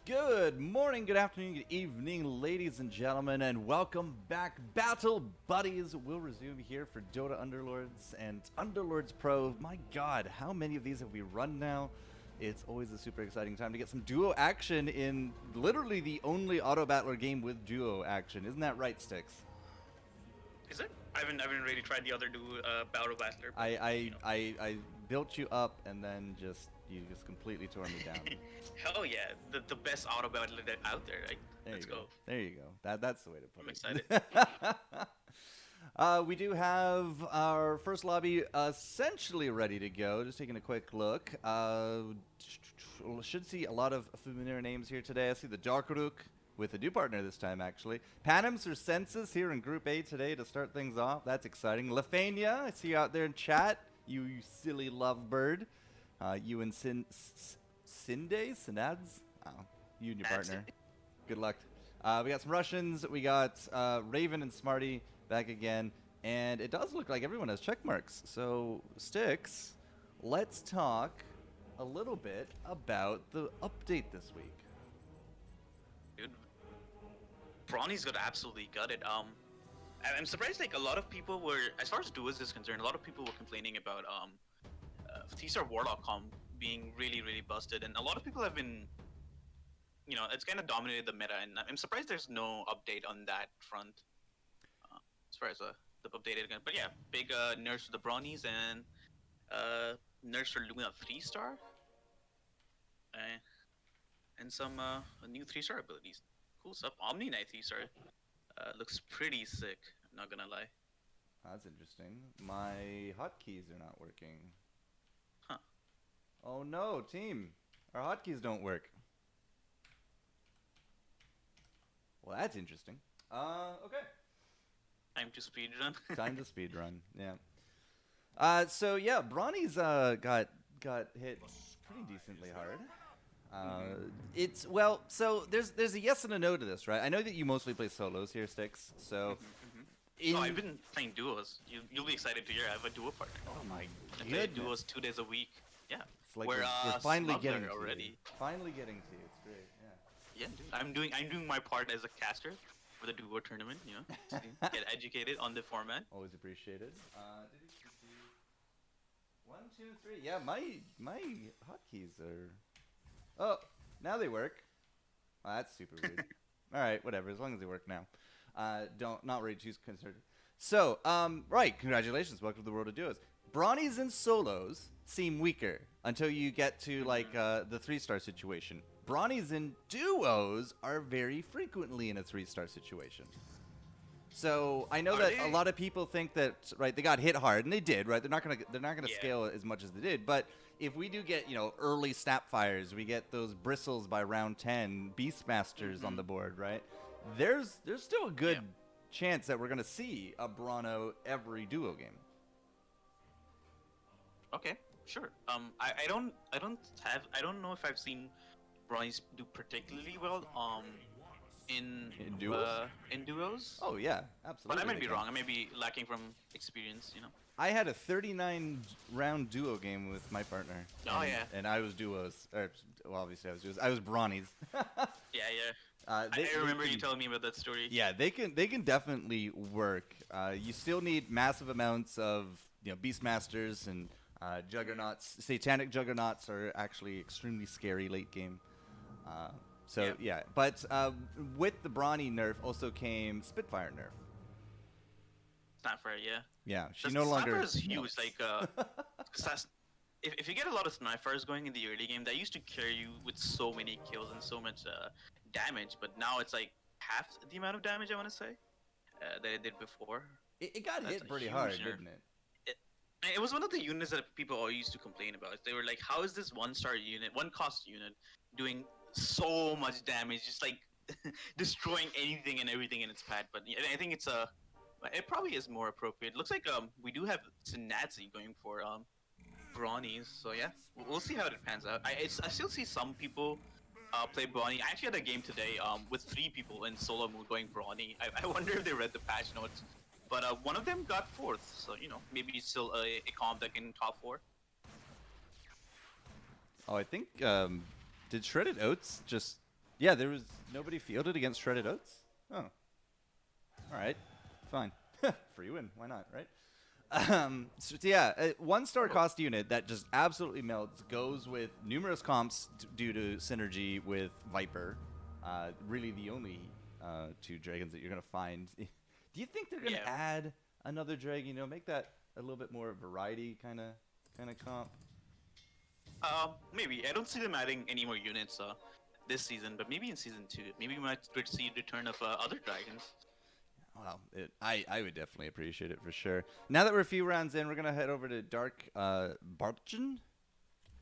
Good morning, good afternoon, good evening, ladies and gentlemen, and welcome back, Battle Buddies. We'll resume here for Dota Underlords and Underlords Pro. My god, how many of these have we run now? It's always a super exciting time to get some duo action in literally the only auto battler game with duo action. Isn't that right, Styx? Is it? I haven't really tried the other Battle Battler. But, I built you up and then you just completely tore me down. Hell yeah, the best auto battler out there. Like, let's go. There you go. That's the way to put I'm it. excited. We do have our first lobby essentially ready to go. Just taking a quick look. Should see a lot of familiar names here today. I see the Darkruk with a new partner this time, actually. Panims or Senses here in Group A today to start things off. That's exciting. Lefania, I see you out there in chat. You silly lovebird. You and Synads? Oh, you and your partner. Good luck. We got some Russians. We got Raven and Smarty back again. And it does look like everyone has check marks. So, Styx, let's talk a little bit about the update this week. Dude, Brawny's got absolutely gutted. I'm surprised. Like a lot of people were, as far as duos is concerned, a lot of people were complaining about T-Star Warlock comp being really busted, and a lot of people have been, it's kind of dominated the meta, and I'm surprised there's no update on that front as far as the updated again. But yeah, big nerfs for the Brawnies and nerfs for Luna 3-star, and some new 3-star abilities. Cool stuff. Omni Knight 3-star looks pretty sick. I'm not gonna lie. That's interesting. My hotkeys are not working. Huh. Oh no, team. Our hotkeys don't work. Well, that's interesting. Okay. Time to speedrun. Time to speedrun, yeah. So yeah, Brawny's got hit pretty decently hard. It's well, so there's a yes and a no to this, right? I know that you mostly play solos here, Styx. So, No, I've been playing duos. You'll be excited to hear I have a duo partner. Oh my I play goodness. duos 2 days a week. Yeah. It's like we're finally Smuggler getting to already. you. Finally getting to you. It's great. Yeah. Yeah, dude. I'm doing my part as a caster for the duo tournament. To get educated on the format. Always appreciated. 1, 2, 3. Yeah, my hotkeys are. Oh, now they work. Oh, that's super weird. All right, whatever. As long as they work now. Not really too concerned. So, right. Congratulations. Welcome to the world of duos. Brawnies and solos seem weaker until you get to like the 3-star situation. Brawnies and duos are very frequently in a 3-star situation. So I know that a lot of people think that they got hit hard, and they did, right? They're not gonna scale as much as they did, but if we do get early snapfires, we get those bristles by round 10, Beastmasters on the board, right? There's still a good chance that we're gonna see a Brano every duo game. Okay, sure. I don't know if I've seen Brawnies do particularly well. In duos? In duos. Oh yeah, absolutely. But I might be wrong. I may be lacking from experience. I had a 39 round duo game with my partner. Oh and, yeah. And I was duos. Well, obviously I was duos. I was Brawnies. Yeah. I remember you telling me about that story. Yeah, they can definitely work. You still need massive amounts of Beastmasters and Juggernauts. Satanic Juggernauts are actually extremely scary late game. Yeah, but with the Brawny nerf also came Spitfire nerf. Snapfire, yeah. Yeah, she no longer. Snapfire is huge. If you get a lot of Snapfires going in the early game, that used to carry you with so many kills and so much damage. But now it's like half the amount of damage, I want to say, that it did before. It got hit pretty hard, didn't it? It was one of the units that people all used to complain about. They were like, "How is this 1-star unit, 1-cost unit, doing so much damage, just like destroying anything and everything in its path?" But I think it probably is more appropriate. Looks like we do have Sinadzi going for Brawnies, so yeah, we'll see how it pans out. I still see some people play Brawny. I actually had a game today with 3 people in solo mode going Brawny. I wonder if they read the patch notes. But one of them got 4th, so maybe it's still a comp that can top 4. Oh, I think did Shredded Oats just Yeah, there was nobody fielded against Shredded Oats. Oh, all right, fine, free win. Why not, right? So yeah, a 1-star cost unit that just absolutely melts goes with numerous comps due to synergy with Viper. Really, the only 2 dragons that you're gonna find. Do you think they're gonna Yeah. add another dragon? You know, make that a little bit more variety kind of comp. Maybe I don't see them adding any more units this season, but maybe in season 2, maybe we might see the return of other dragons. Well, I would definitely appreciate it for sure. Now that we're a few rounds in, we're gonna head over to Dark Barchin.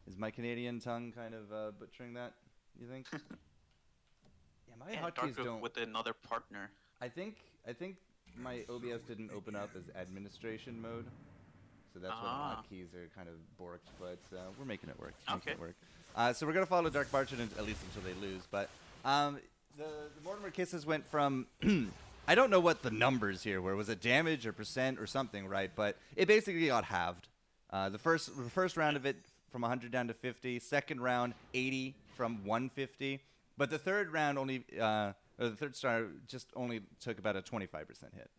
Is my Canadian tongue kind of butchering that? You think? Yeah, my hotkeys Dark don't. with another partner. I think my OBS didn't open up as administration mode, so that's why the hotkeys are kind of borked. But we're making it work. Making it work. So we're gonna follow Dark Barchin at least until they lose. But the Mortimer Kisses went from I don't know what the numbers here were. Was it damage or percent or something, right? But it basically got halved. The first round of it from 100 down to 50. Second round 80 from 150. But the third round only, or the third star just only took about a 25% hit.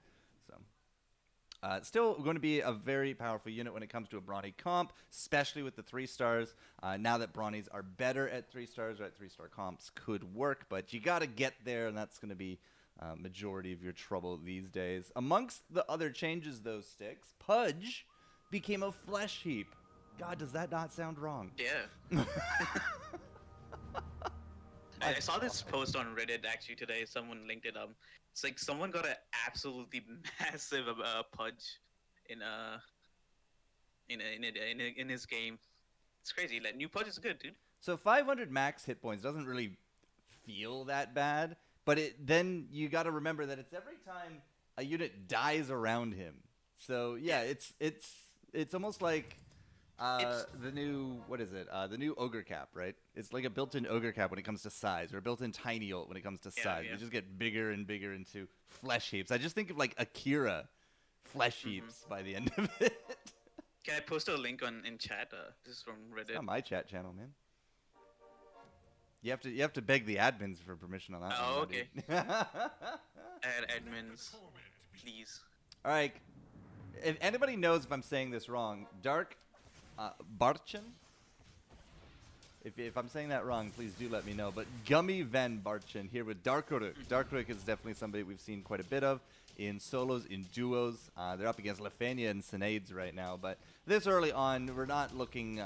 So still going to be a very powerful unit when it comes to a Brawny comp, especially with the 3 stars. Now that Brawnies are better at 3 stars, right? 3-star comps could work, but you got to get there, and that's going to be majority of your trouble these days. Amongst the other changes, though, Sticks, Pudge became a flesh heap. God, does that not sound wrong? Yeah. I saw this post on Reddit actually today. Someone linked it up. It's like someone got an absolutely massive Pudge in his game. It's crazy. Like new Pudge is good, dude. So 500 max hit points doesn't really feel that bad, but then you got to remember that it's every time a unit dies around him. So yeah, it's almost like the new, what is it? The new Ogre Cap, right? It's like a built-in Ogre Cap when it comes to size, or a built-in Tiny Ult when it comes to size. Yeah. You just get bigger and bigger into flesh heaps. I just think of like Akira flesh heaps by the end of it. Can I post a link in chat? This is from Reddit. It's not my chat channel, man. You have to beg the admins for permission on that. Oh, one, okay. dude. Add admins, please. All right. If anybody knows if I'm saying this wrong, Dark Barchin. If I'm saying that wrong, please do let me know. But Gummy Van Barchin here with Darkruk. Darkruk is definitely somebody we've seen quite a bit of in solos, in duos. They're up against Lefania and Sinades right now. But this early on, we're not looking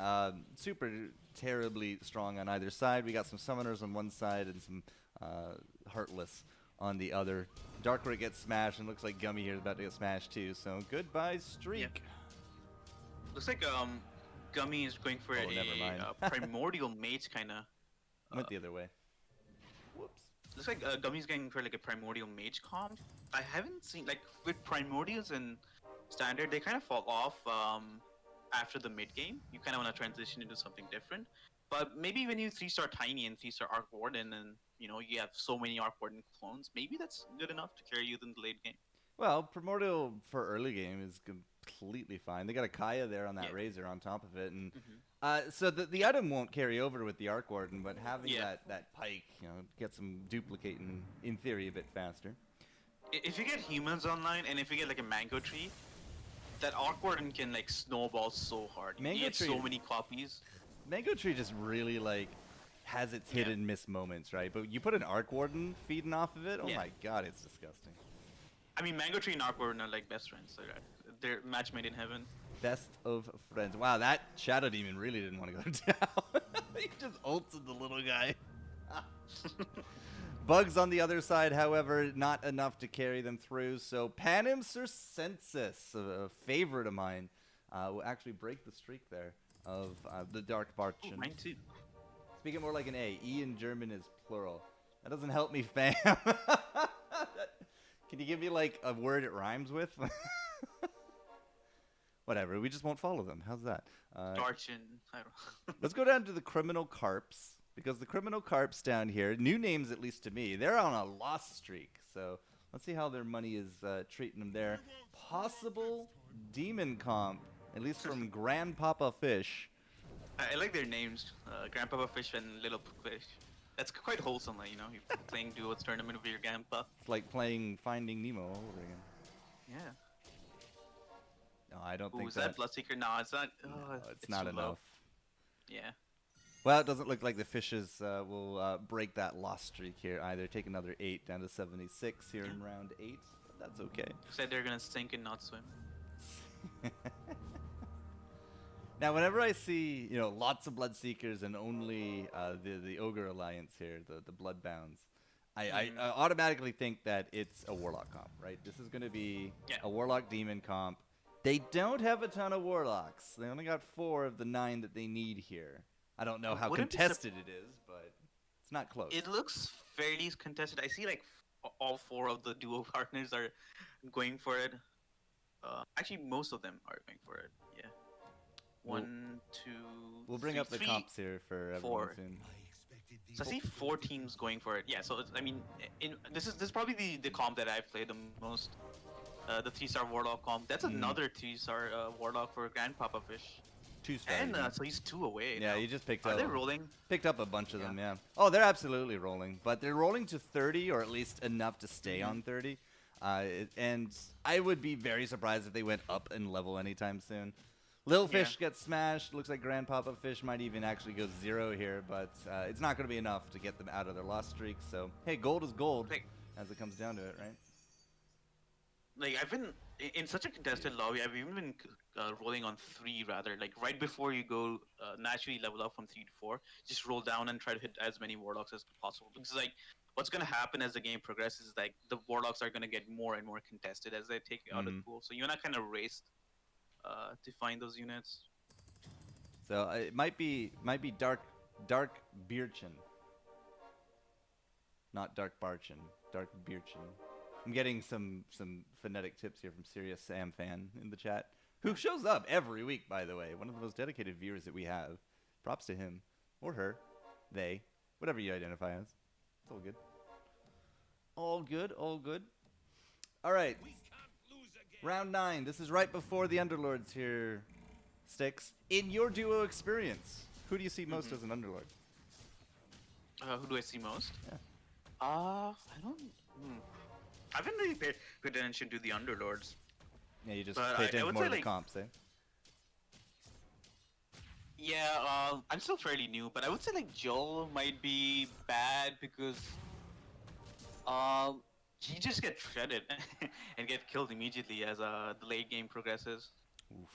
super terribly strong on either side. We got some Summoners on one side and some Heartless on the other. Darkruk gets smashed, and looks like Gummy here is about to get smashed too. So goodbye, Streak. Yep. Looks like Gummy is going for Oh, never mind. a primordial mage kind of. Went the other way. Whoops. Looks like Gummy's going for like a primordial mage comp. I haven't seen like with primordials and standard, they kind of fall off after the mid game. You kind of want to transition into something different. But maybe when you 3-star Tiny and 3-star Arc Warden, and you know you have so many Arc Warden clones, maybe that's good enough to carry you in the late game. Well, Primordial for early game is completely fine. They got a Kaya there on that Razor on top of it, and so the item won't carry over with the Arc Warden, but having that Pike, you know, gets them duplicating in theory a bit faster. If you get humans online, and if you get like a Mango Tree, that Arc Warden can like snowball so hard. You get so many copies. Mango Tree just really like has its hit and miss moments, right? But you put an Arc Warden feeding off of it, oh my god, it's disgusting. I mean, Mango Tree and Arc Warden are like best friends. So they're match made in heaven. Best of friends. Wow, that Shadow Demon really didn't want to go down. He just ulted the little guy. Bugs on the other side, however, not enough to carry them through. So Panem Circensis, a favorite of mine, will actually break the streak there of the Dark Barchin. Mine too. Speaking more like an A. E in German is plural. That doesn't help me, fam. Can you give me like a word it rhymes with? Whatever, we just won't follow them. How's that? Darchin. I don't know. Let's go down to the Criminal Carps, because the Criminal Carps down here, new names at least to me, they're on a loss streak. So let's see how their money is treating them there. Possible Demon Comp, at least from Grandpapa Fish. I like their names, Grandpapa Fish and Little Fish. That's quite wholesome, like, you're playing duos tournament with your grandpa. It's like playing Finding Nemo all over again. Yeah. No, I don't Ooh, think is that Bloodseeker? No, it's not. No, Oh, it's not too low. enough. Yeah. Well, it doesn't look like the Fishes will break that loss streak here either. Take another 8 down to 76 here in round 8. But that's okay. Said they're gonna sink and not swim. Now, whenever I see lots of Bloodseekers and only the Ogre Alliance here, the Bloodbounds, I automatically think that it's a Warlock comp, right? This is going to be a Warlock Demon comp. They don't have a ton of Warlocks. They only got 4 of the 9 that they need here. I don't know how contested it is, but it's not close. It looks fairly contested. I see like all 4 of the duo partners are going for it. Actually, most of them are going for it. Yeah. One, two. We'll bring up the comps here for everyone soon. So I see 4 teams going for it. Yeah. So I mean, this is probably the comp that I've played the most. The 3-star Warlock comp. That's another 3-star Warlock for Grandpapa Fish. 2-star. And so he's 2 away. Yeah, now. you just picked up. up. Are they rolling? Picked up a bunch of them. Yeah. Oh, they're absolutely rolling, but they're rolling to 30 or at least enough to stay on 30. And I would be very surprised if they went up in level anytime soon. Little Fish gets smashed. Looks like Grandpapa Fish might even actually go 0 here, but it's not going to be enough to get them out of their loss streak. So, hey, gold is gold as it comes down to it, right? Like, I've been in such a contested lobby. I've even been rolling on 3 rather. Like right before you go naturally level up from 3 to 4, just roll down and try to hit as many Warlocks as possible. Because like what's gonna happen as the game progresses is like the Warlocks are gonna get more and more contested as they take you out of the pool. So you're not kind of raced to find those units. So it might be Dark Birchin, not Dark Barchin, Dark Birchin. I'm getting some phonetic tips here from Serious Sam Fan in the chat, who shows up every week, by the way. One of the most dedicated viewers that we have. Props to him or her, they, whatever you identify as. It's all good. All good, all good. All right. Round 9. This is right before the Underlords here, Sticks. In your duo experience, who do you see most as an Underlord? Who do I see most? Yeah. I don't. I haven't really paid attention to the Underlords. Yeah, you just pay attention more to the comps, eh? Yeah, I'm still fairly new, but I would say like Joel might be bad because he just gets shredded and get killed immediately as the late game progresses. Oof.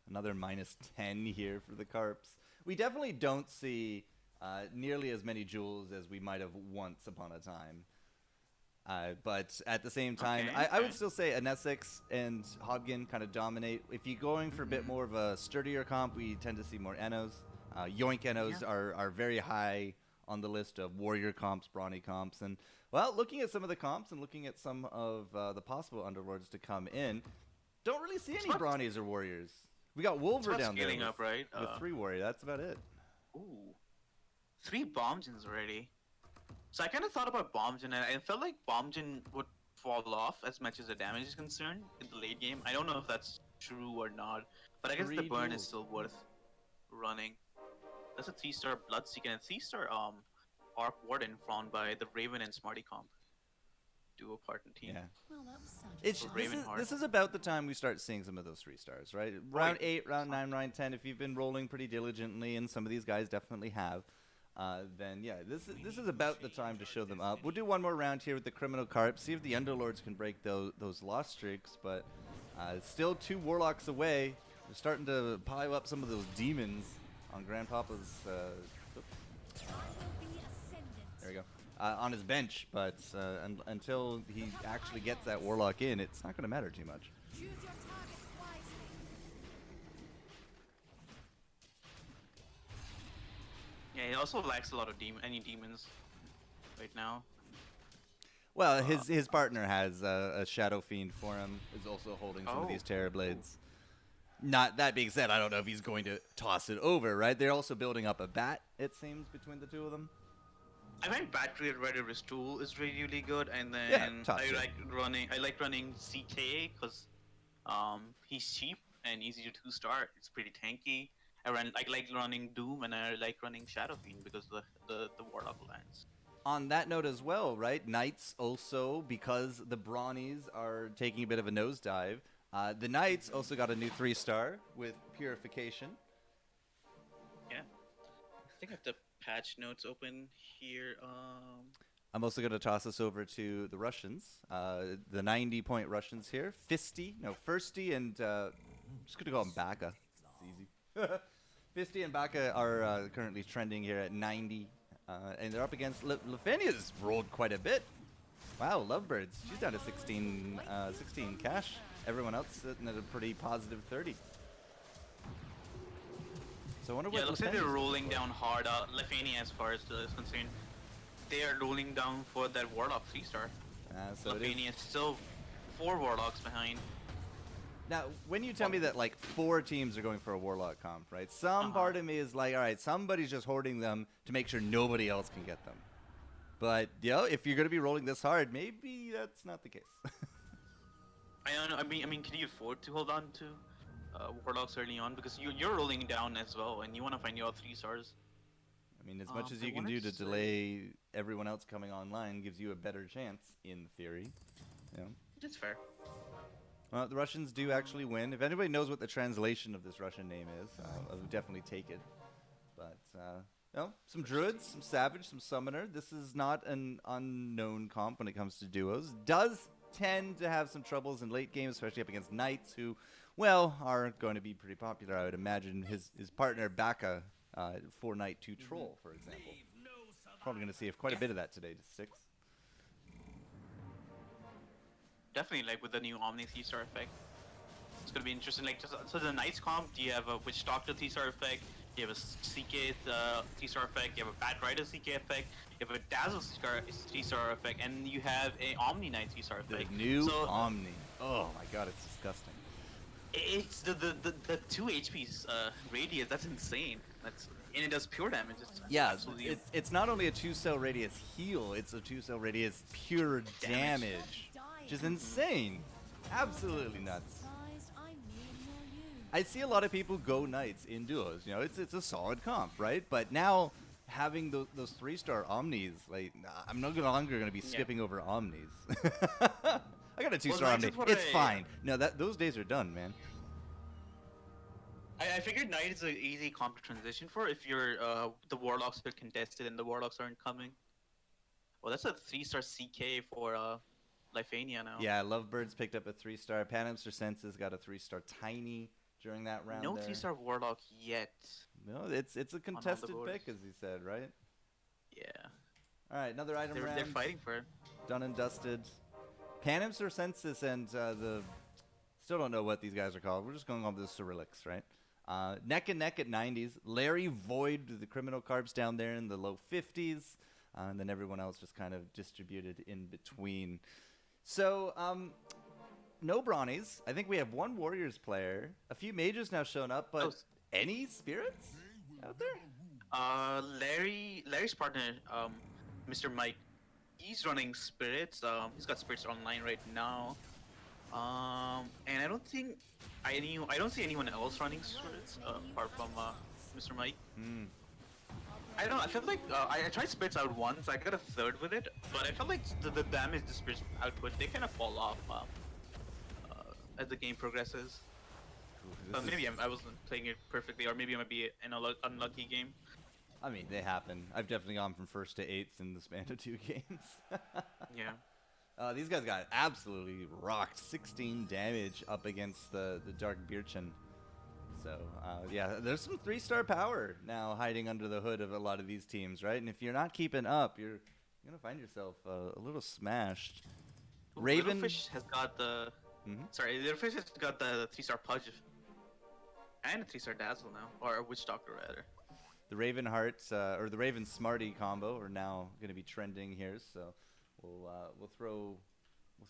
Another -10 here for the Carps. We definitely don't see nearly as many jewels as we might have once upon a time. But at the same time, I would still say Anesix and Hodgin kind of dominate. If you're going for a bit more of a sturdier comp, we tend to see more Enos. Yoink Enos are very high on the list of warrior comps, brawny comps. And, well, looking at some of the comps and looking at some of the possible Underlords to come in, don't really see any brawnies or warriors. We got Wolver down there with, up, right? with 3 warrior. That's about it. Ooh. 3 Bombjins already. So I kind of thought about Bombjin, and I felt like Bombjin would fall off as much as the damage is concerned in the late game. I don't know if that's true or not, but I guess the burn is still worth running. That's a 3-star Bloodseeker and 3-star Arc Warden found by the Raven and Smarty comp duo partner team. Yeah. Well, this is about the time we start seeing some of those 3-stars, right? Round 8, round 9, round 10. If you've been rolling pretty diligently, and some of these guys definitely have. Then yeah, this is about the time to show them up. We'll do one more round here with the Criminal Carp, see if the Underlords can break those loss streaks, but still 2 Warlocks away. They're starting to pile up some of those demons on Grandpapa's, there we go, on his bench, but until he actually gets that Warlock in, it's not going to matter too much. Yeah, he also lacks a lot of demons right now. Well, his partner has a Shadow Fiend for him, is also holding some of these Terrorblades. Not that being said, I don't know if he's going to toss it over, right? They're also building up a bat, it seems, between the 2 of them. I find Battery Ready Restore is really good, and then I like running CK because he's cheap and easy to 2-star. It's pretty tanky. I like running Doom, and I like running Shadow Fiend because of the Warlock Alliance. on that note as well, right? Knights also, because the Brawnies are taking a bit of a nosedive, the Knights also got a new 3-star with Purification. Yeah. I think I have the patch notes open here. I'm also going to toss us over to the Russians, the 90-point Russians here. Firsty, and I'm just going to call them Baka. It's easy. Fisty and Baka are currently trending here at 90, and they're up against Lefania's rolled quite a bit. Wow, Lovebirds, she's down to 16 cash. Everyone else sitting at a pretty positive 30. So I wonder Yeah, what it looks like they're Lefania's rolling down hard. Lefania, as far as is concerned, they are rolling down for that Warlock 3-star. so it is. Lefania is still 4 Warlocks behind. Now, when you tell me that like 4 teams are going for a Warlock comp, right? Some part of me is like, all right, somebody's just hoarding them to make sure nobody else can get them. But if you're going to be rolling this hard, maybe that's not the case. I don't know. I mean, can you afford to hold on to Warlocks early on, because you're rolling down as well, and you want to find your 3-stars. I mean, as much as you can do to delay everyone else coming online gives you a better chance, in theory. Yeah. That's fair. Well, the Russians do actually win. If anybody knows what the translation of this Russian name is, I would definitely take it. But, some Druids, some Savage, some Summoner. This is not an unknown comp when it comes to duos. Does tend to have some troubles in late game, especially up against Knights, who, well, are going to be pretty popular. I would imagine his partner, Baka, 4-Knight 2 Troll, for example. Probably going to see quite a bit of that today, just 6. Definitely, like with the new Omni 3-star effect, it's gonna be interesting. Like, so the Knights comp, do you have a Witch Doctor 3-star effect? You have a CK 3-star effect. You have a Bat Rider CK effect. You have a Dazzle 3-star effect, and you have a Omni Knight 3-star effect. The new Omni. Oh my God, it's disgusting. It's the 2 HP radius. That's insane. And it does pure damage. It's not only a 2-cell radius heal, it's a 2-cell radius pure damage. Which is insane. Absolutely nuts. I see a lot of people go Knights in duos. It's a solid comp, right? But now having those 3-star Omnis, like, I'm no longer going to be skipping over Omnis. I got a 2-star Omni. It's fine. No, those days are done, man. I figured Knight is an easy comp to transition for if you're the Warlocks are contested and the Warlocks aren't coming. Well, that's a 3-star CK for Lifania now. Yeah, Lovebirds picked up a 3-star. Panhamster Senses got a 3-star Tiny during that round. No 3-star Warlock yet. No, it's a contested pick, as you said, right? Yeah. All right, another item round. They're fighting for it. Done and dusted. Panhamster Senses and the... Still don't know what these guys are called. We're just going on with the Cyrillics, right? Neck and neck at 90s. Larry Void, the criminal carbs down there in the low 50s. And then everyone else just kind of distributed in between. So, no Brawnies. I think we have 1 Warriors player. A few Mages now shown up, but any Spirits out there? Larry's partner, Mr. Mike, he's running Spirits. He's got Spirits online right now. And I don't see anyone else running Spirits apart from Mr. Mike. I don't know. I felt like I tried Spirits out once. I got a 3rd with it, but I felt like the damage the Spirits output, they kind of fall off as the game progresses. Maybe I wasn't playing it perfectly, or maybe it might be an unlucky game. I mean, they happen. I've definitely gone from 1st to 8th in the span of 2 games. Yeah. These guys got absolutely rocked. 16 damage up against the Dark Birchen. So, yeah, there's some 3-star power now hiding under the hood of a lot of these teams, right? And if you're not keeping up, you're going to find yourself a little smashed. Raven... Littlefish has got the... Sorry, Littlefish has got the 3-star Pudge. And a 3-star Dazzle now. Or a Witch Doctor, rather. The Raven Heart, or the Raven Smarty combo are now going to be trending here, so we'll throw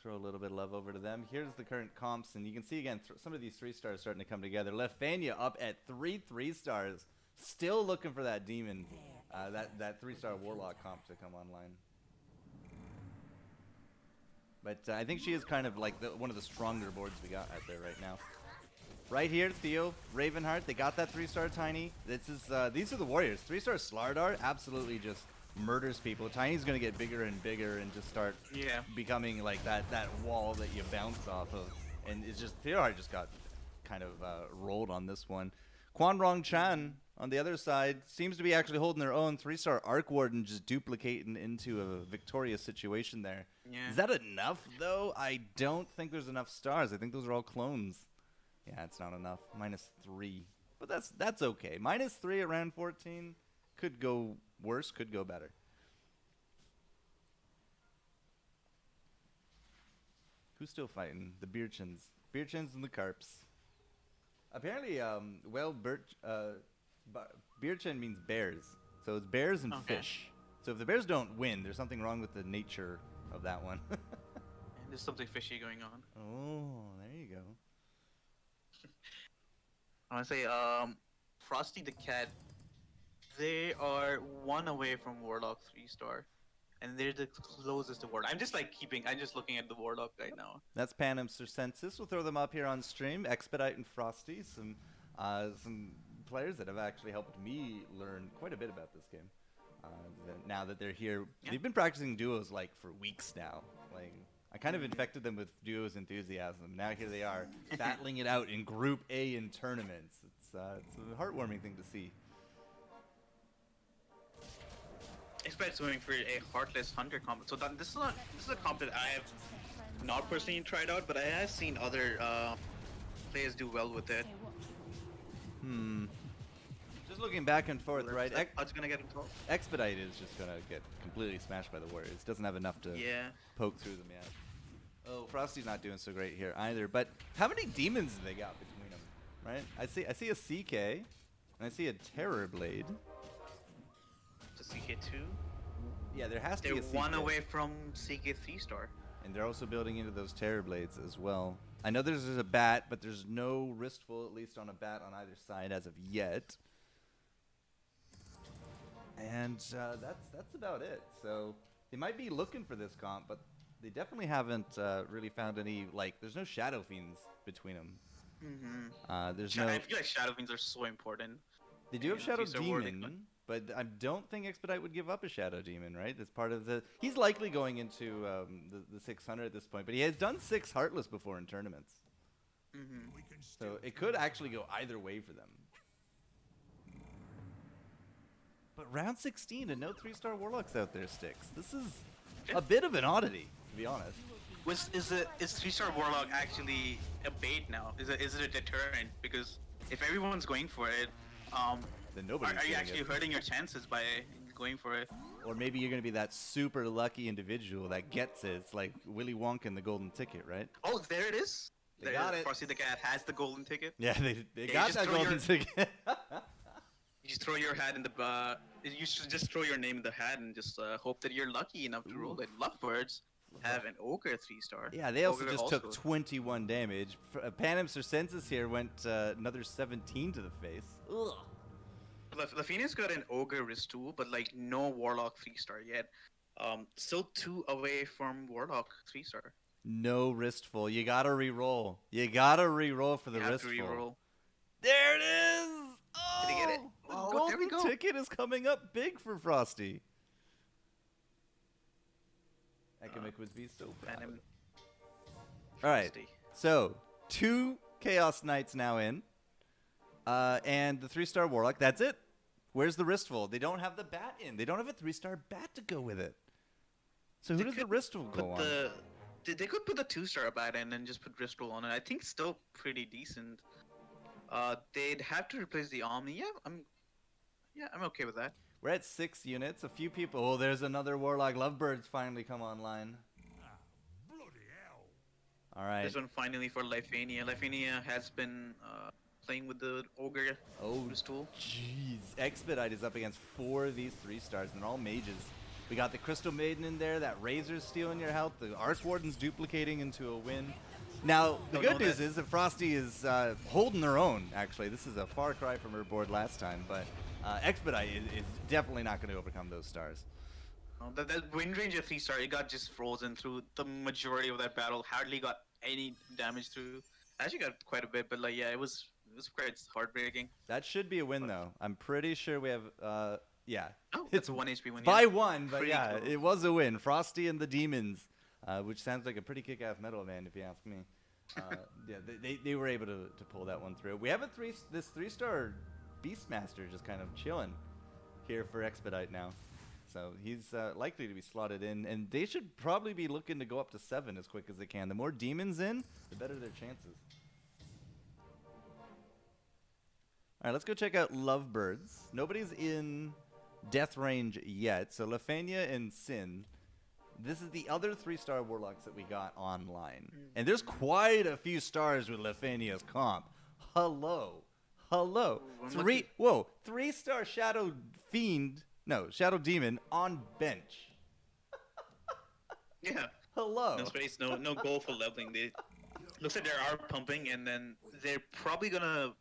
a little bit of love over to them. Here's the current comps, and you can see again some of these 3-stars starting to come together. Lefania up at 3 3-stars, still looking for that demon, that 3-star Warlock comp to come online. But I think she is kind of like one of the stronger boards we got out there right now. Right here, Theo, Ravenheart, they got that 3-star Tiny. These are the Warriors. 3-star Slardar, absolutely just murders people. Tiny's gonna get bigger and bigger and just start Yeah. becoming like that wall that you bounce off of. And it's just Theodore just got kind of rolled on this one. Quan Rong Chan on the other side seems to be actually holding their own. 3-star Arc Warden just duplicating into a victorious situation there. Yeah. Is that enough though? I don't think there's enough stars. I think those are all clones. Yeah, it's not enough. -3. But that's okay. -3 at round 14 could go worse, could go better. Who's still fighting? The Beerchins. Beerchins and the Carps. Apparently, Beerchin means bears. So it's bears and Okay. fish. So if the bears don't win, there's something wrong with the nature of that one. There's something fishy going on. Oh, there you go. I want to say, Frosty the Cat, they are one away from Warlock 3-star. And they're the closest to Warlock. I'm just looking at the Warlock right now. That's Panem Circensis. We'll throw them up here on stream. Expedite and Frosty, some players that have actually helped me learn quite a bit about this game. Now that they're here, Yeah. they've been practicing duos like for weeks now. Like I kind of infected them with duos enthusiasm. Now here they are battling it out in Group A in tournaments. It's a heartwarming thing to see. Expect going for a Heartless Hunter comp. So this is a comp that I have not personally tried out, but I have seen other players do well with it. Just looking back and forth, right? I was gonna get him top. Expedite is just gonna get completely smashed by the Warriors. Doesn't have enough to Yeah. poke through them yet. Oh, Frosty's not doing so great here either. But how many demons do they got between them? Right? I see a CK, and I see a Terror Blade. To CK2. Yeah, there has to They're be a CK. one away from CK 3-star. And they're also building into those Terror Blades as well. I know there's a bat, but there's no Wristful, at least on a bat on either side as of yet. And that's about it. So they might be looking for this comp, but they definitely haven't really found any, like, there's no Shadow Fiends between them. There's no... I feel like Shadow Fiends are so important. They do have Yeah, Shadow these are worthy, Demon, but I don't think Expedite would give up a Shadow Demon, right? That's part of the... He's likely going into the 600 at this point, but he has done 6 Heartless before in tournaments. So it could actually go either way for them. But round 16 and no 3-star Warlocks out there, Sticks. This is a bit of an oddity, to be honest. Is 3-star Warlock actually a bait now? Is it a deterrent? Because if everyone's going for it, Then nobody's are you getting actually it. hurting your chances by going for it? Or maybe you're going to be that super lucky individual that gets it. It's like Willy Wonka and the golden ticket, right? Oh, there it is. They got it. Frosty the Cat has the golden ticket. Yeah, they Yeah, got just that throw golden your- ticket. You just throw your hat in the. You should just throw your name in the hat and just hope that you're lucky enough to roll it. Lovebirds have an Ogre 3-star. Yeah, they also Ogre just took 21 damage. Panem Circensis here went another 17 to the face. Ugh. The Phoenix got an Ogre Ristu, but like no Warlock 3-star yet. Still 2 away from Warlock 3-star. No Wristful. You gotta re-roll. You gotta re-roll for the You have to Wristful. reroll. There it is! Oh, Did he get it? the Oh, there we golden go. ticket is coming up big for Frosty. Economic would be so proud. And All right. Frosty. So, 2 Chaos Knights now in. And the 3-star Warlock. That's it. Where's the Wristful? They don't have the bat in. They don't have a 3-star bat to go with it. So who They does the could Wristful go on? They could put the 2-star bat in and just put Bristol on it. I think still pretty decent. They'd have to replace the Omni. Yeah, I'm okay with that. We're at 6 units. A few people. Oh, there's another Warlock. Lovebirds finally come online. All right. This one finally for Lifania. Lifania has been playing with the Ogre Oh, tool. jeez. Expedite is up against 4 of these 3-stars, and they're all mages. We got the Crystal Maiden in there. That Razor's stealing your health. The Arc Warden's duplicating into a win. Now, the Don't good know news that. is that Frosty is holding their own, actually. This is a far cry from her board last time, but Expedite is definitely not going to overcome those stars. That wind range of 3-star, it got just frozen through the majority of that battle. Hardly got any damage through. Actually got quite a bit, but like yeah, it was quite heartbreaking. That should be a win, though. I'm pretty sure we have... Yeah. Oh, It's it's a 1 HP win. by Yeah. one, but Pretty yeah, close. it was a win. Frosty and the Demons, which sounds like a pretty kick-ass metal band if you ask me. Yeah, they were able to pull that one through. We have this 3-star Beastmaster just kind of chilling here for Expedite now. So he's likely to be slotted in, and they should probably be looking to go up to 7 as quick as they can. The more demons in, the better their chances. All right, let's go check out Lovebirds. Nobody's in death range yet, so Lefania and Sin. This is the other 3-star Warlocks that we got online. And there's quite a few stars with Lefania's comp. Hello. Hello. I'm looking- 3-star Shadow Fiend. No, Shadow Demon on bench. Yeah. Hello. No space, no goal for leveling. They looks like they are pumping, and then they're probably gonna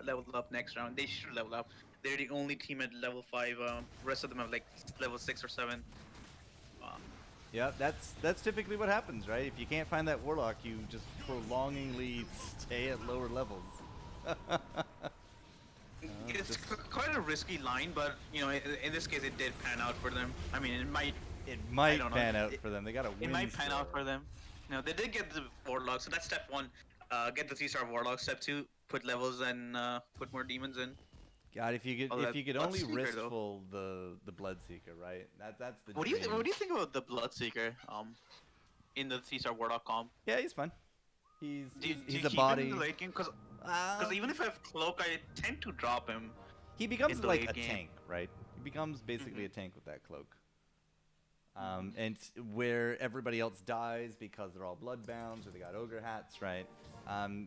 level up next round. They should level up. They're the only team at level 5. Rest of them have like level 6 or 7. Yeah, that's typically what happens, right? If you can't find that Warlock, you just prolongingly stay at lower levels. It's quite a risky line, but you know, in this case, it did pan out for them. I mean, it might don't know. pan out for them. They got a win. It might pan out still. for them. You know, they did get the Warlock, so that's step 1. Get the 3-star Warlock. Step 2, put levels and put more demons in. God, if you Oh, that could only Bloodseeker, though. wristful the Bloodseeker, right? That's the What do you dream. think about the Bloodseeker? In the 3-star Warlock comp. Yeah, he's fun. He's Do you a keep body. him in the late game? Because even if I have Cloak, I tend to drop him. He becomes in the like late a game. tank, right? He becomes basically a tank with that cloak. And where everybody else dies because they're all bloodbound or they got ogre hats, right?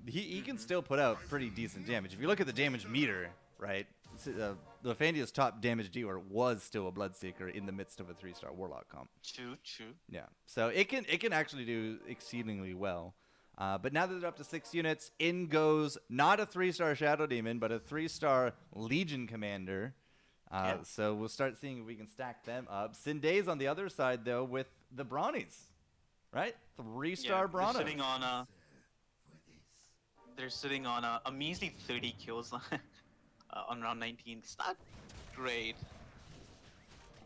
He can still put out pretty decent damage. If you look at the damage meter, right? Lefania's top damage dealer was still a Bloodseeker in the midst of a 3-star Warlock comp. True. Yeah, so it can actually do exceedingly well. But now that they're up to 6 units, in goes not a 3-star Shadow Demon, but a 3-star Legion Commander. So we'll start seeing if we can stack them up. Sinday's on the other side, though, with the Brawnies, right? 3-star Brawnies. They're sitting on a measly 30 kills on round 19. It's not great.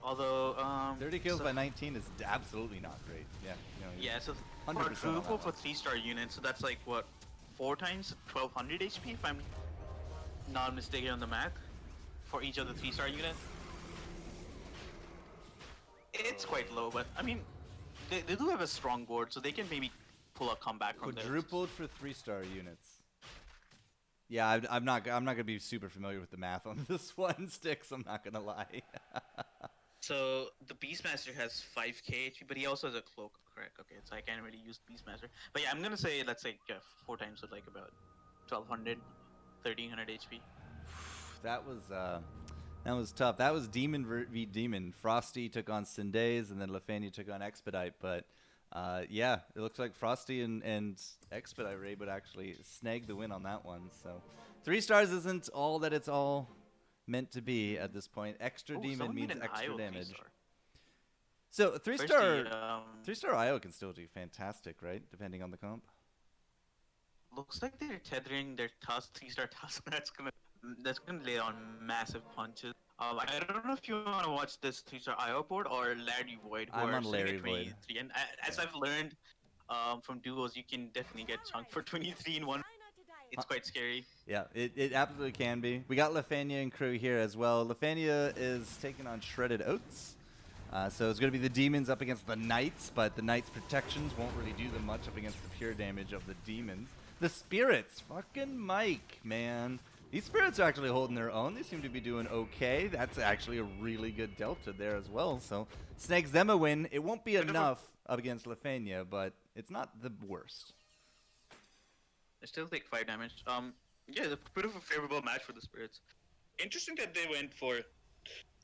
Although 30 kills by 19 is absolutely not great. Yeah. Yeah, so 100% on quadruple that for one. 3-star units, so that's like what, 4 times 1200 HP if I'm not mistaken on the math for each of the 3-star units. It's quite low, but I mean, they do have a strong board, so they can maybe pull a comeback from there. Quadrupled for 3-star units. Yeah, I'm not gonna be super familiar with the math on this one, Sticks. I'm not gonna lie. So the Beastmaster has 5k HP, but he also has a cloak, correct? Okay, so I can't really use Beastmaster. But yeah, I'm gonna say let's say 4 times with like about 1200, 1300 HP. That was tough. That was Demon v Demon. Frosty took on Sinday's, and then Lefania took on Expedite. But yeah, it looks like Frosty and Expedite were able to actually snag the win on that one. So 3 stars isn't all that it's all meant to be at this point. Extra Demon someone made means an extra IO damage. 3-star. So 3-star, Firstly, 3-star IO can still do fantastic, right? Depending on the comp. looks like they're tethering their Tusk 3-star Tusk. That's gonna lay on massive punches. I don't know if you want to watch this 3-star IO board or Larry Void. Who I'm are on sitting at Larry Void. 23. And as I've learned from duos, you can definitely get chunked for 23 in one. It's quite scary. Yeah, it absolutely can be. We got Lefania and crew here as well. Lefania is taking on Shredded Oats. So it's going to be the Demons up against the Knights, but the Knights' protections won't really do them much up against the pure damage of the Demons. The Spirits, fucking Mike, man. These Spirits are actually holding their own. They seem to be doing okay. That's actually a really good delta there as well. So snags them a win. It won't be enough up against Lefania, but it's not the worst. They still take 5 damage. Yeah, it's a bit of a favorable match for the Spirits. Interesting that they went for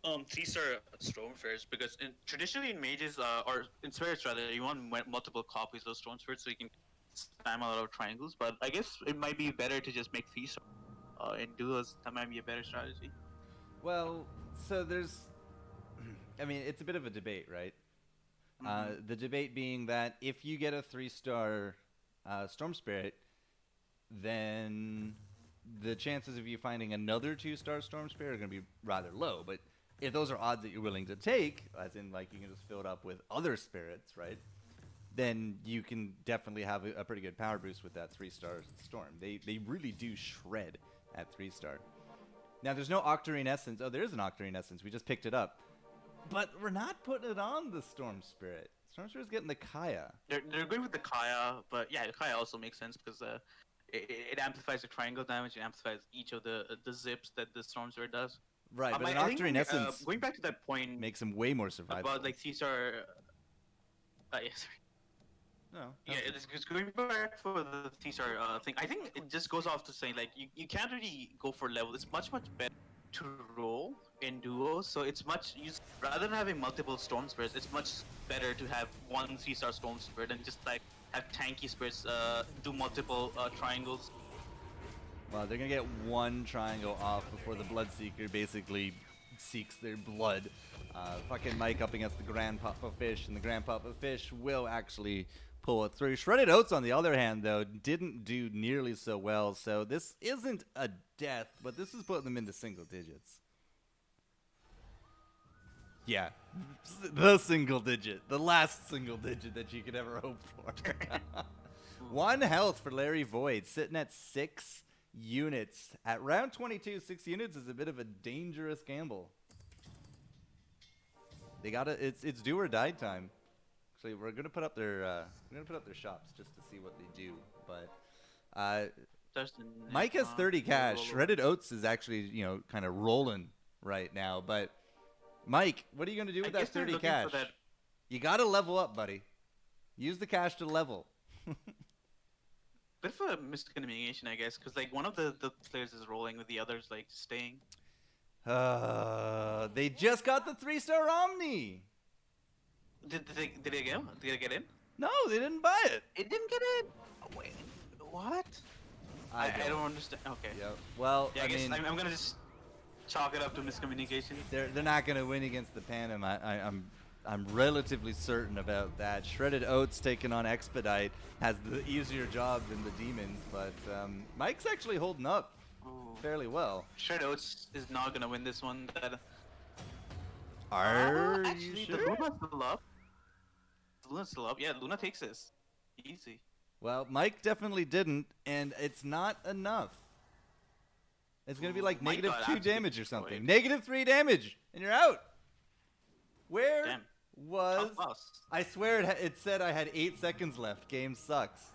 3-star Stormfairs because traditionally in mages or in spirits rather, you want multiple copies of Stormfairs so you can spam a lot of triangles. But I guess it might be better to just make 3-star in duos. That might be a better strategy. Well, so there's, I mean, it's a bit of a debate, right? The debate being that if you get a 3-star Storm Spirit, then the chances of you finding another 2-star Storm Spirit are going to be rather low. But if those are odds that you're willing to take, as in like you can just fill it up with other spirits, right? Then you can definitely have a pretty good power boost with that 3-star storm. They really do shred at 3-star. Now there's no Octarine Essence. Oh, there is an Octarine Essence. We just picked it up. But we're not putting it on the Storm Spirit. Storm Spirit's getting the Kaya. They're good with the Kaya, but yeah, the Kaya also makes sense because it amplifies the triangle damage. It amplifies each of the zips that the Storm Spirit does. Right, but an I think, Octarine Essence going back to that point makes him way more survivable. about like T-Star. Yeah, sorry. No. Yeah, it's going back for the T-Star thing. I think it just goes off to saying like you can't really go for level. It's much better to roll in duos. So it's rather than having multiple Storm Spirits, it's much better to have one 3-star Storm Spirit and just like have tanky spirits do multiple triangles. Well, they're gonna get one triangle off before the Bloodseeker basically seeks their blood. Fucking Mike up against the Grandpapa Fish, and the Grandpapa Fish will actually pull it through. Shredded Oats, on the other hand, though, didn't do nearly so well, so this isn't a death, but this is putting them into single digits. Yeah, the single digit, the last single digit that you could ever hope for. 1 health for Larry Void, sitting at 6 units. At round 22, 6 units is a bit of a dangerous gamble. They gotta, it's do or die time. Actually, we're gonna put up their shops just to see what they do. But Mike has 30 cash. Shredded Oats is actually kind of rolling right now. But Mike, what are you gonna do with that 30 cash? You gotta level up, buddy. Use the cash to level. Bit of a miscommunication, I guess, because like one of the players is rolling with the others like staying. They just got the 3-star Omni. Did they get in? Did they get in? No, they didn't buy it. It didn't get in. Oh, wait, what? I don't understand. Okay. Yeah. Well, yeah, I mean, I'm gonna just chalk it up to miscommunication. They're not gonna win against the Panem. I'm relatively certain about that. Shredded Oats taking on Expedite has the easier job than the Demons, but Mike's actually holding up fairly well. Shredded Oats is not gonna win this one. Are actually, you sure? The Luna's still up. Luna's still up. Yeah, Luna takes this. Easy. Well, Mike definitely didn't, and it's not enough. It's going to be like Mike got -2 damage or destroyed. something. -3 damage, and you're out. Where Damn. was... Tough loss. I swear it said I had 8 seconds left. Game sucks.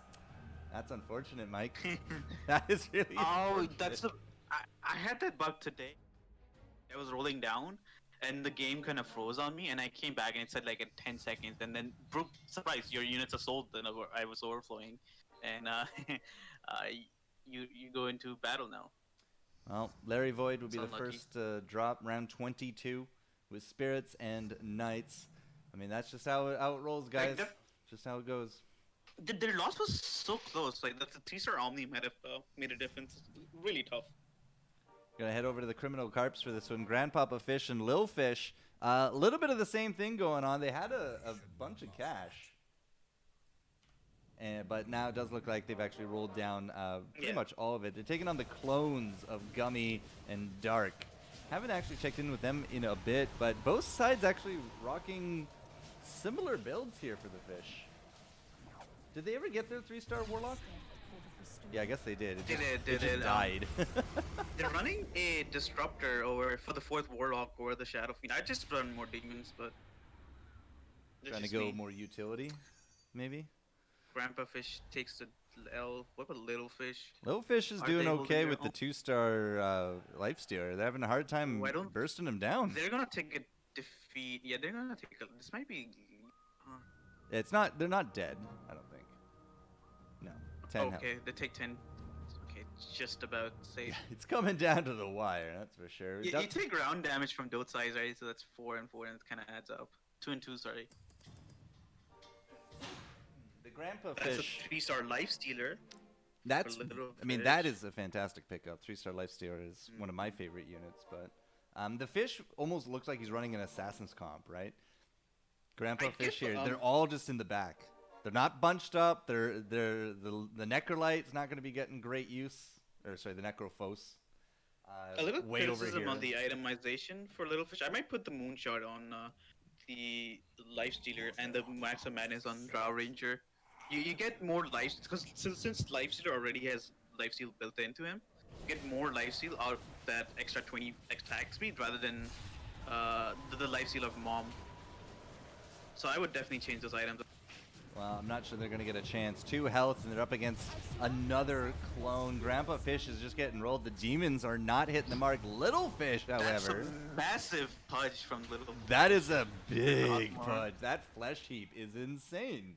That's unfortunate, Mike. That is really that's the... I had that bug today. I was rolling down, and the game kind of froze on me, and I came back and it said like at 10 seconds, and then surprise, your units are sold. Then I was overflowing, and you go into battle now. Well, Larry Void will be It's the unlucky. first drop, round 22, with Spirits and Knights. I mean, that's just how it rolls, guys. Just how it goes. Their loss was so close. Like the 3-star Omni might have made a difference. Really tough. Gonna head over to the Criminal Carps for this one. Grandpapa Fish and Lil Fish. A little bit of the same thing going on. They had a bunch of cash. But now it does look like they've actually rolled down pretty much all of it. They're taking on the clones of Gummy and Dark. Haven't actually checked in with them in a bit, but both sides actually rocking similar builds here for the Fish. Did they ever get their 3-star Warlock? Yeah, I guess they did. It just died. They're running a Disruptor for the 4th Warlock or the Shadow Fiend. I just run more Demons, but... Trying to go more utility, maybe? Grandpa Fish takes the L. What about Little Fish? Little Fish is doing okay with the 2-star Lifestealer. They're having a hard time bursting him down. They're gonna take a defeat. Yeah, they're gonna take this might be... It's not... They're not dead, I don't think. No. 10 health. Okay, they take 10. Okay, just about safe. It's coming down to the wire, that's for sure. You take ground damage from both sides, right? So that's 4 and 4, and it kind of adds up. 2 and 2, sorry. The Grandpa That's Fish... a 3-star Lifestealer. That's... Little I mean, Fish. that is a fantastic pickup. 3-star Lifestealer is one of my favorite units, but... the Fish almost looks like he's running an Assassin's comp, right? Grandpa Fish here. They're all just in the back. They're not bunched up. The Necrolite's not going to be getting great use. Or sorry, the Necrophos. A little way over criticism here. on the itemization for Little Fish. I might put the Moonshot on the Lifestealer and the Max of Madness on Drow Ranger. You get more life because since Lifestealer already has Lifesteal built into him, you get more Lifesteal out of that extra 20 attack speed rather than the Lifesteal of Mom. So I would definitely change those items. Well, I'm not sure they're going to get a chance. 2 health, and they're up against another clone. Grandpa Fish is just getting rolled. The demons are not hitting the mark. Little Fish, That's however. a massive pudge from Little. That is a big Lot more. pudge. That flesh heap is insane.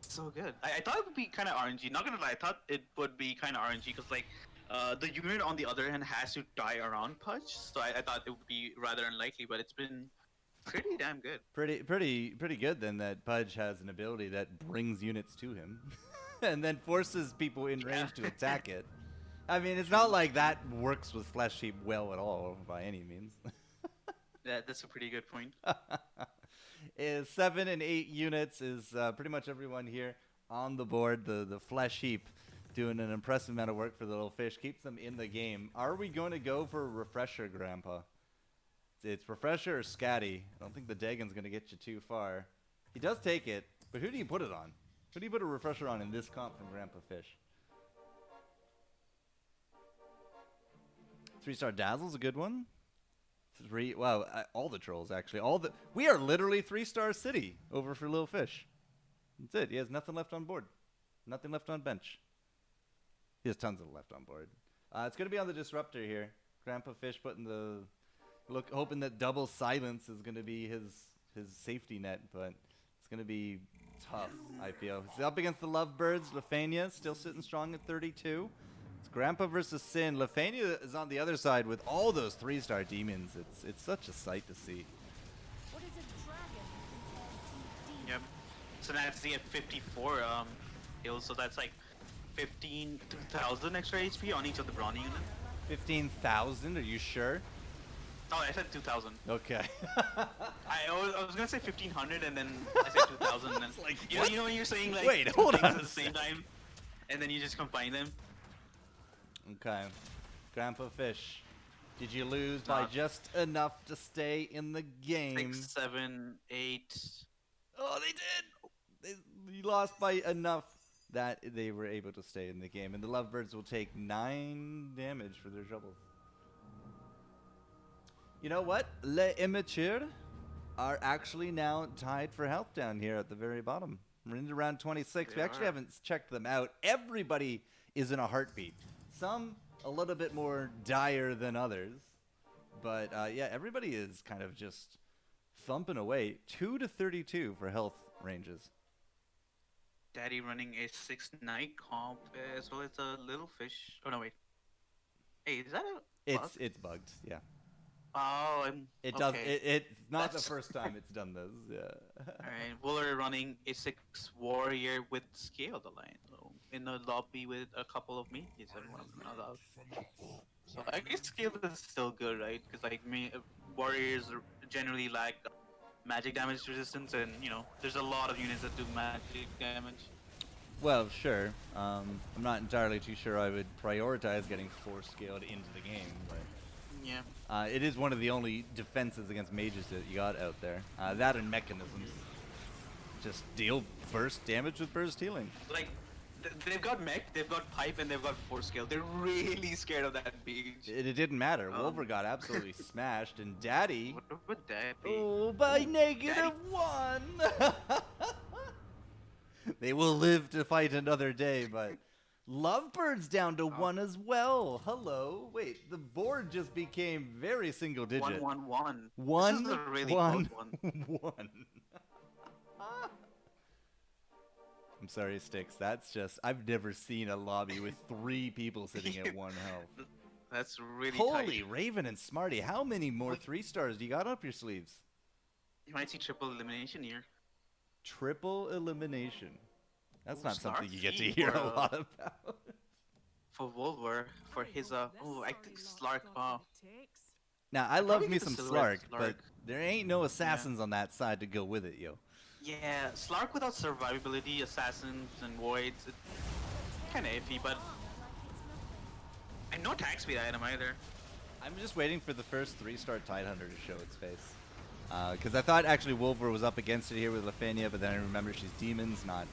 So good. I thought it would be kind of RNG. Not gonna lie, I thought it would be kind of RNG because like the unit on the other hand has to die around Pudge, so I thought it would be rather unlikely. But it's been pretty damn good. Pretty good then that Pudge has an ability that brings units to him and then forces people in range to attack it. I mean, it's not like that works with Flesh Heap well at all by any means. Yeah, that's a pretty good point. Is 7 and 8 units is pretty much everyone here on the board. The Flesh Heap doing an impressive amount of work for the Little Fish, keeps them in the game. Are we going to go for Refresher, Grandpa? It's Refresher or Scatty. I don't think the Dagon's going to get you too far. He does take it, but who do you put it on? Who do you put a Refresher on in this comp from Grandpa Fish? 3-star Dazzle's a good one. Wow, all the trolls actually. We are literally 3-star city over for Little Fish. That's it. He has nothing left on board. Nothing left on bench. He has tons of left on board. It's going to be on the Disruptor here. Grandpa Fish putting the hoping that double silence is going to be his safety net, but it's going to be tough, I feel. He's up against the Lovebirds. Lefania still sitting strong at 32. It's Grandpa versus Sin. Lefania is on the other side with all those 3-star demons. It's such a sight to see. What is a dragon compared to Yep. So now it's at 54 heals, so that's like 15,000 extra HP on each of the brawny units. 15,000? Are you sure? Oh, I said 2,000. Okay. I was gonna say 1,500 and then I said 2,000 and then Like, you know when you're saying like Wait, two hold things on at a the same time, and then you just combine them. Okay. Grandpa Fish, did you lose by Not- just enough to stay in the game? 6, 7, 8. Oh, they did! You lost by enough that they were able to stay in the game. And the Lovebirds will take 9 damage for their troubles. You know what? Les Immatures are actually now tied for health down here at the very bottom. We're into round 26. They We actually are. haven't checked them out. Everybody is in a heartbeat. Some a little bit more dire than others. But yeah, everybody is kind of just thumping away. 2 to 32 for health ranges. Daddy running a 6 night comp as well as a Little Fish. Oh no, wait. Hey, is that a bug? It's bugged, yeah. Oh, It does. okay. It's not That's- the first time it's done this. Yeah. Alright, Wooler running a 6 warrior with Scale Alliance in the lobby with a couple of mages and one another. So I guess Scale is still good, right? Because like warriors generally lack magic damage resistance, and you know there's a lot of units that do magic damage. Well, sure. I'm not entirely too sure I would prioritize getting force scaled into the game, but Yeah. it is one of the only defenses against mages that you got out there. That and mechanisms. Just deal burst damage with burst healing. Like they've got mech, they've got pipe, and they've got force scale. They're really scared of that mage. It didn't matter. Um. Wolver got absolutely smashed, and Daddy. What would that be? Oh, by -1. They will live to fight another day, but Lovebird's down to 1 as well. Hello. Wait, the board just became very single digit. 1-1-1. One, This is a really one, close one. 1. I'm sorry, Sticks. That's just, I've never seen a lobby with 3 people sitting at 1 health. That's really Holy tight. Raven and Smarty, how many more 3-stars do you got up your sleeves? You might see triple elimination here. Triple elimination. That's Ooh, not something you get to Snarky hear a for, lot about. For Wolver, for his oh, I think Slark. Now, I love probably me get some the Silhouette Slark, but Slark. there ain't no assassins on that side to go with it, yo. Yeah, Slark without survivability, assassins and voids, it's kind of iffy. But And no attack speed item either. I'm just waiting for the first 3-star Tidehunter to show its face. Because I thought actually Wolver was up against it here with Lafania, but then I remember she's demons, not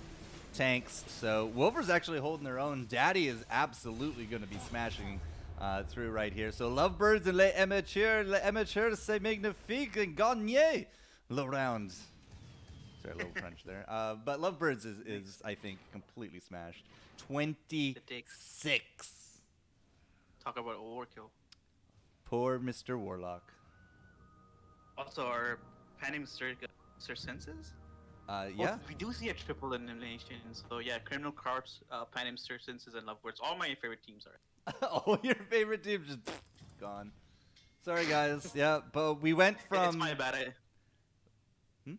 tanks. So Wolver's actually holding their own. Daddy is absolutely going to be smashing through right here. So Lovebirds and Les Amateurs, c'est magnifique and gagné le round. Sorry, a little French there. But Lovebirds is, I think, completely smashed. 26. Talk about overkill. Poor Mr. Warlock. Also, our Panim Circenses? Yeah. We do see a triple elimination. So yeah, Criminal Corpse, Panim Circenses, and Lovebirds. All my favorite teams are. All your favorite teams just gone. Sorry, guys. Yeah, but we went from... It's my bad. Hmm?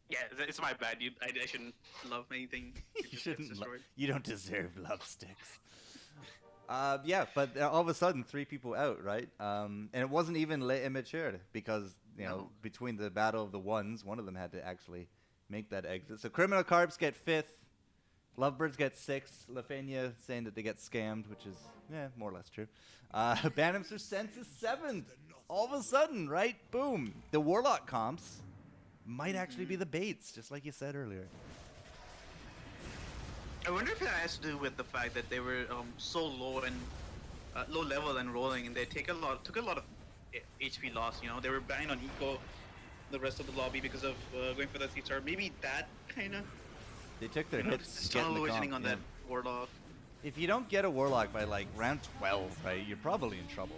Yeah, it's my bad. I shouldn't love anything. It You just gets shouldn't. destroyed. You don't deserve love sticks. Yeah, but all of a sudden, 3 people out, right? And it wasn't even Les Amateurs because No. between the battle of the ones, one of them had to actually make that exit. So Criminal Carps get 5th, Lovebirds get 6th. Lafania saying that they get scammed, which is more or less true. Banham's Sense is 7th. All of a sudden, right? Boom. The Warlock comps might actually be the baits, just like you said earlier. I wonder if it has to do with the fact that they were so low and low level and rolling, and they took a lot of HP loss. You know, they were behind on eco the rest of the lobby because of going for that 3-star. Maybe that kind of They took their hits just getting the tunnel comp, visioning on yeah. that Warlock. If you don't get a Warlock by like round 12, right, you're probably in trouble.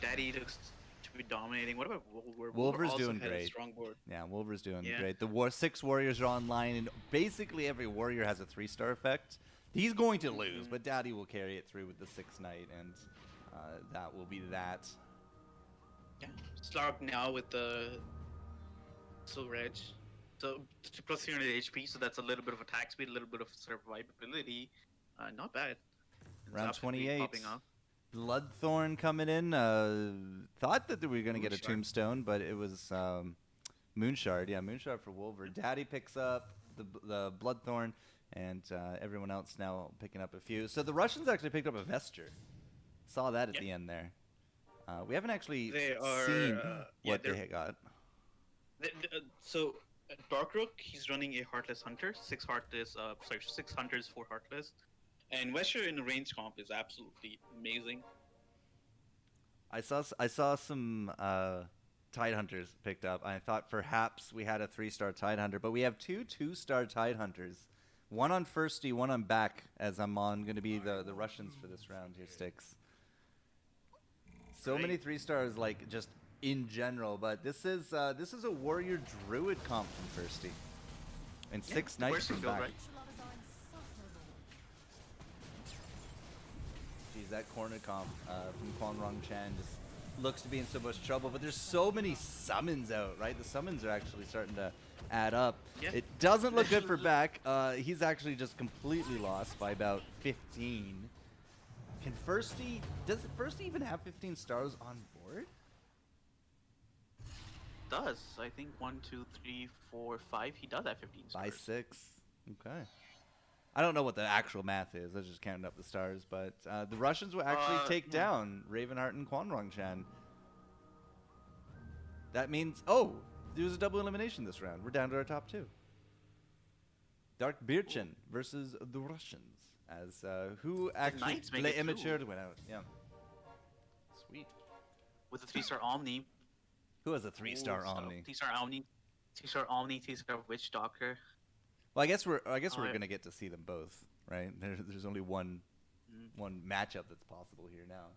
Daddy looks to be dominating. What about Wolver? Wolver's also doing had a great. strong board. Yeah, Wolver's doing Yeah. great. The 6 warriors are online, and basically every warrior has a 3-star effect. He's going to lose, but Daddy will carry it through with the 6th knight, and that will be that. Yeah, Slark now with the Silver Edge. So plus 300 HP, so that's a little bit of attack speed, a little bit of survivability. Not bad. It's Round absolutely 28. popping off. Bloodthorn coming in. Thought that we were going to get a Moonshard. tombstone, but it was Moonshard. Yeah, Moonshard for Wolver. Daddy picks up the Bloodthorn, and everyone else now picking up a few. So the Russians actually picked up a Vesture. Saw that at Yeah. the end there. We haven't actually They are, seen yeah, what they're- they got. So Darkrook, he's running a Heartless Hunter, 6 Heartless, 6 Hunters, 4 Heartless, and Wesher in the range comp is absolutely amazing. I saw some Tidehunters picked up. I thought perhaps we had a 3-star Tidehunter, but we have 2 2-star Tidehunters. One on Firsty, one on back, as I'm on going to be the Russians for this round here, Sticks. So Great. many 3-stars, like just in general, but this is a warrior druid comp from Firsty, and Yeah, 6 the knights Mercy from Field, back. right? Enchiladas are insufferable. Geez, that corner comp from Quan Rong Chan just looks to be in so much trouble, but there's so many summons out, right? The summons are actually starting to add up. Yeah. It doesn't look good for back. He's actually just completely lost by about 15. Does Firsty even have 15 stars on board? Does I think 1, 2, 3, 4, 5? He does have 15 stars. By 6. Okay. I don't know what the actual math is. I was just counting up the stars, but the Russians will actually take yeah. down Ravenheart and Quan Rong Chan. That means, oh, there was a double elimination this round. We're down to our top 2. Dark Birchen versus the Russians. As who actually Knights make Les it too. Amateurs went out. Yeah. Sweet. With a 3-star Omni. Who has a 3-star Ooh, so Omni? 3-star Omni. 3-star Omni, 3-star Witch Doctor. Well, I guess we're Oh, gonna get to see them both, right? There's only one matchup that's possible here now.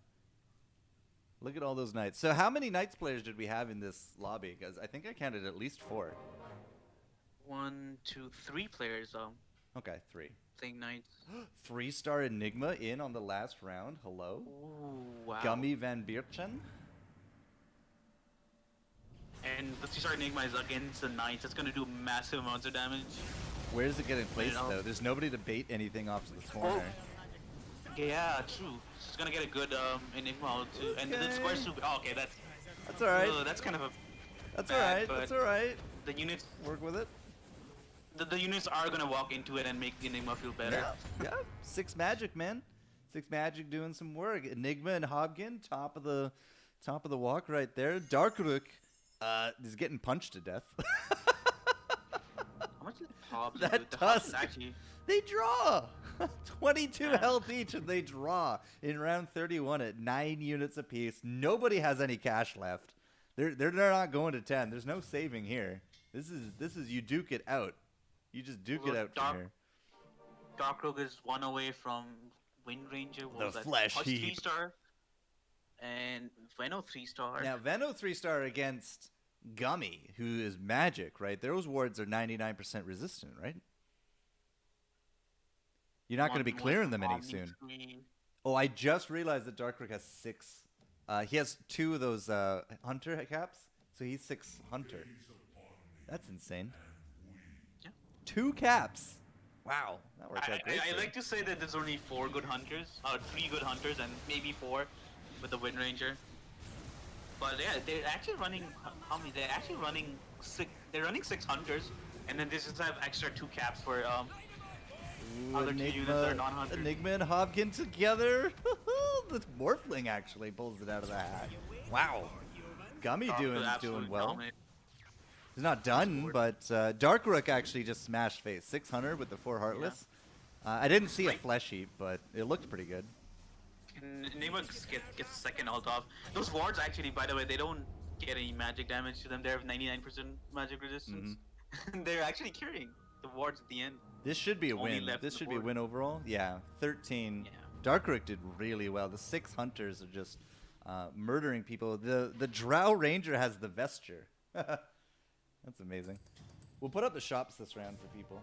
Look at all those knights. So how many knights players did we have in this lobby? Because I think I counted at least 4. 1, 2, 3 players Okay, 3. playing Knights. 3-star Enigma in on the last round. Hello, Ooh, wow. Gummy Van Bierchen. And the 3-star Enigma is against the Knights. It's going to do massive amounts of damage. Where is it getting placed know. though? There's nobody to bait anything off to the corner. Yeah, true. It's going to get a good Enigma out too. And the square soup. Oh, okay, that's all right. that's kind of a That's all bad, right. but That's all right. the units. Work with it. The units are going to walk into it and make the Enigma feel better. Yeah. 6 magic, man. Six Magic doing some work. Enigma and Hobgin, top of the walk right there. Darkruk is getting punched to death. How much did Hobbs That do? The Hobbs tusk. actually. They draw 22 Yeah. health each, and they draw in round 31 at 9 units apiece. Nobody has any cash left. They're not going to 10. There's no saving here. This is you duke it out. You just duke it Well, out from here. Darkrug is one away from Wind Ranger. What The was that? flesh Hush heap. 3-star. And Veno 3-star. Now Veno 3-star against Gummy, who is magic, right? Those wards are 99% resistant, right? You're not going to be One clearing from them any Omni soon. 3. Oh, I just realized that Darkruk has 6. He has 2 of those hunter caps, so he's 6 hunter. That's insane. Yeah. 2 caps. Wow, that worked out great. I for like him. to say that there's only 4 good hunters, 3 good hunters, and maybe 4 with the Wind Ranger. But yeah, they're actually running. How many? They're actually running 6. They're running 6 hunters, and then they just have extra 2 caps for Ooh, other 2 units that are non-hunters. Enigma and Hobkin together. The Morphling actually pulls it out of the hat. Wow. Gummy doing well. Dominate. He's not done, but Darkrook actually just smashed face 600 with the 4 Heartless. I didn't see a Right. flesh heap, but it looked pretty good. Enigma gets second ult off. Those wards actually, by the way, they don't get any magic damage to them. They have 99% magic resistance. Mm-hmm. They're actually carrying the wards at the end. This should be a Only win. left This on the should be a board. win overall. Yeah, 13. Yeah. Darkrook did really well. The 6 hunters are just murdering people. The Drow Ranger has the vesture. That's amazing. We'll put up the shops this round for people.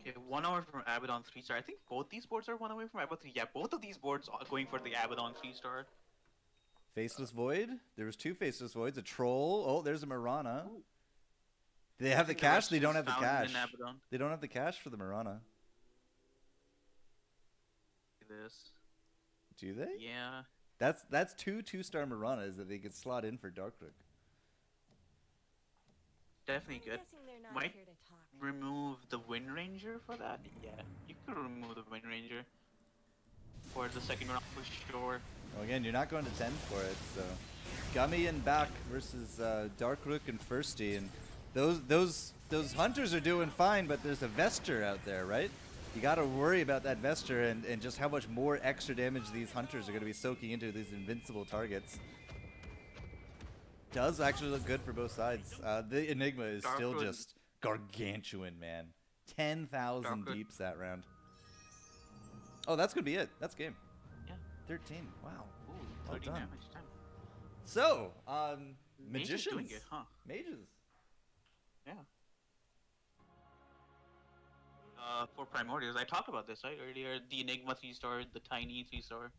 Okay, 1 hour from Abaddon 3-star. I think both these boards are 1 away from Abaddon 3. Yeah, both of these boards are going for the Abaddon 3-star. Faceless Void. There was 2 Faceless Voids. A Troll. Oh, there's a Marana. Ooh. Do they have the think cash? rest They don't is have the found cash. in Abaddon. They don't have the cash for the Marana. This. Do they? Yeah. That's 2 2-star Maranas that they could slot in for Darkrook. Definitely I'm good. guessing they're not Might here to talk. remove the Wind Ranger for that? Yeah, you could remove the Wind Ranger for the second round for sure. Well, again, you're not going to 10 for it, so Gummy and back versus Darkrook and Firsty, and those hunters are doing fine, but there's a Vesture out there, right? You got to worry about that Vesture and just how much more extra damage these hunters are going to be soaking into these invincible targets. Does actually look good for both sides. The Enigma is still Darkrook- just gargantuan, man. 10,000 Darkrook- deeps that round. Oh, that's going to be it. That's game. Yeah. 13. Wow. Ooh, Well 30 done. damage. Damn. So, Mage is doing magicians. it, huh? Mages. Yeah. For Primordials, I talked about this right earlier. The Enigma 3-star, the Tiny 3-star,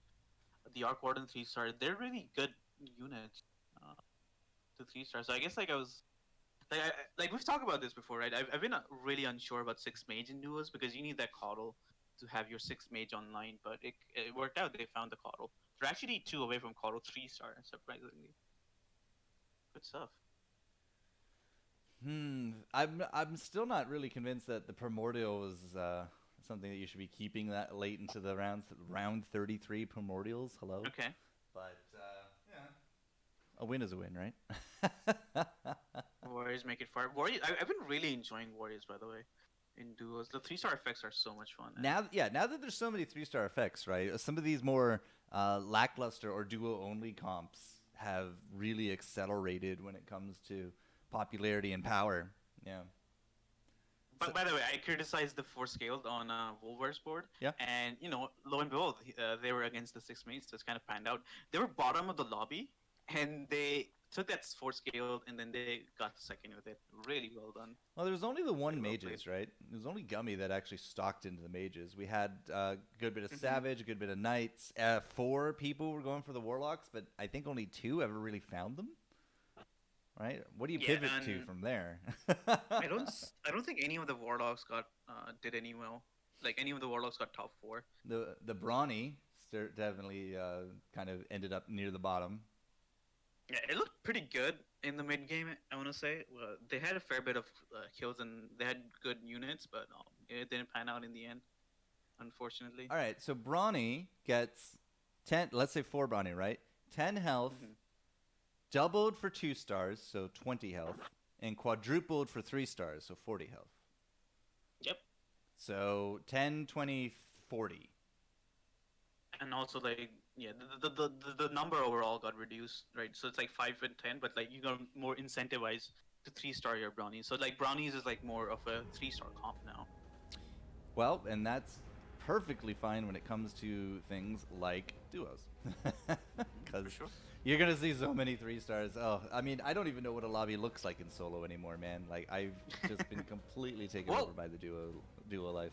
the Arc Warden 3-star. They're really good units. To 3-star. So I guess like I was like we've talked about this before, right? I've been really unsure about 6 mage in duos because you need that coddle to have your 6 mage online, but it worked out. They found the coddle. They're actually 2 away from coddle 3-star, surprisingly. Good stuff. I'm still not really convinced that the Primordial was something that you should be keeping that late into the round 33 Primordials. Hello. Okay. But yeah, a win is a win, right? Warriors make it far. Warriors. I've been really enjoying Warriors, by the way, in duos. The 3-star effects are so much fun. Now that there's so many 3-star effects, right? Some of these more lackluster or duo only comps have really accelerated when it comes to popularity and power. Yeah. But by the way, I criticized the 4 scaled on Wolver's board. Yeah. And, lo and behold, they were against the 6 mates, so it's kind of panned out. They were bottom of the lobby, and they took that 4 scaled, and then they got second with it. Really well done. Well, there was only the one Very well mages, right? It was only Gummy that actually stalked into the mages. We had a good bit of Savage, a good bit of Knights. 4 people were going for the Warlocks, but I think only 2 ever really found them. Right? What do you Yeah, pivot to and- from there? I don't think any of the Warlocks did any well. Like, any of the Warlocks got top 4. The Brawny definitely kind of ended up near the bottom. Yeah, it looked pretty good in the mid game. I want to say they had a fair bit of kills and they had good units, but it didn't pan out in the end. unfortunately. All right, so Brawny gets 10. Let's say 4 Brawny, right? 10 health, Mhm. doubled for 2 stars, so 20 health, and quadrupled for 3 stars, so 40 health. Yep. So 10, 20, 40. And also like yeah, the number overall got reduced, right? So it's like 5 and 10, but like you got more incentivized to 3-star your brownies. So like brownies is like more of a 3-star comp now. Well, and that's perfectly fine when it comes to things like duos. Because For sure. you're going to see so many 3 stars. Oh, I mean, I don't even know what a lobby looks like in solo anymore, man. Like, I've just been completely taken Well- over by the duo life.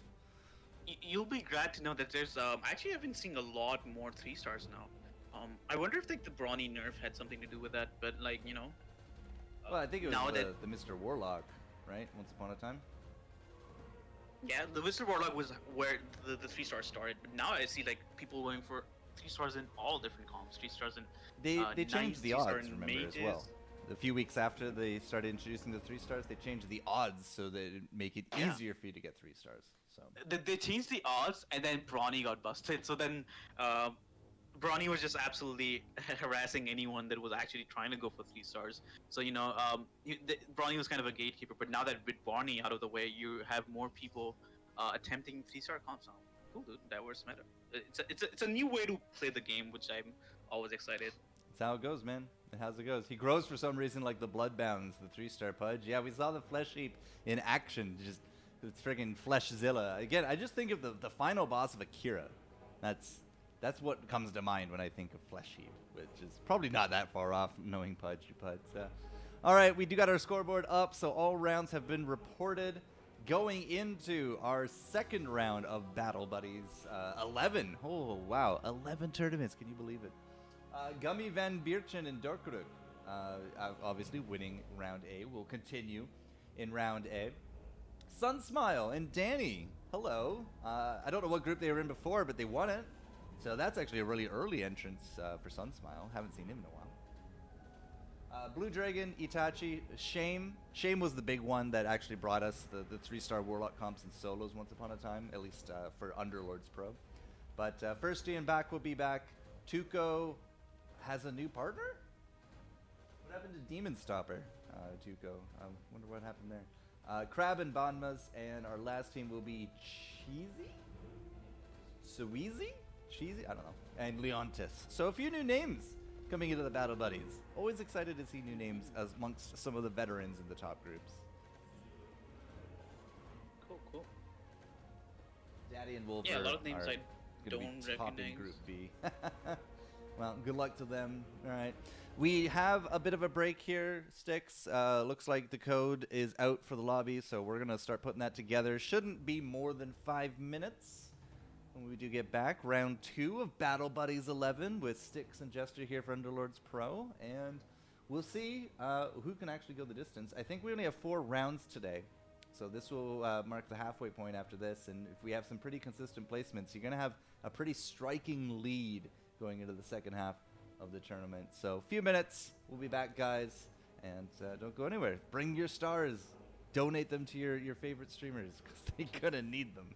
You'll be glad to know that there's actually I've been seeing a lot more 3-stars now. I wonder if like the brawny nerf had something to do with that, but like Well, I think it was now the, that the Mr. Warlock, right? Once upon a time. yeah, the Wizard Warlock was where the 3-stars started, but now I see like people going for 3-stars in all different comps, 3-stars in They nice, changed the 3-star odds, in remember, as mages. well. A few weeks after they started introducing the 3 stars, they changed the odds so that it make it Yeah. easier for you to get 3 stars. So They changed the odds, and then Brawny got busted. So then Brawny was just absolutely harassing anyone that was actually trying to go for 3-stars. So Brawny was kind of a gatekeeper, but now that with Barney out of the way, you have more people attempting 3-star comps now. Cool, dude. That was meta. It's a new way to play the game, which I'm always excited. that's how it goes, man. That's how it goes. He grows for some reason like the Bloodbounds, the 3-star Pudge. Yeah, we saw the Flesh Heap in action. Just the friggin' Fleshzilla. Again, I just think of the final boss of Akira. That's what comes to mind when I think of Flesh Heap, which is probably not that far off knowing Pudge. But all right, we do got our scoreboard up, so all rounds have been reported. Going into our second round of Battle Buddies, 11. Oh, wow. 11 tournaments. Can you believe it? Gummy Van Bierchen and Dorkruk, obviously winning round A, will continue in round A. Sunsmile and Danny, hello. I don't know what group they were in before, but they won it. So that's actually a really early entrance for Sunsmile. Haven't seen him in a while. Blue Dragon, Itachi, Shame. Shame was the big one that actually brought us the 3-star Warlock comps and solos once upon a time, at least for Underlords Pro. But Firsty and Back will be back. Tuco has a new partner? What happened to Demon Stopper, Tuco? I wonder what happened there. Crab and Banmas, and our last team will be Cheesy? Suizi? Cheesy? I don't know. And Leontis. So a few new names coming into the Battle Buddies. Always excited to see new names as amongst some of the veterans in the top groups. Cool. Daddy and Wolf Yeah, a are, lot of names are I gonna don't be topping recognize. Group B. Well, good luck to them. All right. We have a bit of a break here, Sticks. Looks like the code is out for the lobby, so we're going to start putting that together. Shouldn't be more than 5 minutes when we do get back. Round 2 of Battle Buddies 11 with Sticks and Jester here for Underlords Pro. And we'll see who can actually go the distance. I think we only have 4 rounds today. So this will mark the halfway point after this. And if we have some pretty consistent placements, you're going to have a pretty striking lead going into the second half of the tournament. So a few minutes, we'll be back, guys, and don't go anywhere. Bring your stars, donate them to your favorite streamers, because they're gonna need them.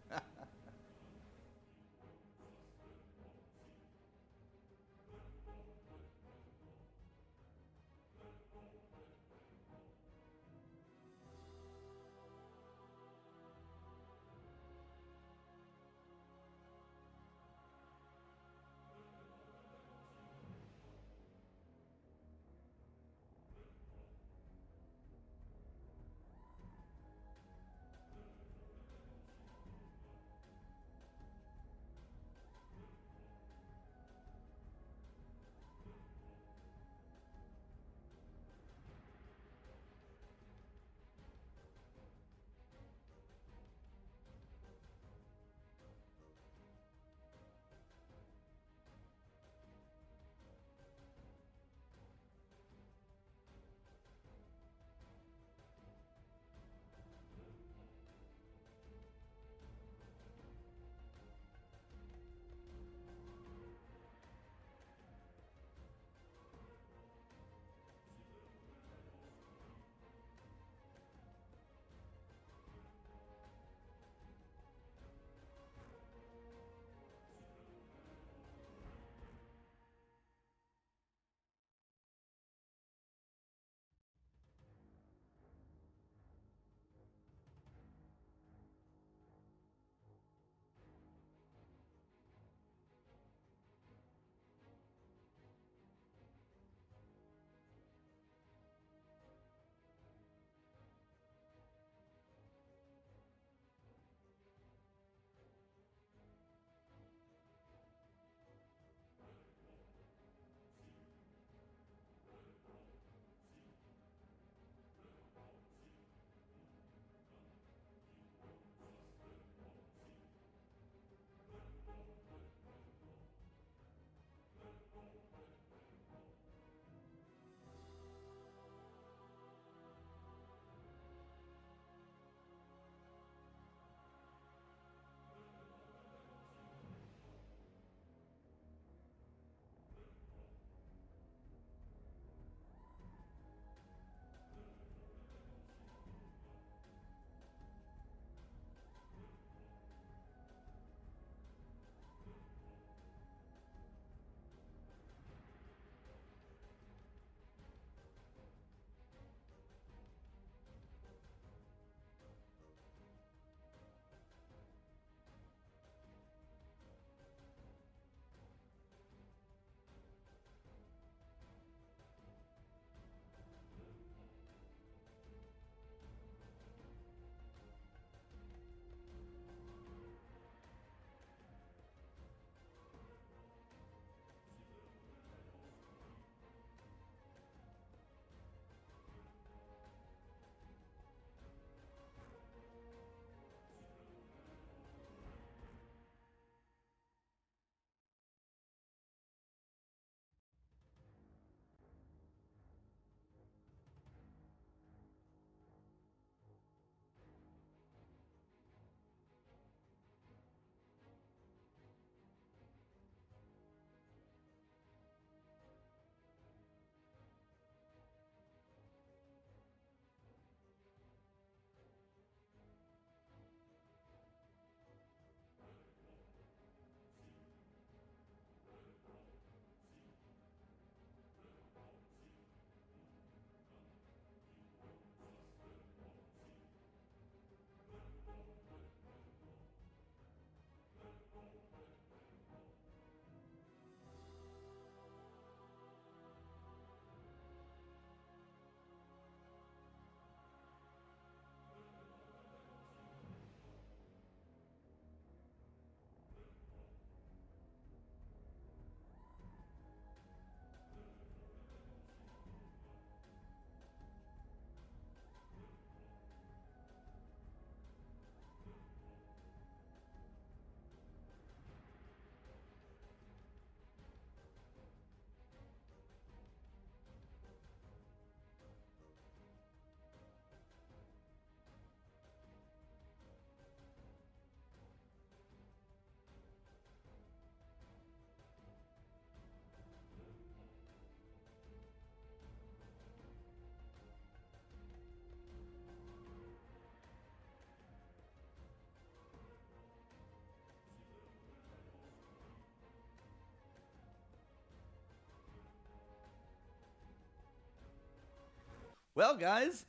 Well, guys,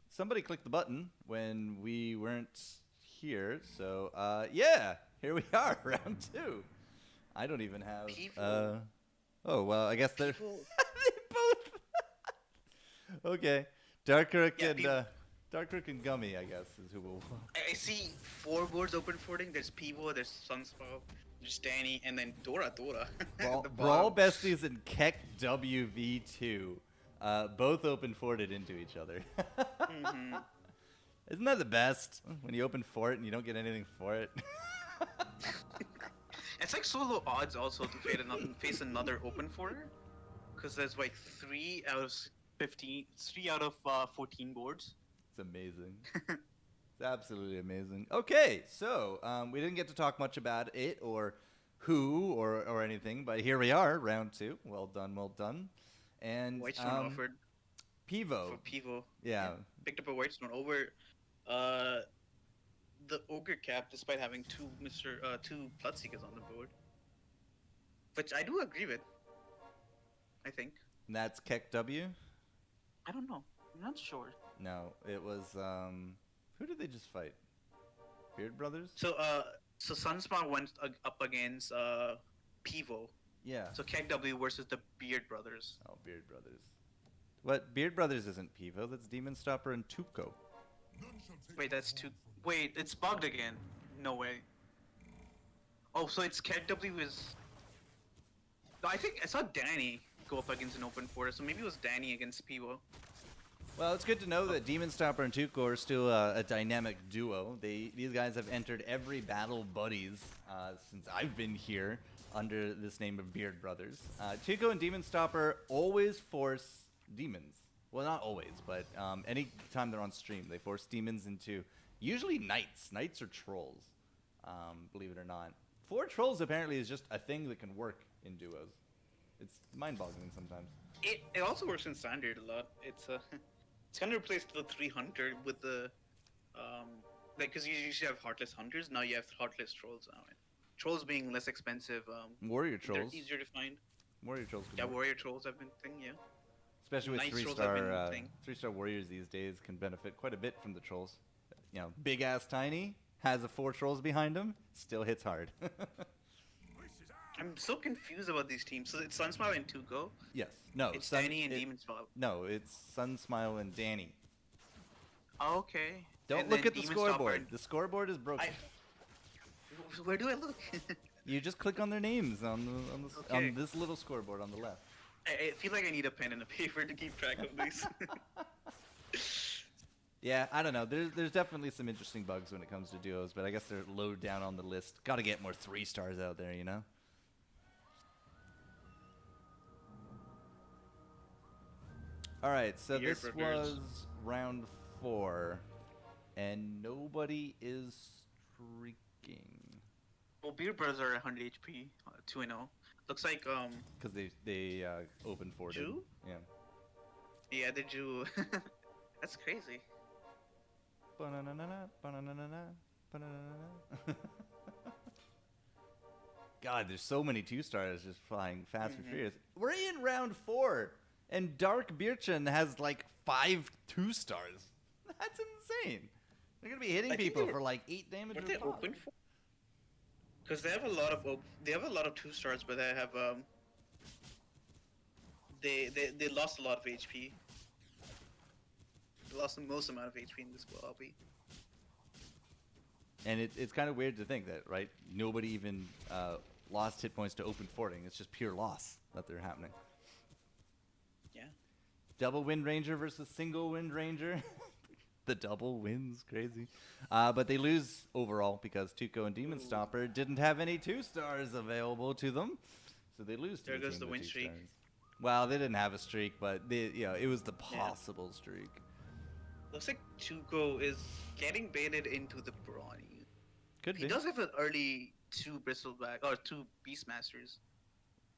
somebody clicked the button when we weren't here, so yeah, here we are, round 2. I don't even have. People. Oh well, I guess they're People. they both. Okay, Darkrook Yeah, and Darkrook and Gummy, I guess, is who will. I see 4 boards open forwarding. There's Pivo, there's Sunspow, there's Danny, and then Dora. Brawl, The Brawl bomb. Besties and Keck WV2, both open forted into each other. Mhm. Isn't that the best? When you open fort and you don't get anything for it. It's like so low odds also to face another open forwarder, because there's like 3 out of 15, 3 out of 14 boards. It's amazing. It's absolutely amazing. Okay, so we didn't get to talk much about it or who or anything, but here we are, round 2. Well done, well done. And Whitestone offered Pivo. for Pivo. Yeah. Picked up a Whitestone over the Ogre Cap, despite having 2 Bloodseekers on the board. Which I do agree with. I think. And that's Keck W? I don't know. I'm not sure. No, it was who did they just fight? Beard Brothers? So Sunspawn went up against Pivo. Yeah. So KW versus the Beard Brothers. Oh, Beard Brothers. What? Beard Brothers isn't Pivo. That's Demon Stopper and Tuco. Wait, that's 2. Wait, it's bugged again. No way. Oh, so it's KW is. No, I think I saw Danny go up against an open forest, so maybe it was Danny against Pivo. Well, it's good to know that Demon Stopper and Tuco are still a dynamic duo. These guys have entered every Battle Buddies since I've been here under this name of Beard Brothers. Tuco and Demon Stopper always force demons. Well, not always, but any time they're on stream, they force demons into usually knights. Knights or trolls, believe it or not. 4 trolls apparently is just a thing that can work in duos. It's mind-boggling sometimes. It also works in standard a lot. It's it's gonna replace the 300 with the like, because you usually have heartless hunters, now you have heartless trolls now. And trolls being less expensive, Warrior they're trolls. easier to find. Warrior trolls. Can Yeah, work. warrior trolls have been thing, yeah. Especially with Knights trolls have been thing. 3-star warriors these days can benefit quite a bit from the trolls. You know, big ass tiny has a 4 trolls behind him, still hits hard. I'm so confused about these teams. So it's Sunsmile and Tuco. Yes. No. It's Danny and Demon Smile. No, it's Sun Smile and Danny. Oh, okay. Don't And look then at the Demon Stopper scoreboard. and- The scoreboard is broken. Where do I look? You just click on their names on Okay. on this little scoreboard on the left. I feel like I need a pen and a paper to keep track of these. Yeah, I don't know. There's definitely some interesting bugs when it comes to duos, but I guess they're low down on the list. Got to get more 3-stars out there, you know. All right, so Beard this Brothers. was round 4, and nobody is streaking Well, Beard Brothers are 100 HP, 2-0. Looks like because they open forward. Jew? Yeah. yeah, the Jew. That's crazy. Ba-na-na-na-na, ba-na-na-na-na, ba-na-na-na-na. God, there's so many 2-stars just flying fast and furious. We're in round 4, and Dark Birchin has like 5 2-stars. That's insane. They're gonna be hitting I think people they were- for like 8 damage. What a they pop. open for? Because they have a lot of 2-stars, but they have they lost a lot of HP. They lost the most amount of HP in this lobby. And it's kind of weird to think that, right? Nobody even lost hit points to open forting. It's just pure loss that they're happening. Yeah. Double Wind Ranger versus single Wind Ranger. The double wins, crazy. But they lose overall because Tuco and Demon Stopper didn't have any 2-stars available to them. So they lose to There the goes team the with win 2 streak. stars. Well, they didn't have a streak, but it was the possible streak. Looks like Tuco is getting baited into the brawny. Could He be. does have an early 2 Bristleback or 2 Beastmasters.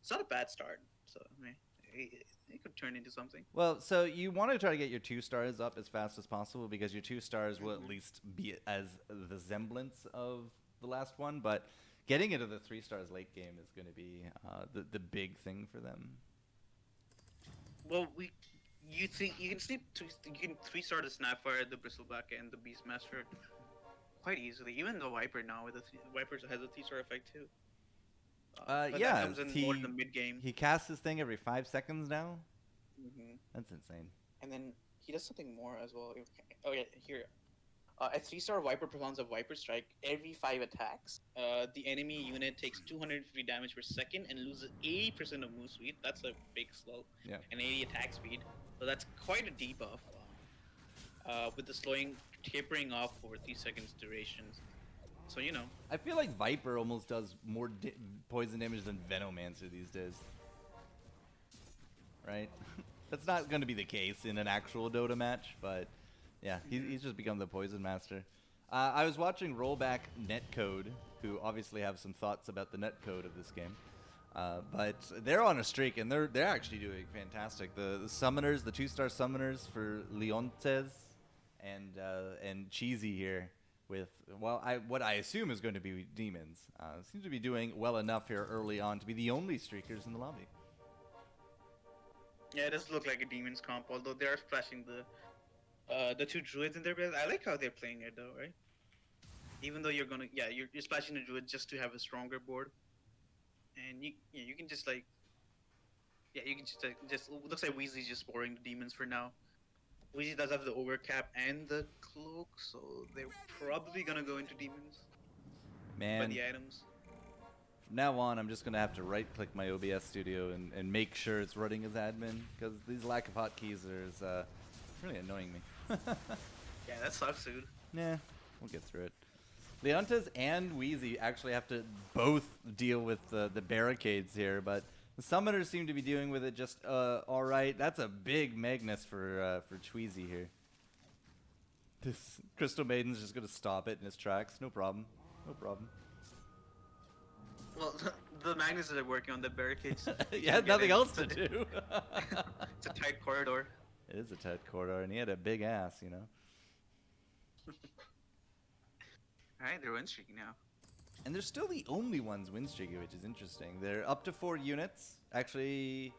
It's not a bad start, so I mean, it could turn into something. Well, so you want to try to get your 2-stars up as fast as possible because your 2-stars will at least be as the semblance of the last one. But getting into the 3-stars late game is going to be the big thing for them. Well, you think you can you can 3-star the Snapfire, the Bristleback, and the Beastmaster quite easily. Even the Viper now with the Viper has a 3-star effect too. But that Yeah, comes in more in the mid game. he casts his thing every 5 seconds now. Hmm. That's insane. And then he does something more as well. Oh yeah, here. A 3-star Viper performs a Viper Strike every 5 attacks. The enemy unit takes 250 damage per second and loses 80% of move speed. That's a big slow. Yeah. And 80 attack speed. So that's quite a debuff. With the slowing tapering off for 3 seconds durations. So you know. I feel like Viper almost does more poison damage than Venomancer these days. Right? That's not going to be the case in an actual Dota match, but yeah, he's just become the poison master. I was watching Rollback Netcode, who obviously have some thoughts about the netcode of this game. But they're on a streak, and they're actually doing fantastic. The summoners, the 2-star summoners for Leontes and Cheesy here with, well, what I assume is going to be demons. Seems to be doing well enough here early on to be the only streakers in the lobby. Yeah, it does look like a demon's comp, although they are splashing the 2 druids in their base. I like how they're playing it though, right? Even though you're splashing the druid just to have a stronger board, and you can just you can just looks like Weasley's just sporing the demons for now. Weasley does have the overcap and the cloak, so they're probably gonna go into demons. Man, By the items. from now on, I'm just going to have to right-click my OBS studio and make sure it's running as admin, because these lack of hotkeys is really annoying me. Yeah, that sucks, dude. Nah, we'll get through it. Leontes and Wheezy actually have to both deal with the barricades here, but the summoners seem to be dealing with it just all right. That's a big Magnus for Tweezy here. This Crystal Maiden's just going to stop it in its tracks. No problem. No problem. Well, the Magnus are working on the barricades. Yeah, nothing else to do. It's a tight corridor. It is a tight corridor, and he had a big ass, you know. Alright, they're win streaking now. And they're still the only ones win streaking, which is interesting. They're up to 4 units. Actually,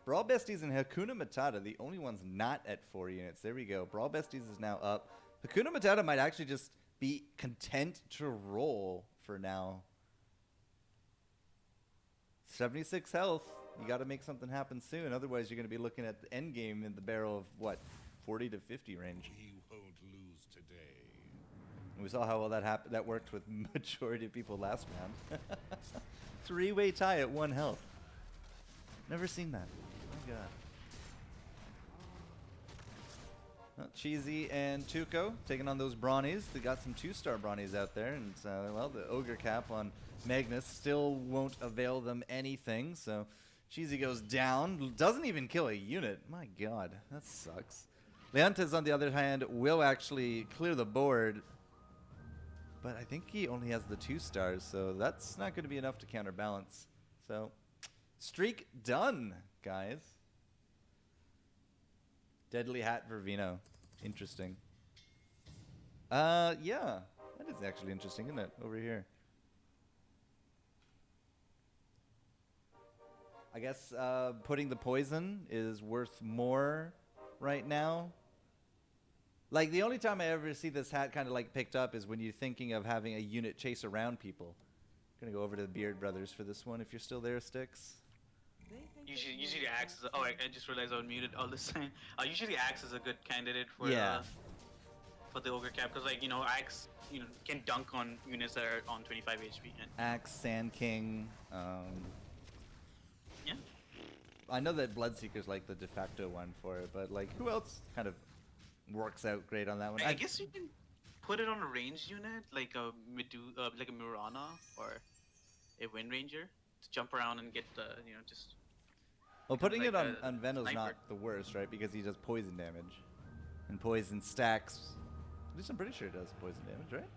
Brawl Besties and Hakuna Matata, the only ones not at 4 units. There we go. Brawl Besties is now up. Hakuna Matata might actually just be content to roll for now. 76 health. You got to make something happen soon. Otherwise, you're going to be looking at the end game in the barrel of, what, 40 to 50 range. He won't lose today. And we saw how well that worked with majority of people last round. 3-way tie at 1 health. Never seen that. Oh, God. Well, Cheesy and Tuco taking on those Brawnies. They got some 2-star Brawnies out there. And, well, the Ogre Cap on Magnus still won't avail them anything. So Cheesy goes down. Doesn't even kill a unit. My God, that sucks. Leontes, on the other hand, will actually clear the board. But I think he only has the 2 stars, so that's not going to be enough to counterbalance. So, streak done, guys. Deadly Hat for Vino. Interesting. Yeah. That is actually interesting, isn't it? Over here. I guess putting the poison is worth more right now. Like, the only time I ever see this hat kind of like picked up is when you're thinking of having a unit chase around people. Gonna go over to the Beard Brothers for this one if you're still there, Sticks. Usually Axe is I just realized I was muted all this time. Usually Axe is a good candidate for for the Ogre Cap, because like, you know, Axe, you know, can dunk on units that are on 25 HP. And Axe, Sand King. yeah. I know that Bloodseeker's like the de facto one for it, but like, who else kind of works out great on that one? I guess you can put it on a ranged unit, like a like a Mirana or a Wind Ranger, to jump around and get you know, just. Well, putting like it on a Veno's sniper. not the worst, right? Because he does poison damage, and poison stacks. At least I'm pretty sure it does poison damage, right?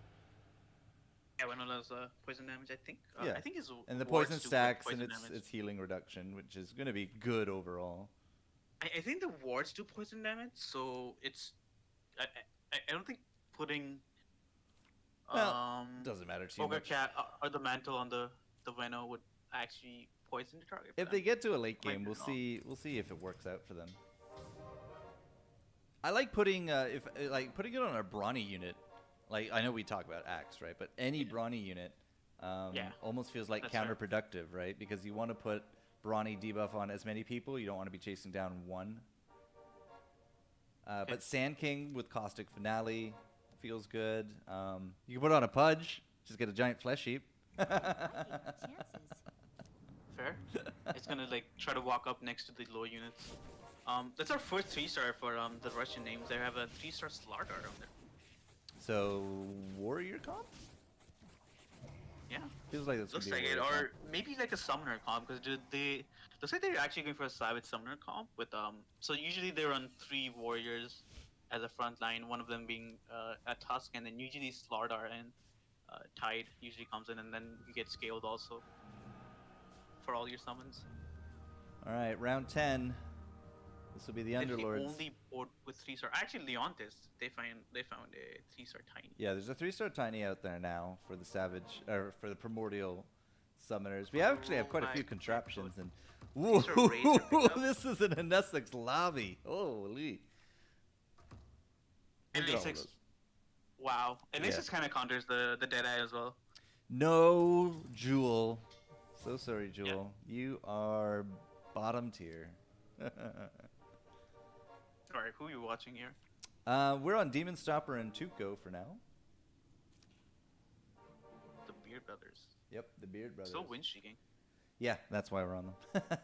Yeah, Venom does poison damage, I think. Yeah. I think his And the wards poison do stacks poison and damage. its healing reduction, which is going to be good overall. I think the wards do poison damage, so it's. I don't think putting. Well, Doesn't matter too Ogre much. Cat or the mantle on the Veno would actually poison the target. If but they get to a late Might game, be we'll wrong. see. We'll see if it works out for them. I like putting putting it on a brawny unit. Like I know we talk about axe, right? But any brawny unit Yeah, almost feels like that's fair. counterproductive, right? Because you want to put brawny debuff on as many people. You don't want to be chasing down one. But Sand King with Caustic Finale feels good. You can put it on a Pudge. Just get a giant flesh heap. Chances. Fair. It's gonna like try to walk up next to the low units. That's our first 3-star for the Russian names. They have a 3-star Slardar on there. So warrior comp Yeah. feels like that's Looks gonna like be a it, warrior or maybe like a summoner comp, because they looks like they're actually going for a Savage summoner comp with So usually they run 3 warriors as a front line, one of them being a Tusk, and then usually Slardar and Tide usually comes in, and then you get scaled also for all your summons. comp. All right, round 10. This will be the They're the Underlords. only board with 3-star. Actually, Leontis, they found a 3-star Tiny. Yeah, there's a 3-star tiny out there now for the savage or for the primordial summoners. We actually have quite a few my contraptions and These are razor pickup. this is an Anesthix lobby. Holy. And Look at all Lasix, those. wow. And Yeah. Lasix kind of counters the Deadeye as well. No, Jewel. So sorry, Jewel. You are bottom tier. Sorry, who are you watching here? We're on Demon Stopper and Tuco for now. The Beard Brothers. Yep, the Beard Brothers. Still win streaking. Yeah, that's why we're on them.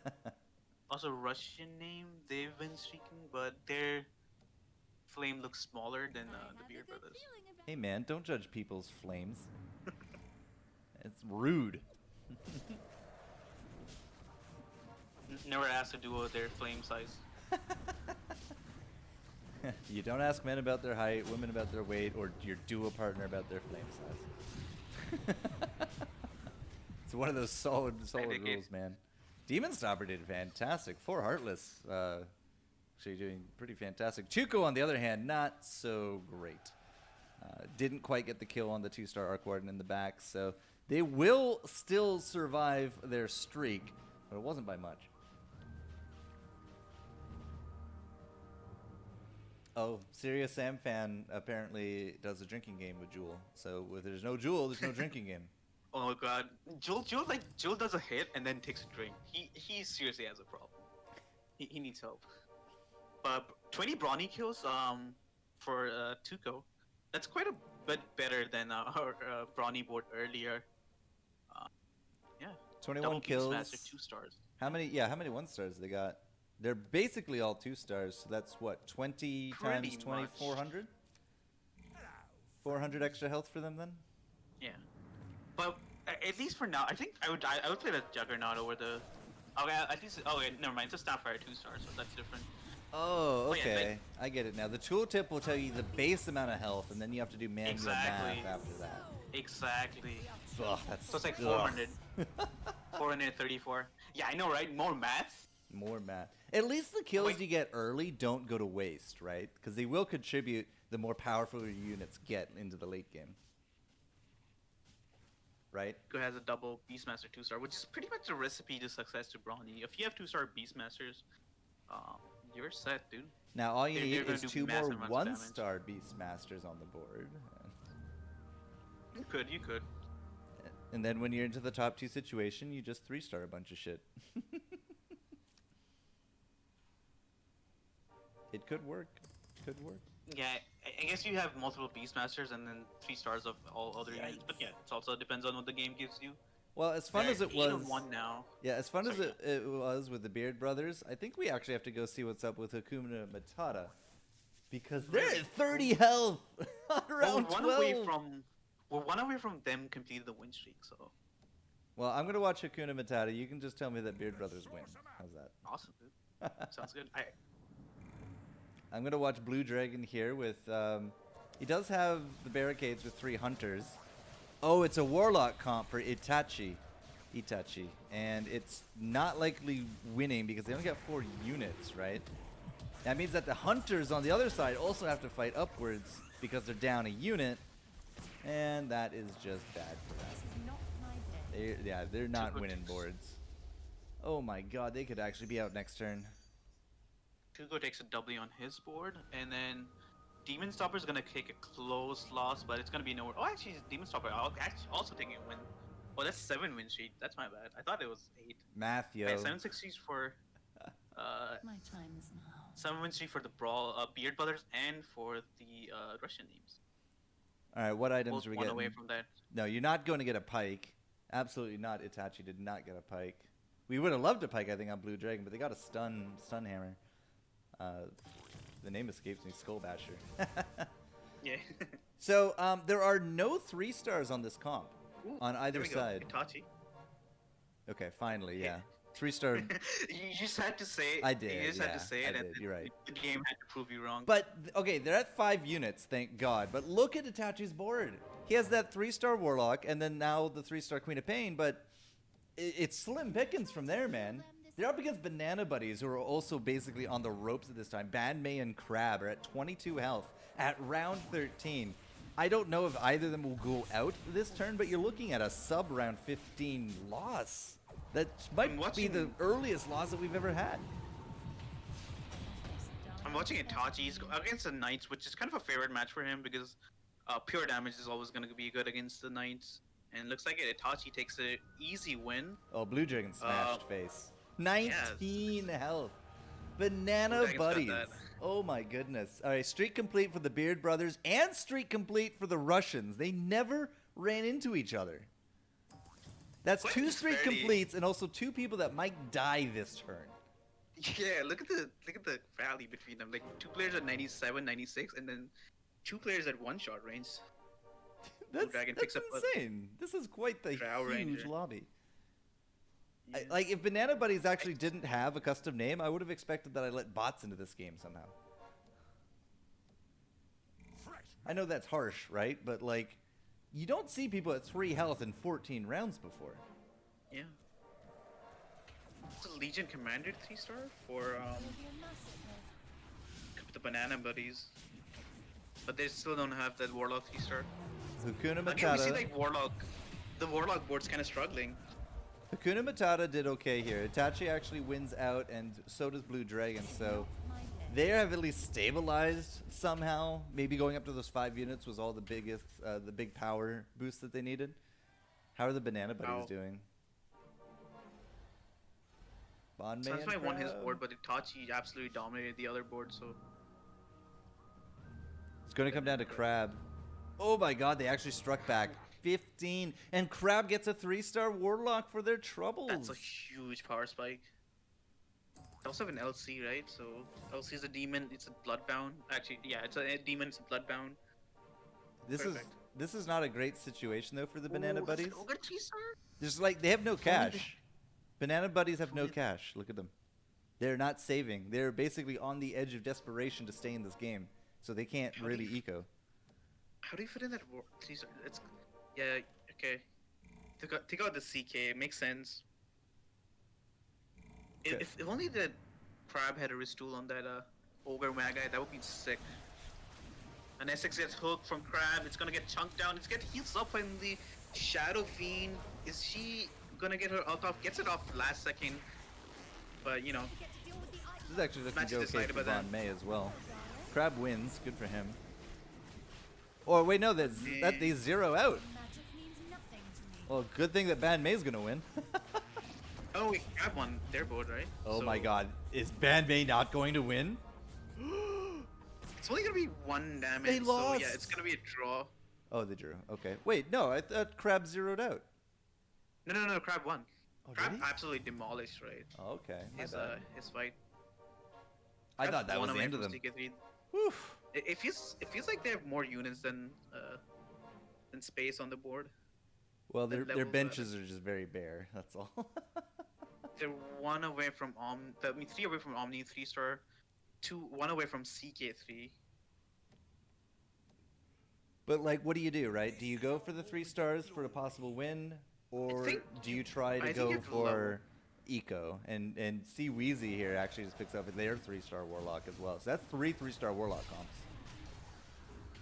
Also, Russian name, they've been streaking, but their flame looks smaller than the Beard Brothers. Hey man, don't judge people's flames. It's rude. Never asked a duo their flame size. You don't ask men about their height, women about their weight, or your duo partner about their flame size. It's one of those solid dig it. rules, man. Demon Stopper did fantastic. 4 Heartless, actually doing pretty fantastic. Tuco, on the other hand, not so great. Didn't quite get the kill on the 2-star Arc Warden in the back, so they will still survive their streak, but it wasn't by much. Oh, Serious Sam fan apparently does a drinking game with Jewel. So if there's no Jewel, there's no drinking game. Oh god, Joel does a hit and then takes a drink. He seriously has a problem. He needs help. But 20 brawny kills for Tuco. That's quite a bit better than our brawny board earlier. Yeah. 21 Double kills. Beastmaster, 2 stars. How many 1-stars they got? They're basically all 2-stars, so that's what, 20 Pretty times much. 2400? 400 extra health for them then? Yeah. But at least for now, I think I would play the Juggernaut over the. Okay, at least. Oh, yeah, never mind. It's a Starfire 2-star, so that's different. Oh, Oh, yeah, okay. I get it now. The tooltip will tell you the base amount of health, and then you have to do manual Exactly. math after that. Exactly. Ugh, that's So it's like ugh. 400. 434. Yeah, I know, right? More math. More math. At least the kills Wait. you get early don't go to waste, right? Because they will contribute the more powerful your units get into the late game. Right? Who has a double Beastmaster 2-star, which is pretty much a recipe to success to Brawny. If you have 2-star Beastmasters, you're set, dude. Now all you They're need gonna is do 2 massive more amounts of damage. 1-star Beastmasters on the board. You could. And then when you're into the top 2 situation, you just 3-star a bunch of shit. It could work. Could work. Yeah, I guess you have multiple Beastmasters and then 3 stars of all other units. But yeah, it also depends on what the game gives you. Well, as fun as it They're 8 was, on 1 now. yeah, as fun as Sorry. it was with the Beard Brothers, I think we actually have to go see what's up with Hakuna Matata, because they're Really? at 30 health on Well, round we're 12. one away from them completing the win streak. So Well, I'm gonna watch Hakuna Matata. You can just tell me that Beard Brothers win. How's that? awesome, dude. Sounds good. I'm gonna watch Blue Dragon here with. He does have the barricades with 3 hunters. Oh, it's a warlock comp for Itachi, and it's not likely winning because they only got 4 units, right? That means that the hunters on the other side also have to fight upwards because they're down a unit, and that is just bad for them. Not my day. They're not good winning teams. boards. Oh my god, they could actually be out next turn. Kugo takes a W on his board, and then Demon Stopper is gonna take a close loss, but it's gonna be nowhere. Oh, actually, Demon Stopper actually also taking a win. Oh, that's 7 win streak. That's my bad. I thought it was 8. Math, yo. Okay, 7-6 for My time is now. 7 win streak for the Brawl Beard Brothers and for the Russian teams. All right, what items Both are we one getting? away from that. No, you're not going to get a pike. Absolutely not. Itachi did not get a pike. We would have loved a pike, I think, on Blue Dragon, but they got a stun hammer. The name escapes me. Skull Basher. Yeah. So there are no 3 stars on this comp Ooh, on either there we go. side. Itachi. Okay, finally, yeah. 3-star. You just had to say. I did, You just yeah, had to say I it, and did, you're right. the game had to prove you wrong. But okay, they're at 5 units, thank God. But look at Itachi's board. He has that 3-star Warlock, and then now the 3-star Queen of Pain. But it's slim pickings from there, man. They're up against Banana Buddies, who are also basically on the ropes at this time. Ban May and Crab are at 22 health at round 13. I don't know if either of them will go out this turn, but you're looking at a sub round 15 loss. That might I'm be watching- the earliest loss that we've ever had. I'm watching Itachi. He's against the Knights, which is kind of a favorite match for him because pure damage is always going to be good against the Knights. And it looks like Itachi takes an easy win. Oh, Blue Dragon smashed face. 19 health. Banana Blue Dragon's got Buddies. that. Oh my goodness. All right, streak complete for the Beard Brothers and streak complete for the Russians. They never ran into each other. That's Quite 2 streak disparity. completes and also 2 people that might die this turn. Yeah, look at the rally between them. Like 2 players at 97, 96, and then 2 players at 1-shot range. That's, Dragon that's picks up a insane. This is quite the Drow huge Ranger. lobby. Yeah. Like, if Banana Buddies actually didn't have a custom name, I would have expected that I let bots into this game somehow. I know that's harsh, right? But, like, you don't see people at 3 health in 14 rounds before. Yeah. It's a Legion Commander 3-star for It'll be a massive hit. the Banana Buddies. But they still don't have that Warlock 3-star. Hakuna Again, we see Matata. like Warlock. The Warlock board's kind of struggling. Hakuna Matata did okay here. Itachi actually wins out, and so does Blue Dragon. So My day. they have at least stabilized somehow. Maybe going up to those 5 units was all the biggest, the big power boost that they needed. How are the Banana Buddies Ow. doing? Bon May Sunsmite and won his Crab. board, but Itachi absolutely dominated the other board. So It's going to come down to Crab. Oh my God, they actually struck back. 15, and Crab gets a 3-star Warlock for their troubles. that's a huge power spike. They also have an LC, right? So LC is a demon. It's a bloodbound. Actually, yeah, it's a demon. It's a bloodbound. Perfect. This is not a great situation though for the Banana Ooh, that's an Buddies. Ogre 3-star? There's like they have no only the- cash. Banana Buddies have no only- cash. Look at them. They're not saving. They're basically on the edge of desperation to stay in this game, so they can't How do really you eco. How do you fit in that 3-star? It's yeah, okay. Take out the CK. It makes sense. Okay. If only the Crab had a Ristool on that Ogre Magi, that would be sick. An Essex gets hooked from Crab. It's gonna get chunked down. It's getting heals up in the Shadow Fiend. Is she gonna get her ult off? Gets it off last second. But you know, You get to deal with the ice. This is actually looking Match okay decided for by Von that. May as well. Crab wins. Good for him. Or wait, no, that they zero out. Magic means nothing to me. Well, good thing that Ban May's gonna win. oh wait, Crab won their board, right? Oh So my God, is Ban May not going to win? It's only gonna be 1 damage. They So lost. yeah, it's gonna be a draw. Oh, they drew. Okay. Wait, no, I thought Crab zeroed out. No, Crab won. Oh, Crab did he? absolutely demolished, right? Oh, okay. my bad. His fight. I Crab's thought that was won the away end of from them. CK3. Woof. It feels like they have more units than space on the board. Well, The their level, benches are just very bare. That's all. They're 1 away from 3 away from Omni 3-star, 1 away from CK3. But like, what do you do, right? Do you go for the 3 stars for a possible win, or think do you try to I think go you have to for eco? And see Wheezy here actually just picks up their 3-star Warlock as well. So that's 3 3-star Warlock comps.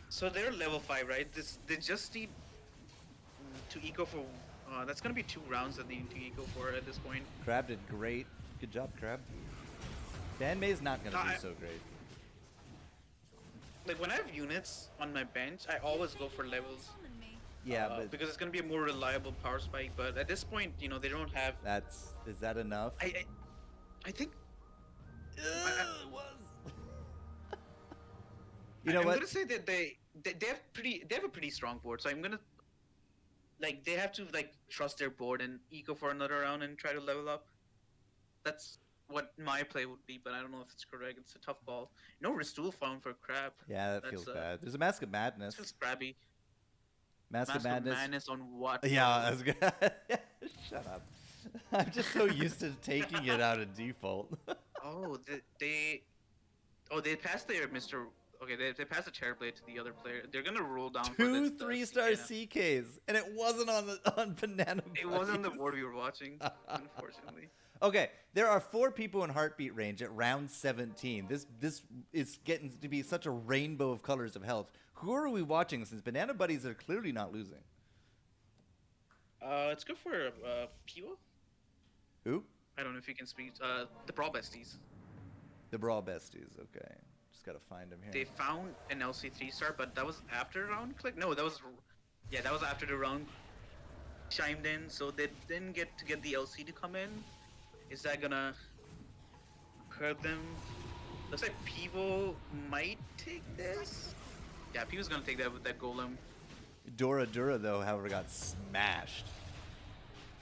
So they're level 5, right? They just need to eco for. That's gonna be 2 rounds that they need to eco for at this point. Crab did great. Good job, Crab. Fan May's not gonna I- do so great. Like when I have units on my bench, I always go for levels. Summon me. Yeah, but Because it's gonna be a more reliable power spike. But at this point, you know, they don't have. is that enough? I think. It was. You know I'm what? gonna say that they have a pretty strong board. So I'm gonna like they have to like trust their board and eco for another round and try to level up. That's what my play would be, but I don't know if it's correct. It's a tough call. No Ristool found for crab. Yeah, that feels bad. There's a Mask of Madness. This is crabby. Mask of Madness. On what? Yeah, I was gonna. Shut up. I'm just so used to taking it out of default. Oh, they passed their Mr. Okay, they passed the Terrorblade to the other player. They're gonna roll down for Two this, 3-star CKNF. CKs, and it wasn't on Banana. It wasn't the Buddies. board we were watching, unfortunately. Okay, there are 4 people in heartbeat range at round 17. This is getting to be such a rainbow of colors of health. Who are we watching? Since Banana Buddies are clearly not losing. It's good for Pivo. Who? I don't know if you can speak. The Brawl Besties. The Brawl Besties. Okay, just gotta find them here. They found an LC 3-star, but that was after round click. No, that was after the round chimed in, so they didn't get the LC to come in. Is that gonna hurt them? Looks like Pivo might take this. Yeah, Pivo's gonna take that with that golem. Dora though, however, got smashed.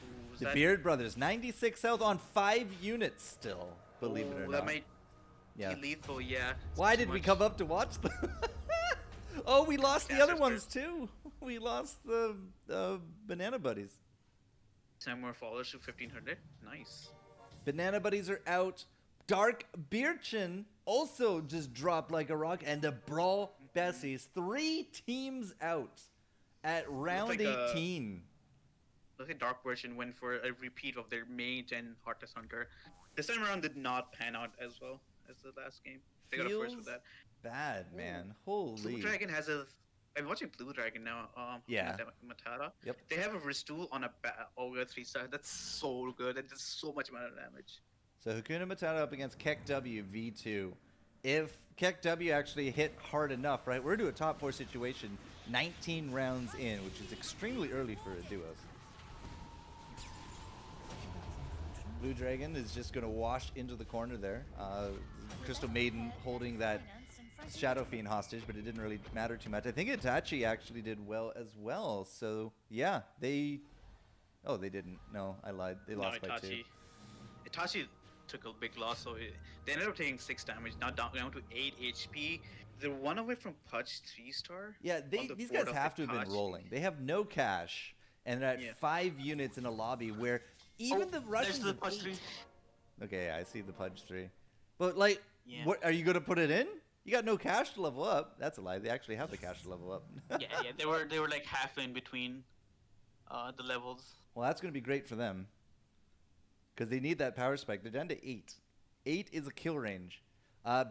Ooh, is The that- Beard Brothers, 96 health on 5 units still. Believe it or Ooh, not. that might Yeah. be lethal. Yeah. It's Why too did we much. come up to watch them? Oh, we lost the Caster's other ones too. We lost the Banana Buddies. Samurai Fallers to 1500. Nice. Banana Buddies are out. Dark Beerchin also just dropped like a rock. And the Brawl Bessies, 3 teams out at round like a- 18. Looks like Dark Version went for a repeat of their Mage and Heartless Hunter. This time around did not pan out as well as the last game. They got a first with Feels that. bad, man. Blue Holy. Dragon has a. I'm watching Blue Dragon now. Yeah. Matata. Yep. They have a Ristool on a Ogre 3-star. That's so good. It does so much amount of damage. So Hakuna Matata up against Keck W V2. If Keck W actually hit hard enough, right? We're to a top 4 situation, 19 rounds in, which is extremely early for a duos. Blue Dragon is just going to wash into the corner there. Crystal Maiden holding that Shadow Fiend hostage, but it didn't really matter too much. I think Itachi actually did well as well. So, yeah, they... Oh, they didn't. No, I lied. They lost by 2. Itachi took a big loss, so they ended up taking 6 damage, now down to 8 HP. They're 1 away from Pudge 3-star. Yeah, on the these board guys of have to have been Itachi. rolling. They have no cash, and they're at Yeah. 5 units in a lobby where even the There's Russians. the have Pudge 8. 3. Okay, I see the Pudge 3. But, like, Yeah. what are you going to put it in? You got no cash to level up. That's a lie. They actually have the cash to level up. Yeah, they were like half in between the levels. Well, that's going to be great for them. Because they need that power spike. They're down to 8. 8 is a kill range.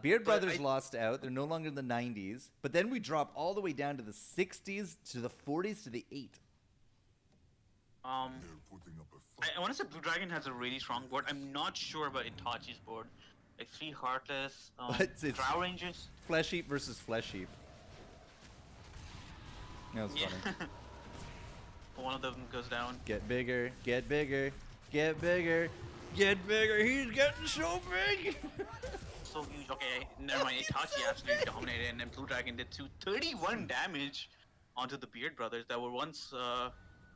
Beard But Brothers I- lost out. They're no longer in the 90s. But then we drop all the way down to the 60s, to the 40s, to the 8. I want to say Blue Dragon has a really strong board. I'm not sure about Itachi's board. Like 3 Heartless, It's- Drow Rangers. Flesh Heap versus Flesh Heap. That was Yeah. funny. One of them goes down. Get bigger, get bigger, get bigger, get bigger. He's getting so big. So huge. Okay, never mind. Itachi absolutely dominated, and then Blue Dragon did 31 damage onto the Beard Brothers that were once,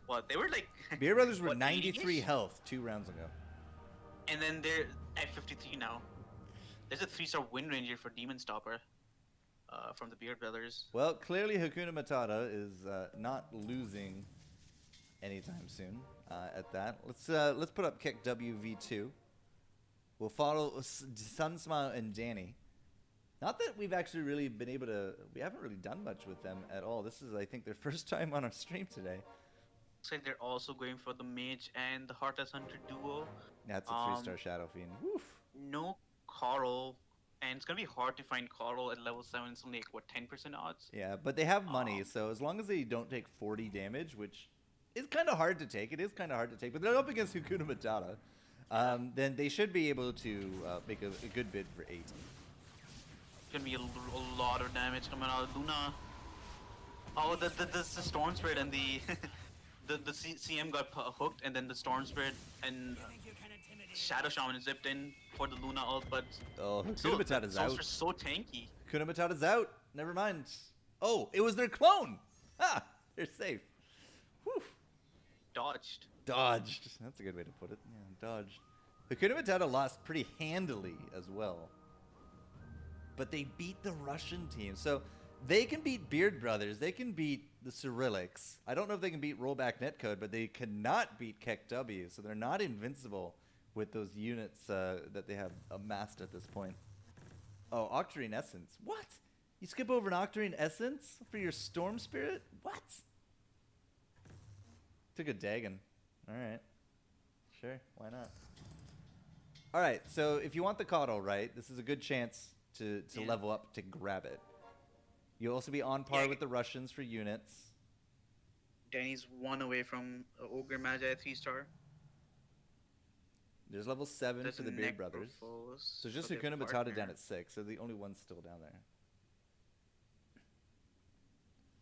what, they were like... Beer Brothers were what, 93 80-ish? health 2 rounds ago. And then they're at 53 now. There's a 3-star Wind Ranger for Demon Stopper from the Beard Brothers. Well, clearly Hakuna Matata is not losing anytime soon at that. Let's put up Kick WV2. We'll follow Sunsmile and Danny. Not that we've actually really been able to... We haven't really done much with them at all. This is, I think, their first time on our stream today. Looks like they're also going for the Mage and the Heartless Hunter duo. That's a 3-star Shadow Fiend. Woof. No Coral, and it's gonna be hard to find Coral at level 7. It's only like, what, 10% odds? Yeah, but they have money, so as long as they don't take 40 damage, which is kind of hard to take. It is kind of hard to take, but they're up against Hakuna Matata. then they should be able to make a good bid for 8. Gonna be a lot of damage coming out of Luna. Oh, the Storm Spirit and the CM got hooked, and then the Storm Spirit and Shadow Shaman zipped in for the Luna ult, but Oh, still, Hakuna Matata's the out. Sorcerer's so tanky. Hakuna Matata's out. Never mind. Oh, it was their clone. Ah, they're safe. Whew. Dodged. Dodged. That's a good way to put it. Yeah, dodged. Hakuna Matata lost pretty handily as well. But they beat the Russian team. So they can beat Beard Brothers. They can beat the Cyrillics. I don't know if they can beat Rollback Netcode, but they cannot beat KEKW. So they're not invincible with those units that they have amassed at this point. Oh, Octarine Essence. What? You skip over an Octarine Essence for your Storm Spirit? What? Took a Dagon. Alright. Sure, why not? Alright, so if you want the Caudal, right, this is a good chance to Yeah. level up to grab it. You'll also be on par Yeah. with the Russians for units. Danny's 1 away from Ogre Magi 3-star. There's level 7 There's for the Beard Brothers. Necrophos So just for their Hakuna Matata partner. down at 6, so the only one's still down there.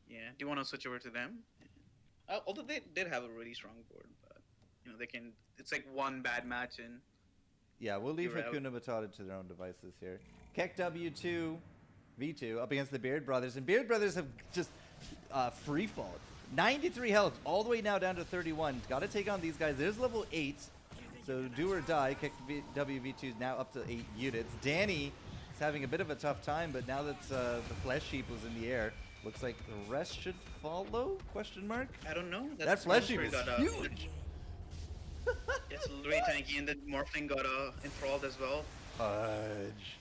Yeah. Do you want to switch over to them? Although they did have a really strong board, but they can. It's like one bad match and Yeah, we'll leave You're out. Hakuna Matata to their own devices here. KEKW2, V2 up against the Beard Brothers, and Beard Brothers have just free falled. 93 health, all the way now down to 31. Got to take on these guys. There's level 8, so do or die. KEKW V2 is now up to 8 units. Danny is having a bit of a tough time, but now that the Flesh Heap was in the air, looks like the rest should follow? Question mark. I don't know. That Flesh Heap Storm is Spirit huge. It's really tanky, and the Morphling got enthralled as well. Fudge.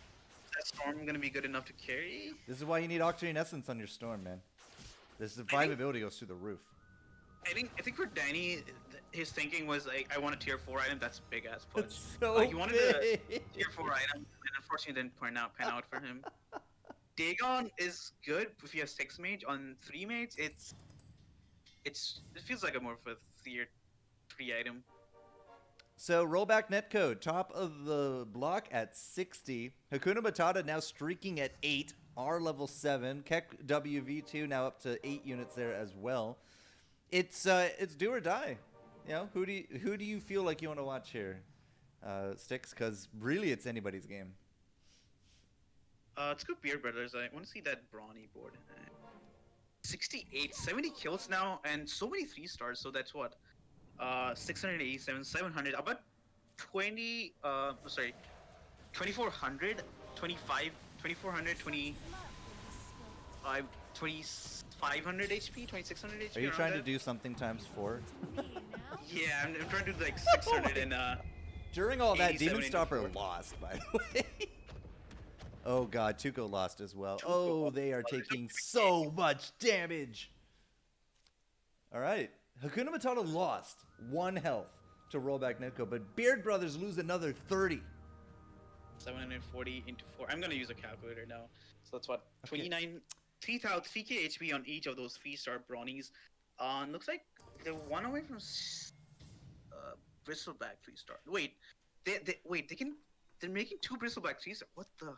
That Storm gonna be good enough to carry? This is why you need Octarine Essence on your Storm, man. The survivability goes through the roof. I think for Danny, his thinking was like, I want a tier 4 item. That's a big ass push. It's so Like, he wanted a big. tier 4 item, and unfortunately it didn't pan out for him. Dagon is good if you have 6 mage. On 3 mage, it feels like a more of a tier 3 item. So rollback netcode, top of the block at 60. Hakuna Matata now streaking at 8. R level 7. KEKW V2 now up to 8 units there as well. It's do or die. You know, who do you feel like you want to watch here, Styx? Because really, it's anybody's game. Let's go Beard Brothers. I want to see that brawny board. 68, 70 kills now, and so many 3-stars. So that's what, 687, 700, about 2400, 2500, 2500 HP, 2600 HP. Are you around trying to that. do something times 4? Me now? Yeah, I'm trying to do like 600 and During all that, 87 Demon Stopper 84. lost, by the way. Oh god, Tuco lost as well. Tuco Oh, they are taking so much damage. All right, Hakuna Matata lost 1 health to rollback netcode, but Beard Brothers lose another 30. 740 into 4. I'm gonna use a calculator now. So that's what, Okay. 29, 3K HP on each of those 3-star brownies. Looks like they're 1 away from Bristleback 3-star. Wait, they're making 2 Bristleback 3-star. What the?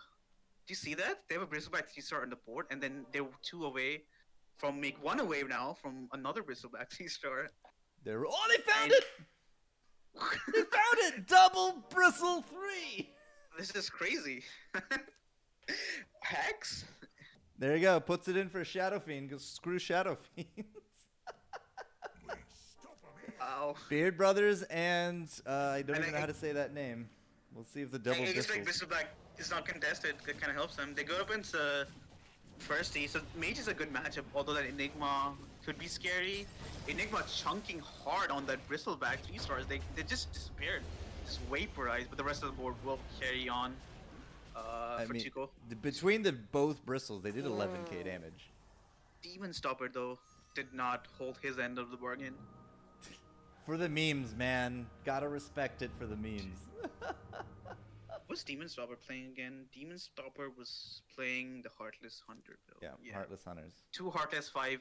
Do you see that? They have a Bristleback 3-star on the board, and then they're 2 away from 1 away now from another Bristleback 3-star. They found And- it! They found it! Double Bristle 3! This is crazy. Hex? There you go, puts it in for Shadow Fiend, because screw Shadow Fiends. Ow. Beard Brothers and I don't And even know how to say that name. We'll see if the double I guess like bristles. Bristleback is not contested. That kind of helps them. They go up into Firsty, so Mage is a good matchup. Although that Enigma could be scary. Enigma chunking hard on that Bristleback 3-stars. They just disappeared, just vaporized. But the rest of the board will carry on. I For mean, Tuco. between the both bristles, they did 11k damage. Demon Stopper though did not hold his end of the bargain. For the memes, man. Gotta respect it for the memes. What's Demon Stopper playing again? Demon Stopper was playing the Heartless Hunter build. Yeah, Heartless Hunters. 2 Heartless, 5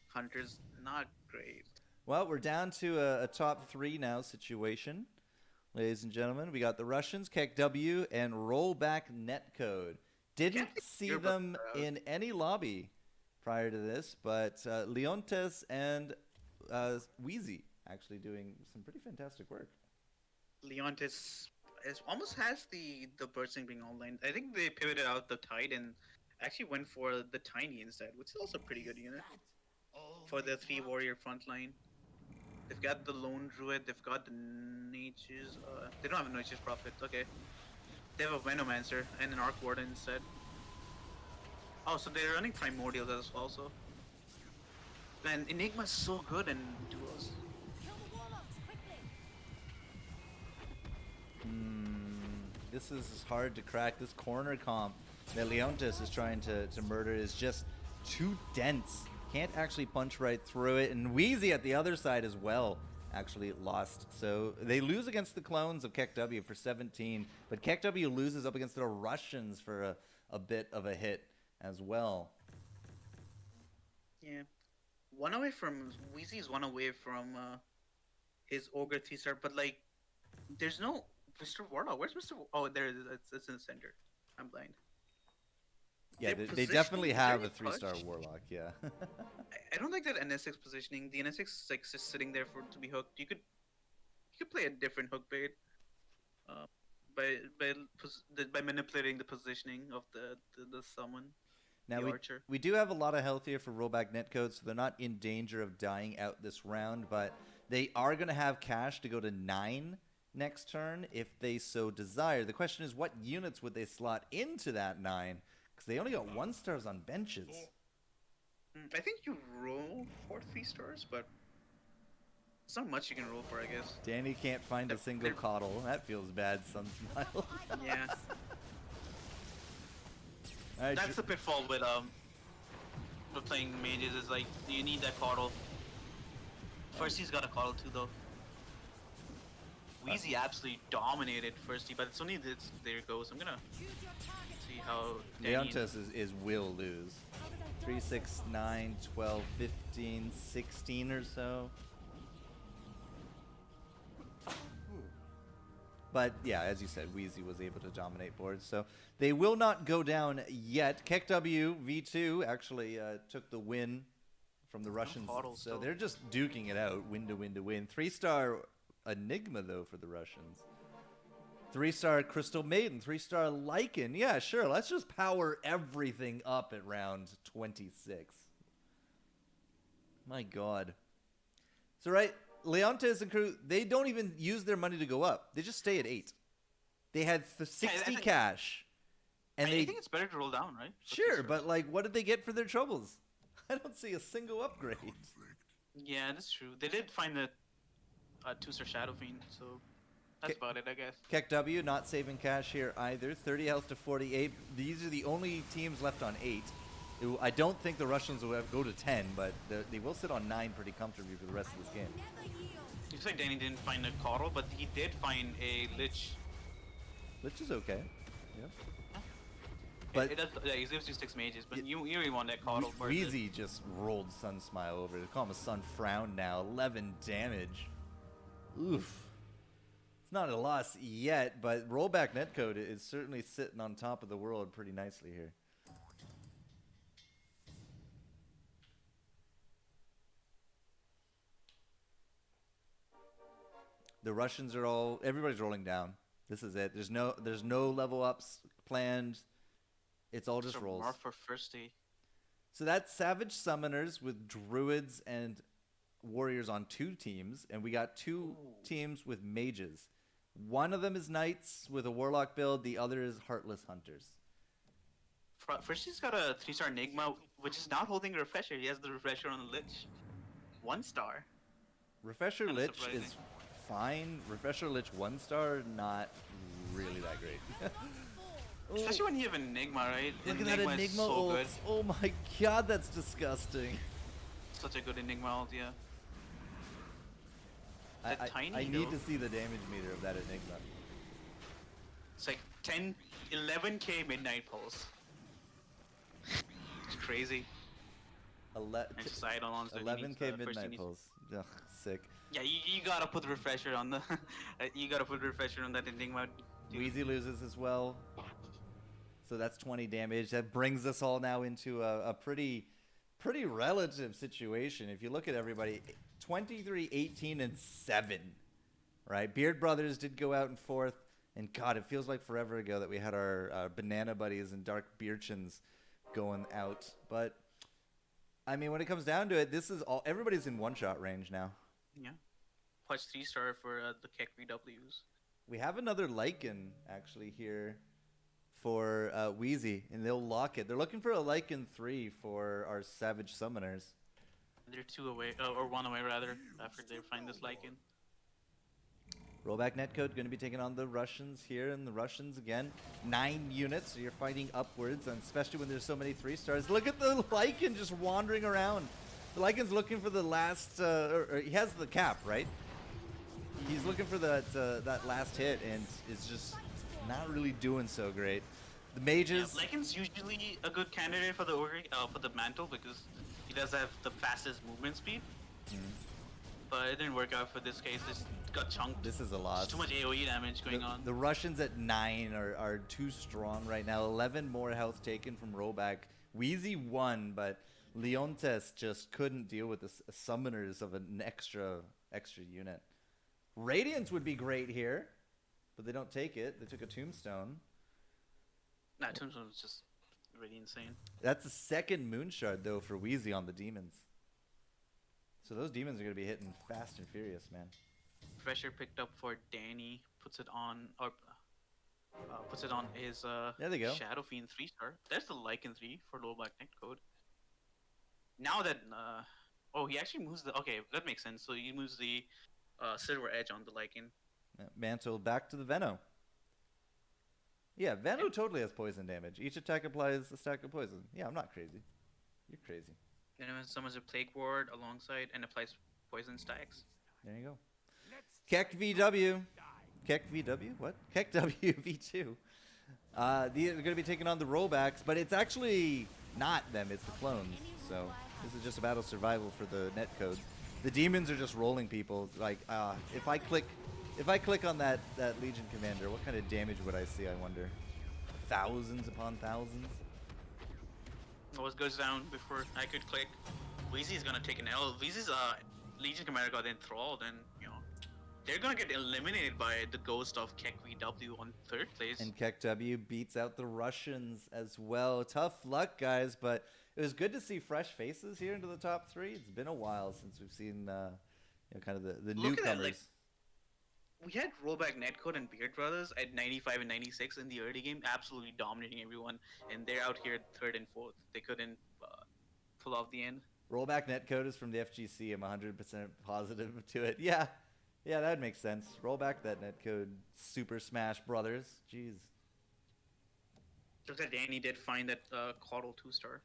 Hunters. Not great. Well, we're down to a top 3 now situation. ladies and gentlemen. We got the Russians, KEKW, and Rollback Netcode. Didn't Can't see hear about them the crowd. in any lobby prior to this, but Leontes and Wheezy actually doing some pretty fantastic work. Leontis almost has the bursting being online. I think they pivoted out the Tide and actually went for the Tiny instead, which is also a pretty good unit for the 3 warrior front line. They've got the Lone Druid, they've got the Nature's. They don't have a Nature's Prophet, okay. They have a Venomancer and an Arc Warden instead. Oh, so they're running Primordials as well, so. Man, Enigma's so good in duos. Kill the warlocks quickly. This is hard to crack. This corner comp that Leontes is trying to murder is just too dense. Can't actually punch right through it. And Wheezy at the other side as well actually lost. So they lose against the clones of KEKW for 17. But KEKW loses up against the Russians for a bit of a hit as well. Yeah. Wheezy's one away from his Ogre 3-star, but like, there's no Mr. Warlock. Where's Mr. Oh, there it is. It's in the center. I'm blind. Yeah, Their they definitely positioning is have a very 3-star clutch. Warlock, yeah. I don't like that NS6 positioning. The NS6 is like just sitting there to be hooked. You could play a different hook bait by manipulating the positioning of the summon. Now The Archer. we do have a lot of health here for rollback netcode, so they're not in danger of dying out this round, but they are going to have cash to go to 9 next turn if they so desire. The question is, what units would they slot into that 9? Because they only got 1-stars on benches. I think you roll for 3-stars, but it's not much you can roll for, I guess. Danny can't find a They're- single they're- coddle. That feels bad, Sunsmile. Yeah. All right, That's the pitfall with playing mages. Is like you need that coddle. First, he's got a coddle too, though. Wheezy absolutely dominated Firsty, but it's only this. There it goes. I'm gonna Choose your target. see how Danny Leontes is will lose. How did I 3, die 6, 9, 12, 15, 16 or so. But yeah, as you said, Wheezy was able to dominate boards, so they will not go down yet. KEKW V2 actually took the win from the Russians, coddle so still. they're just duking it out, win to win to win. 3-star Enigma though for the Russians. 3-star Crystal Maiden, 3-star Lycan. Yeah, sure. Let's just power everything up at round 26. My God. So right, Leontes and crew, they don't even use their money to go up. They just stay at 8. They had 60 think- cash, and I they think it's better to roll down, right? For sure, 3 stars. but like, what did they get for their troubles? I don't see a single upgrade. Yeah, that's true. They did find a 2-star Shadow Fiend, so that's Okay. about it, I guess. KEKW not saving cash here either. 30 health to 48. These are the only teams left on 8. I don't think the Russians will go to 10, but they will sit on 9 pretty comfortably for the rest of this game. Never yield. Looks like Danny didn't find a coddle, but he did find a Lich. Which is okay. Yep. But But it does, yeah, he gives you 6 mages, but Y- you really want that coddle for Wheezy just rolled Sun Smile over. They call him a Sun Frown now. 11 damage. Oof. It's not a loss yet, but rollback netcode is certainly sitting on top of the world pretty nicely here. The Russians are everybody's rolling down. This is it. There's no level ups planned. It's all just rolls. More for Firsty. So that's Savage Summoners with Druids and Warriors on 2 teams, and we got 2 teams with Mages. One of them is Knights with a Warlock build, the other is Heartless Hunters. Firsty's got a 3-star Enigma, which is not holding a refresher. He has the refresher on the Lich. 1-star. Refresher Kinda Lich surprising. is fine. Refresher Lich 1-star, not really that great. Especially when you have Enigma, right? Look at that is Enigma so ult. good. Oh my god, that's disgusting. Such a good Enigma ult, yeah. That tiny, I need though. to see the damage meter of that Enigma. It's like 11k Midnight Pulse. It's crazy. Ele- And just idle on 11k Midnight Pulse. Ugh, sick. Yeah, you gotta put refresher on the. You gotta put refresher on that ending mode. dude. Wheezy loses as well. So that's 20 damage. That brings us all now into a pretty relative situation. If you look at everybody, 23, 18, and 7. Right? Beard Brothers did go out in fourth. And God, it feels like forever ago that we had our Banana Buddies and Dark Beerchins going out. But, I mean, when it comes down to it, this is all. Everybody's in one-shot range now. Yeah. Plus 3-star for the Keck VWs. We have another Lycan, actually, here for Wheezy, and they'll lock it. They're looking for a Lycan 3 for our Savage Summoners. They're 2 away, or 1 away rather, after they find this Lycan. Rollback netcode going to be taking on the Russians here, and the Russians, again, 9 units, so you're fighting upwards, and especially when there's so many 3-stars. Look at the Lycan just wandering around. The Lycan's looking for the last, or he has the cap, right? He's looking for that last hit, and is just not really doing so great. The mages. Yeah, Lycan's usually a good candidate for the for the mantle because he does have the fastest movement speed. But it didn't work out for this case. This got chunked. This is a There's lot. too much AoE damage going on. The Russians at 9 are too strong right now. 11 more health taken from rollback. Wheezy won, but Leontes just couldn't deal with the summoners of an extra unit. Radiance would be great here, but they don't take it. They took a tombstone. Nah, Tombstone was just really insane. That's the second Moonshard, though, for Wheezy on the demons. So those demons are going to be hitting fast and furious, man. Pressure picked up for Danny, puts it on, or puts it on his There they go. Shadow Fiend 3-star. There's the Lycan 3 for low black net code. Now that oh, he actually moves the, okay, that makes sense. So he moves the Silver Edge on the Lycan. Yeah, Mantle back to the Veno. Yeah, Veno totally has poison damage. Each attack applies a stack of poison. Yeah, I'm not crazy. You're crazy. Then it summons a Plague Ward alongside and applies poison stacks. There you go. Keck VW. Keck VW? What? Keck WV2. They're going to be taking on the rollbacks, but it's actually not them. It's the clones. So this is just a battle survival for the netcode. The demons are just rolling people. Like, if I click on that Legion Commander, what kind of damage would I see, I wonder? Thousands upon thousands? Always goes down before I could click. Wheezy's gonna take an L. Wheezy's Legion Commander got enthralled, and you know they're gonna get eliminated by the ghost of Keck VW on 3rd place. And Keck W beats out the Russians as well. Tough luck, guys, but it was good to see fresh faces here into the top 3. It's been a while since we've seen kind of the Look at that, newcomers. like, we had rollback netcode and Beard Brothers at 95 and 96 in the early game, absolutely dominating everyone, and they're out here 3rd and 4th. They couldn't pull off the end. Rollback netcode is from the FGC. I'm 100% positive to it. Yeah, that would make sense. Rollback that netcode. Super Smash Brothers. Jeez. Just that Danny did find that Caudal 2-star.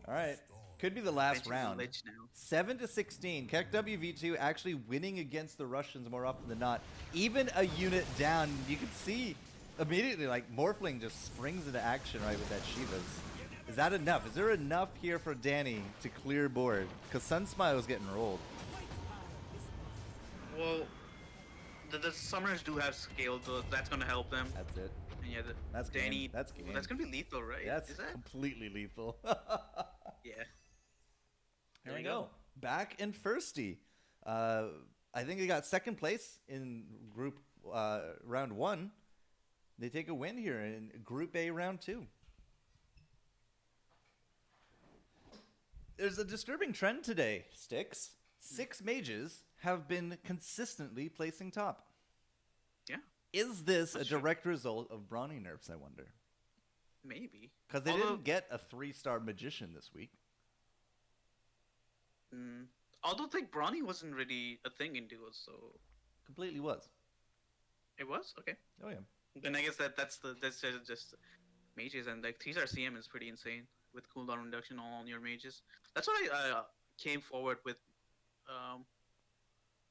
All right. Could be the last Benching round. Lich now. 7-16. Keck WV2 actually winning against the Russians more often than not. Even a unit down, you can see immediately like Morphling just springs into action right with that Shivas. Is that enough? Is there enough here for Danny to clear board? Because Sunsmile's getting rolled. Well, the summoners do have scale, so that's gonna help them. That's it. And yeah, That's game. Danny. That's game. That's gonna be lethal, right? That's Is that? completely lethal. Yeah. There we go. Back in firsty. I think they got second place in group round 1. They take a win here in Group A round 2. There's a disturbing trend today, Sticks. 6 mages have been consistently placing top. Yeah. Is this That's a true. direct result of Brawny nerfs, I wonder? Maybe. Because they Although- didn't get a 3-star magician this week. Although, like, Brawny wasn't really a thing in duos, so Completely was. it was okay. Oh, yeah. Then I guess that's just mages, and like 3-star CM is pretty insane with cooldown reduction on your mages. That's why I came forward with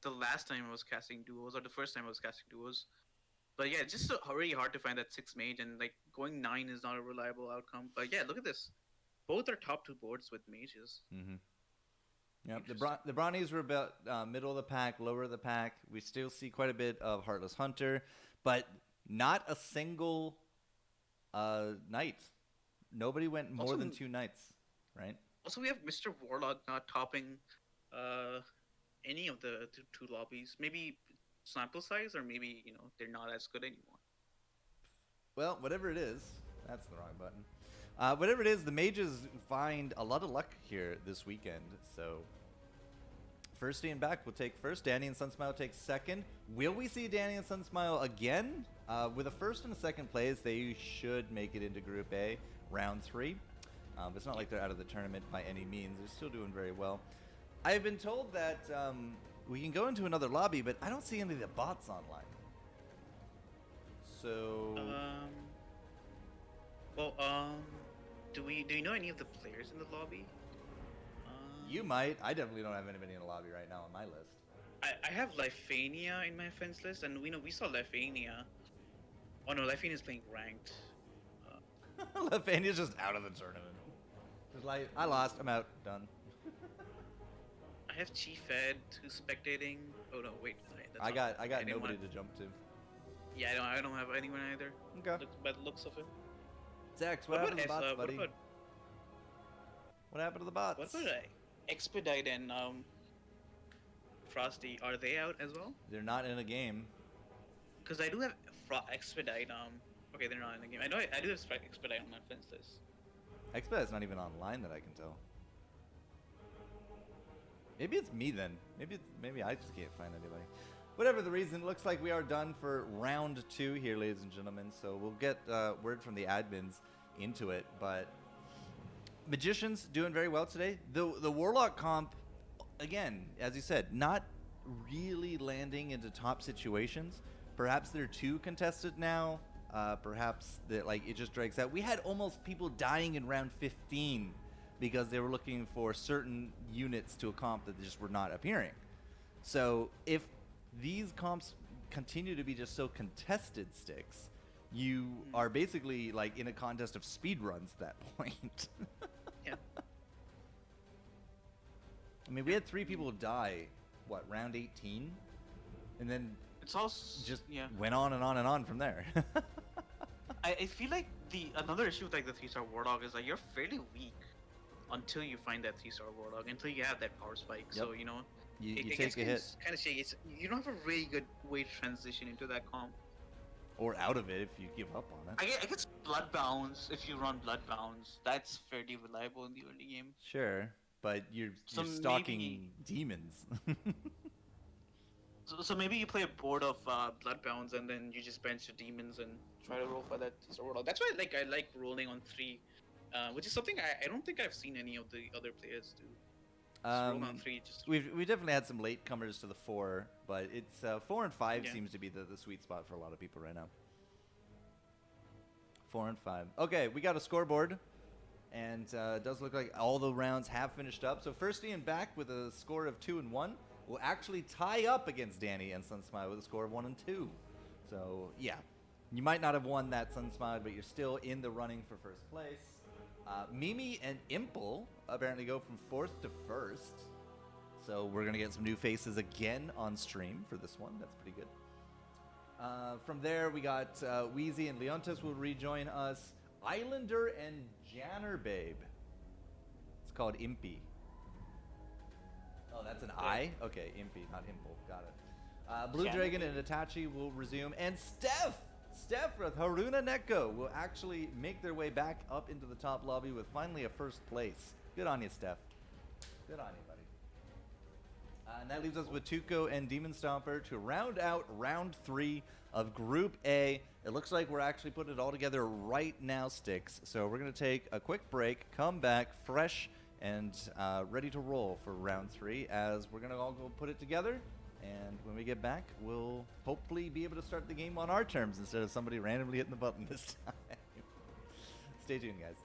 the last time I was casting duos, or the first time I was casting duos. But yeah, it's just so really hard to find that 6 mage, and like going 9 is not a reliable outcome. But yeah, look at this. Both are top 2 boards with mages. Mm-hmm. Yep, Interesting. the Brownies were about middle of the pack, lower of the pack. We still see quite a bit of Heartless Hunter, but not a single knight. Nobody went more Also, than 2 knights, right? also we have Mr. Warlock not topping uh, any of the two lobbies. Maybe sample size, or maybe they're not as good anymore. Well, whatever it is, that's the wrong button. Whatever it is, the mages find a lot of luck here this weekend. So, Firsty and back will take first. Danny and Sunsmile take second. Will we see Danny and Sunsmile again? With a first and a second place, they should make it into Group A, round 3. But it's not like they're out of the tournament by any means. They're still doing very well. I've been told that we can go into another lobby, but I don't see any of the bots online. So Do you know any of the players in the lobby? you might. I definitely don't have anybody in the lobby right now on my list. I have Lifania in my friends list, and we saw Lifania. Oh no, Lifania is playing ranked. Lefania's just out of the tournament. Just like, I lost. I'm out. Done. I have Chief Ed who's spectating. Oh no, wait. I got didn't nobody want- to jump to. Yeah, I don't have anyone either. Okay. By the looks of it. Zex, what happened to the bots, buddy? What What happened to the bots? about Expedite and Frosty? Are they out as well? They're not in a game. Because I do have Expedite. Okay, they're not in the game. I know I do have Expedite on my friends list. Expedite's not even online that I can tell. Maybe it's me then. Maybe I just can't find anybody. Whatever the reason, it looks like we are done for round 2 here, ladies and gentlemen. So we'll get word from the admins into it. But Magicians doing very well today. The Warlock comp, again, as you said, not really landing into top situations. Perhaps they're too contested now. Perhaps that it just drags out. We had almost people dying in round 15 because they were looking for certain units to a comp that just were not appearing. So if these comps continue to be just so contested sticks, you are basically in a contest of speed runs at that point. Yeah. I mean, we had 3 people die, round 18? And then It's all just yeah. went on and on and on from there. I feel like another issue with the 3-star Warlock is you're fairly weak until you find that 3-star Warlock, until you have that power spike. Yep. So you It take gets a hit. kind of shaky. You don't have a really good way to transition into that comp. Or out of it if you give up on it. I guess Bloodbounds, if you run Bloodbounds, that's fairly reliable in the early game. Sure, but you're So stalking demons. So maybe you play a board of Bloodbounds, and then you just bench the demons and try to roll for that Warlock. That's why I like rolling on 3, which is something I don't think I've seen any of the other players do. Just roll on 3. We definitely had some late comers to the 4, but it's 4 and 5 Yeah. seems to be the sweet spot for a lot of people right now. 4 and 5. Okay, we got a scoreboard, and it does look like all the rounds have finished up. So Firsty and back with a score of 2 and 1 will actually tie up against Danny and Sunsmile with a score of 1 and 2. So yeah, you might not have won that Sunsmile, but you're still in the running for first place. Mimi and Imple apparently go from 4th to 1st. So we're going to get some new faces again on stream for this one. That's pretty good. From there, we got Wheezy and Leontis will rejoin us. Islander and Jannerbabe. It's called Impy. Oh, that's an I? Okay, Impy, not Imple. Got it. Blue Dragon and Itachi will resume. And Steph with Haruna Neko will actually make their way back up into the top lobby with finally a first place. Good on you, Steph. Good on you, buddy. And that leaves us with Tuco and Demon Stomper to round out round 3 of Group A. It looks like we're actually putting it all together right now, Sticks. So we're going to take a quick break, come back fresh and ready to roll for round 3 as we're going to all go put it together. And when we get back, we'll hopefully be able to start the game on our terms instead of somebody randomly hitting the button this time. Stay tuned, guys.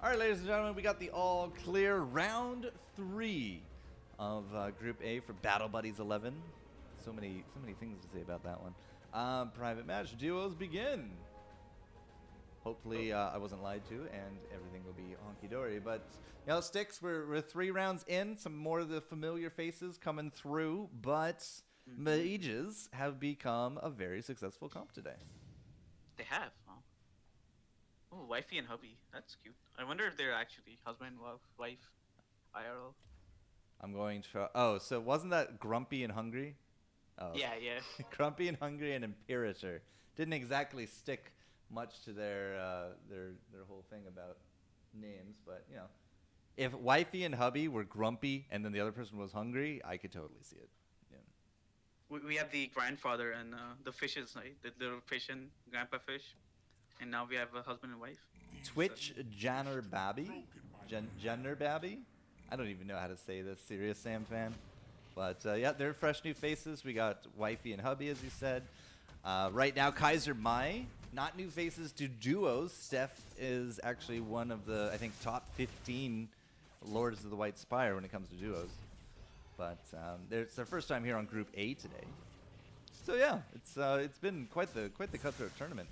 All right, ladies and gentlemen, we got the all clear round 3 of Group A for Battle Buddies 11. So many things to say about that one. Private match duos begin. Hopefully, I wasn't lied to, and everything will be honky dory. But Sticks, we're 3 rounds in. Some more of the familiar faces coming through, but mages have become a very successful comp today. They have. Huh? Oh, wifey and hubby. That's cute. I wonder if they're actually husband, wife, IRL. I'm going to. Oh, so wasn't that Grumpy and Hungry? Oh. Yeah. Grumpy and Hungry and Imperator didn't exactly stick much to their whole thing about names, but if wifey and hubby were grumpy and then the other person was hungry, I could totally see it. Yeah. We have the grandfather and the fishes, right? The little fish and grandpa fish, and now we have a husband and wife. Twitch Janner Babby, Jenner Babby. I don't even know how to say this. Serious Sam fan, but yeah, they're fresh new faces. We got wifey and hubby, as you said. Right now, Kaiser Mai. Not new faces to duos. Steph is actually one of the, I think, top 15 Lords of the White Spire when it comes to duos. But it's their first time here on Group A today. So yeah, it's been quite the cutthroat tournament.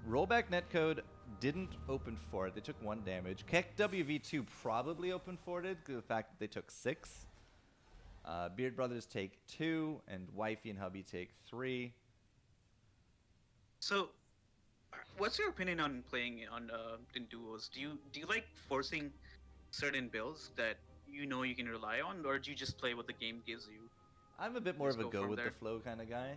Rollback netcode didn't open for it. They took 1 damage. Keck WV2 probably open for it because of the fact that they took 6. Beard Brothers take 2, and Wifey and Hubby take 3. So, what's your opinion on playing on in duos? Do you like forcing certain builds that you can rely on, or do you just play what the game gives you? I'm a bit more Just of a go go from with the there. flow kind of guy.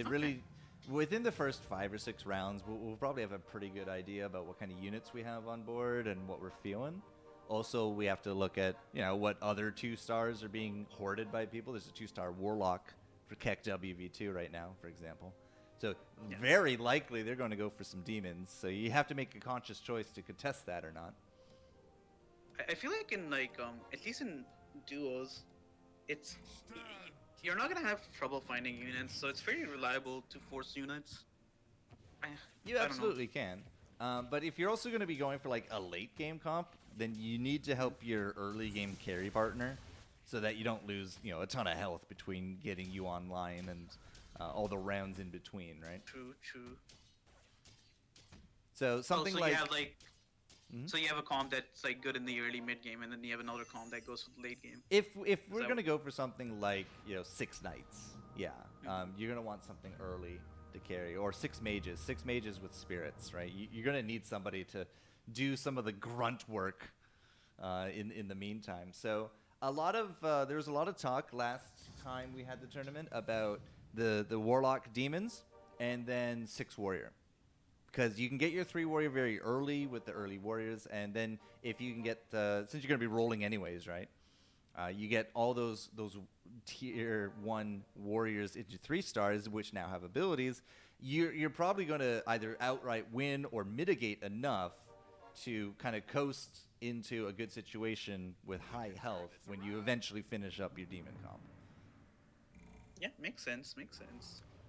Really, within the first 5 or 6 rounds, we'll probably have a pretty good idea about what kind of units we have on board and what we're feeling. Also, we have to look at, what other 2 stars are being hoarded by people. There's a 2-star Warlock for Keck WV2 right now, for example. So very likely they're going to go for some demons. So you have to make a conscious choice to contest that or not. I feel like in at least in duos, you're not gonna have trouble finding units, so it's very reliable to force units. You I don't know. absolutely can. But if you're also going to be going for like a late game comp, then you need to help your early game carry partner so that you don't lose, a ton of health between getting you online and all the rounds in between, right? True. So something so like, you have Mhm. so you have a comp that's like good in the early mid game, and then you have another comp that goes for the late game. if we're that- going to go for something like 6 knights, yeah, you're going to want something early to carry, or 6 mages with spirits, right? You're going to need somebody to do some of the grunt work in the meantime. So there was a lot of talk last time we had the tournament about the Warlock demons and then 6 warrior. Because you can get your 3 warrior very early with the early warriors, and then if you can get, since you're going to be rolling anyways, right? You get all those tier 1 warriors into 3 stars, which now have abilities. You're probably going to either outright win or mitigate enough to kind of coast into a good situation with high health when you eventually finish up your demon comp. Yeah, makes sense.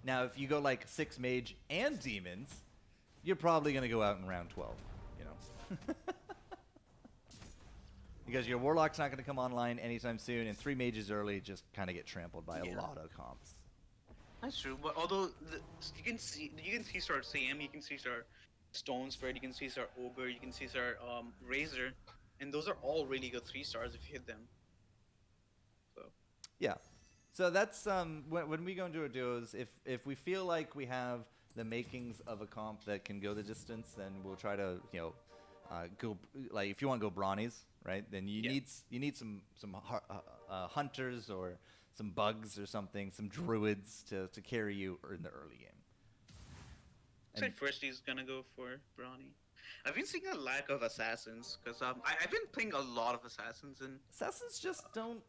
Now, if you go like 6 mage and demons, you're probably going to go out in round 12, because your Warlock's not going to come online anytime soon, and 3 mages early just kind of get trampled by a lot of comps. That's true. But although you can 3-star Sam, you can 3-star Stone Spirit, you can 3-star Ogre, you can 3-star Razor, and those are all really good 3 stars if you hit them. So Yeah. So that's when we go into our duos, if we feel like we have the makings of a comp that can go the distance, then we'll try to go, like, if you want to go brownies, right? Then you need some hunters or some bugs or something, some druids to carry you in the early game. I'd say first he's gonna go for Brawny. I've been seeing a lack of assassins because I've been playing a lot of assassins and Assassins just don't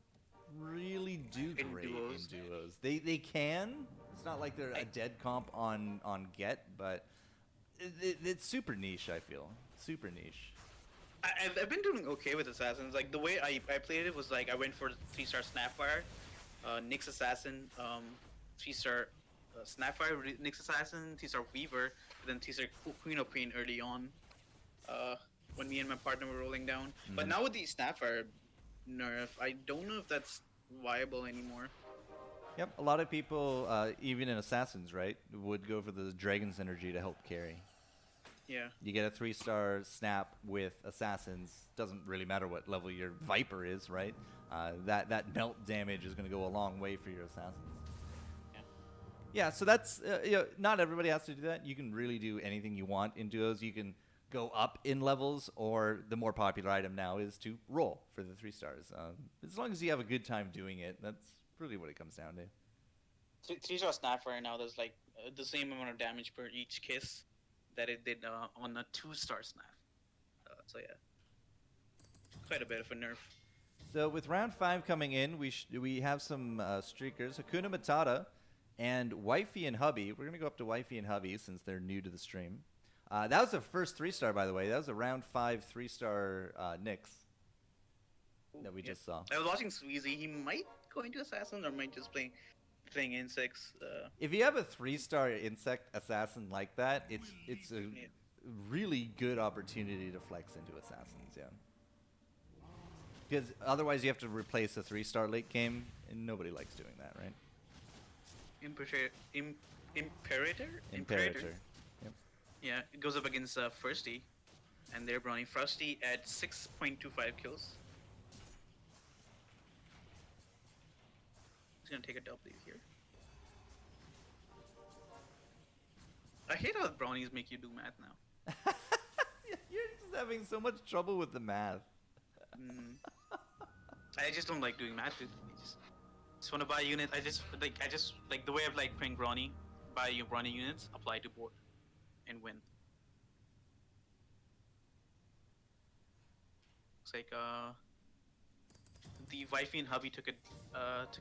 really do in great duos. in duos. They can. It's not like they're a dead comp on Get, but it's super niche, I feel. Super niche. I've been doing okay with assassins. Like the way I played it was like I went for 3-star Snapfire, Nyx Assassin, 3-star Snapfire, Nyx Assassin, T-Star Weaver, then T-Star Queen of Pain early on. When me and my partner were rolling down. But now with the Snapfire nerf, I don't know if that's viable anymore. Yep, a lot of people, even in Assassins, right, would go for the Dragon's Energy to help carry. Yeah. You get a 3-star snap with Assassins. Doesn't really matter what level your Viper is, right? That melt damage is going to go a long way for your Assassins. Yeah, so that's, not everybody has to do that. You can really do anything you want in duos. You can go up in levels, or the more popular item now is to roll for the 3 stars. As long as you have a good time doing it, that's really what it comes down to. 3-star Snapfire now does like the same amount of damage per each kiss that it did on a 2-star Snap. So yeah, quite a bit of a nerf. So with round 5 coming in, we have some streakers. Hakuna Matata and Wifey and Hubby. We're going to go up to Wifey and Hubby since they're new to the stream. That was the first 3-star, by the way. That was a round 5 3-star Nyx that we just saw. I was watching Sweezy. He might go into Assassin or might just playing insects. If you have a 3-star insect assassin like that, it's a really good opportunity to flex into assassins, yeah. Because otherwise you have to replace a 3-star late game, and nobody likes doing that, right? Imperator. Yep. Yeah, it goes up against Firsty, and they're running Frosty at 6.25 kills. He's gonna take a W here. I hate how brownies make you do math now. You're just having so much trouble with the math. I just don't like doing math. Dude. I just want to buy units. I just like the way of like playing Brawny. Buy your Brawny units, apply to board, and win. Looks like the Wifey and Hubby took a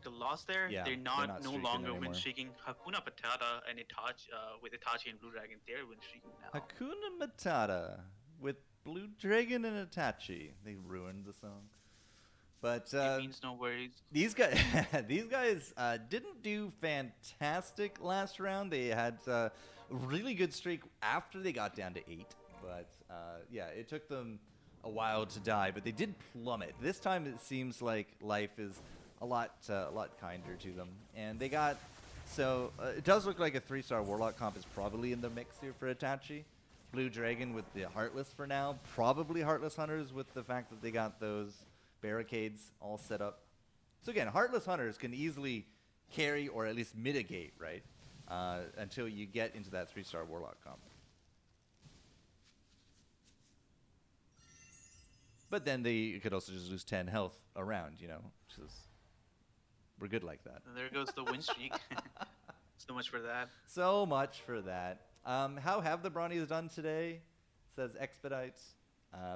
loss there. Yeah, they're they're no not longer streaking win anymore. streaking. Hakuna Patata and Itachi with Itachi and Blue Dragon, they're win streaking now. Hakuna Matata with Blue Dragon and Itachi. They ruined the song. But It means no worries. these guys didn't do fantastic last round. They had a really good streak after they got down to 8. But yeah, it took them a while to die. But they did plummet. This time it seems like life is a lot kinder to them. And they got so it does look like a 3-star Warlock comp is probably in the mix here for Itachi. Blue Dragon with the Heartless for now. Probably Heartless Hunters with the fact that they got those barricades all set up. So again, Heartless Hunters can easily carry or at least mitigate, right? Until you get into that 3-star Warlock comp. But then you could also just lose 10 health around, you know, which is, we're good like that. And there goes the win streak. So much for that. So much for that. How have the Brownies done today? Says Expedite.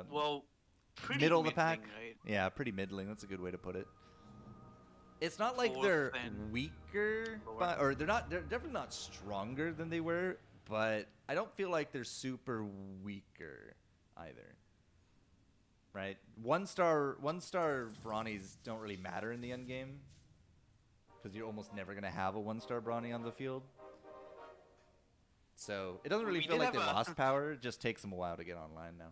Well, pretty Middle of the middling, pack? right? Yeah, pretty middling. That's a good way to put it. It's not like Fourth they're and weaker, lower. or they're definitely not stronger than they were, but I don't feel like they're super weaker either. Right? One star Brawnies don't really matter in the end game because you're almost never going to have a 1-star Brawny on the field. So it doesn't really We feel did like they have a- lost power. It just takes them a while to get online now.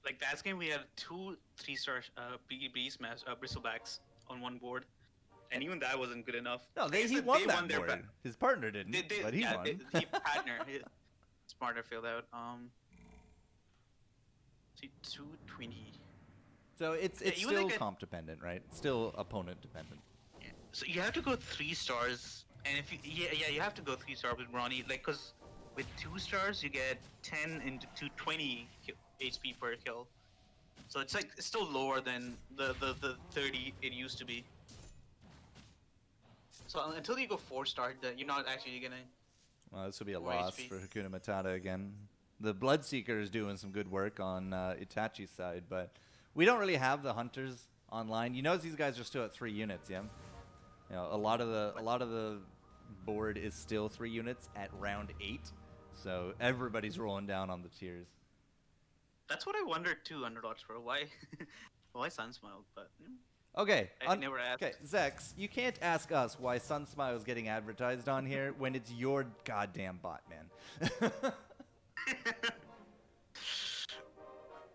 Like last game, we had 2 3-star Bristlebacks on one board, and even that wasn't good enough. No, Like I he said, won they that their board. ba- His partner didn't, but he won. He partner. Smarter failed out. See, 220. So it's Yeah, you still like a- comp dependent, right? Still opponent dependent. Yeah. So you have to go 3 stars, and if you you have to go 3 stars with Ronnie, like because with 2 stars you get 10 into 220 HP per kill. So it's like it's still lower than the 30 it used to be. So until you go 4-star, you're not actually gonna. Well, this will be a More loss HP. for Hakuna Matata again. The Bloodseeker is doing some good work on Itachi's side, but we don't really have the Hunters online. You notice these guys are still at 3 units, yeah? You know, a lot of the board is still 3 units at round 8, so everybody's rolling down on the tiers. That's what I wondered too, Underdogs Pro. Why Sunsmile? But Okay. I never asked. Okay, Zex, you can't ask us why Sunsmile is getting advertised on here when it's your goddamn bot, man.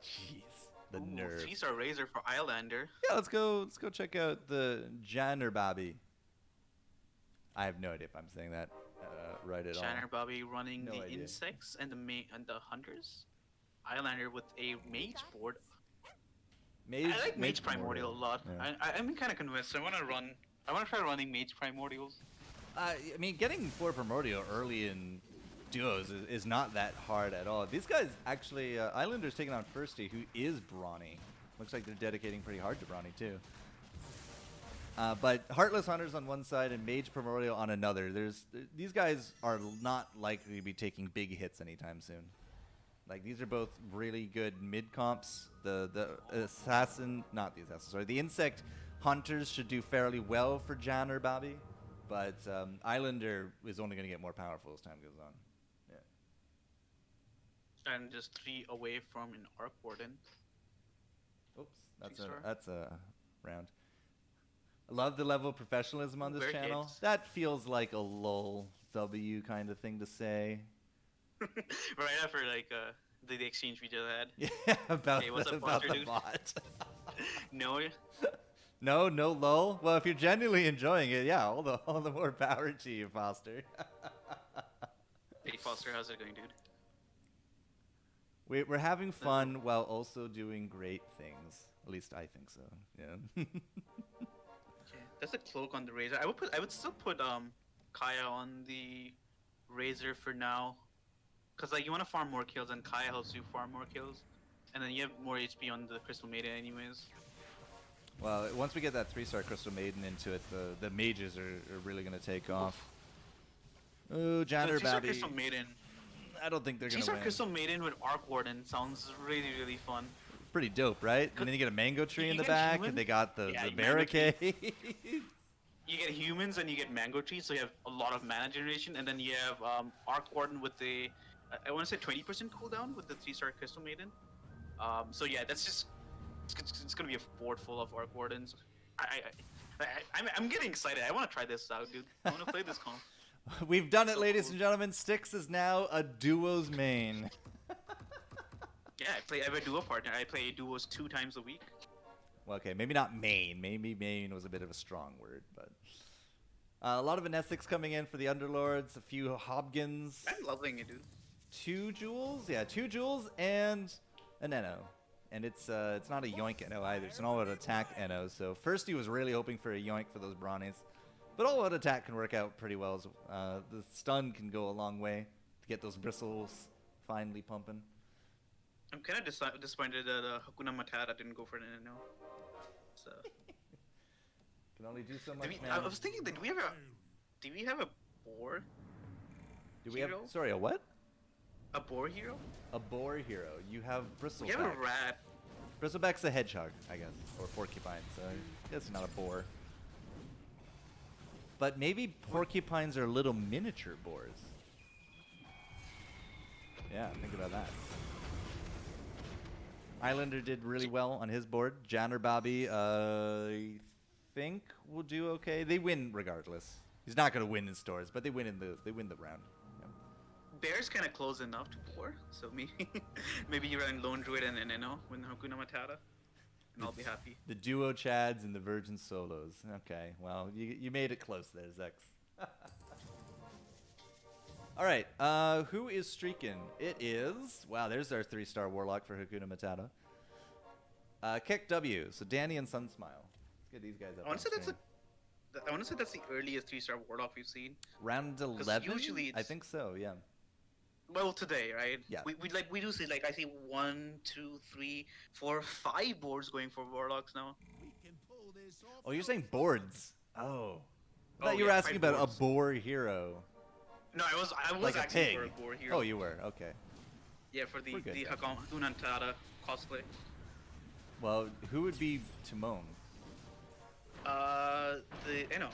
Jeez, the nerve. 3-star Razor for Islander. Yeah, let's go check out the Janner Bobby. I have no idea if I'm saying that right at all. Shanner Bobby running No the idea. insects and the hunters. Islander with a mage board. I like Mage Primordial a lot. Yeah. I'm kind of convinced. I want to try running Mage Primordials. I mean, getting 4 Primordial early in duos is not that hard at all. These guys actually, Islander's taking on Firsty, who is brawny. Looks like they're dedicating pretty hard to brawny too. But Heartless Hunters on one side and Mage Primordial on another. These guys are not likely to be taking big hits anytime soon. Like, these are both really good mid comps. The assassin, not the assassin, sorry, the insect hunters should do fairly well for Janner Bobby, but Islander is only going to get more powerful as time goes on. Yeah. And just 3 away from an Arc Warden. Oops, Six-star. that's a round. I love the level of professionalism on this Where channel. hits? That feels like a lol W kind of thing to say. Right after like the exchange we just had. Yeah, about Hey, what's the, up, about Foster, the dude? bot. No, No lol. Well, if you're genuinely enjoying it, yeah, all the more power to you, Foster. hey Foster, how's it going, dude? We're having fun while also doing great things. At least I think so. Yeah. Okay, that's a cloak on the Razor. I would still put Kaya on the Razor for now, cause like you want to farm more kills, and Kaya helps you farm more kills, and then you have more HP on the Crystal Maiden anyways. Well, once we get that 3-star Crystal Maiden into it, the mages are really gonna take off. Oh, The Janner 3-star Babby. Crystal Maiden. I don't think they're gonna 3-star win. Crystal Maiden with Arc Warden sounds really fun. Pretty dope, right? And then you get a mango tree You in the get back, human? and they got the Yeah, mango barricade. You get humans and you get mango trees, so you have a lot of mana generation, and then you have Arc Warden with the I want to say 20% cooldown with the 3-star Crystal Maiden. So yeah, that's just it's gonna be a board full of Arc Wardens. I'm getting excited. I want to try this out, dude. I want to play this comp. We've done it, So ladies cool. and gentlemen. Styx is now a duos main. Yeah, I have a duo partner. I play duos 2 times a week. Well, okay, maybe not main. Maybe main was a bit of a strong word, but a lot of Anestics coming in for the Underlords. A few Hobgins. I'm loving it, dude. 2 jewels, yeah, 2 jewels and an Eno. And it's not a yoink Eno either. It's an all-out attack Eno. So first he was really hoping for a yoink for those Brawnies. But all-out attack can work out pretty well. The stun can go a long way to get those bristles finally pumping. I'm kind of disappointed that Hakuna Matata didn't go for an NNO. So Can only do so much, I man. was thinking, do we have a boar? Do we have, hero? sorry, a what? A boar hero? A boar hero. You have Bristleback. We have a rat. Bristleback's a hedgehog, I guess, or porcupine, so I guess not a boar. But maybe porcupines are little miniature boars. Yeah, think about that. Islander did really well on his board. Janner Bobby, I think will do okay. They win regardless. He's not going to win in stores, but they win the round. Yeah. Bear's kind of close enough to boar, so maybe you run Lone Druid and NNO with Hakuna Matata, and I'll be happy. The duo Chads and the Virgin Solos. Okay, well, you made it close there, Zex. All right, who is streaking? It is, wow, there's our 3-star Warlock for Hakuna Matata. Kick W, so Danny and Sunsmile. Let's get these guys up. I want to on say screen. that's the earliest 3-star Warlock we've seen. Round 11? usually I it's- think so, yeah. Well, today, right? Yeah. We do see I see 1, 2, 3, 4, 5 boards going for Warlocks now. Oh, you're saying boards. Oh. I Oh, thought you were yeah, asking 5 about boards. a boar hero. No, I was Like a asking pig. for a boar hero. Oh, you were, okay. Yeah, for the We're good, the yeah. Hakuna Matata cosplay. Well, who would be Timon? The Eno.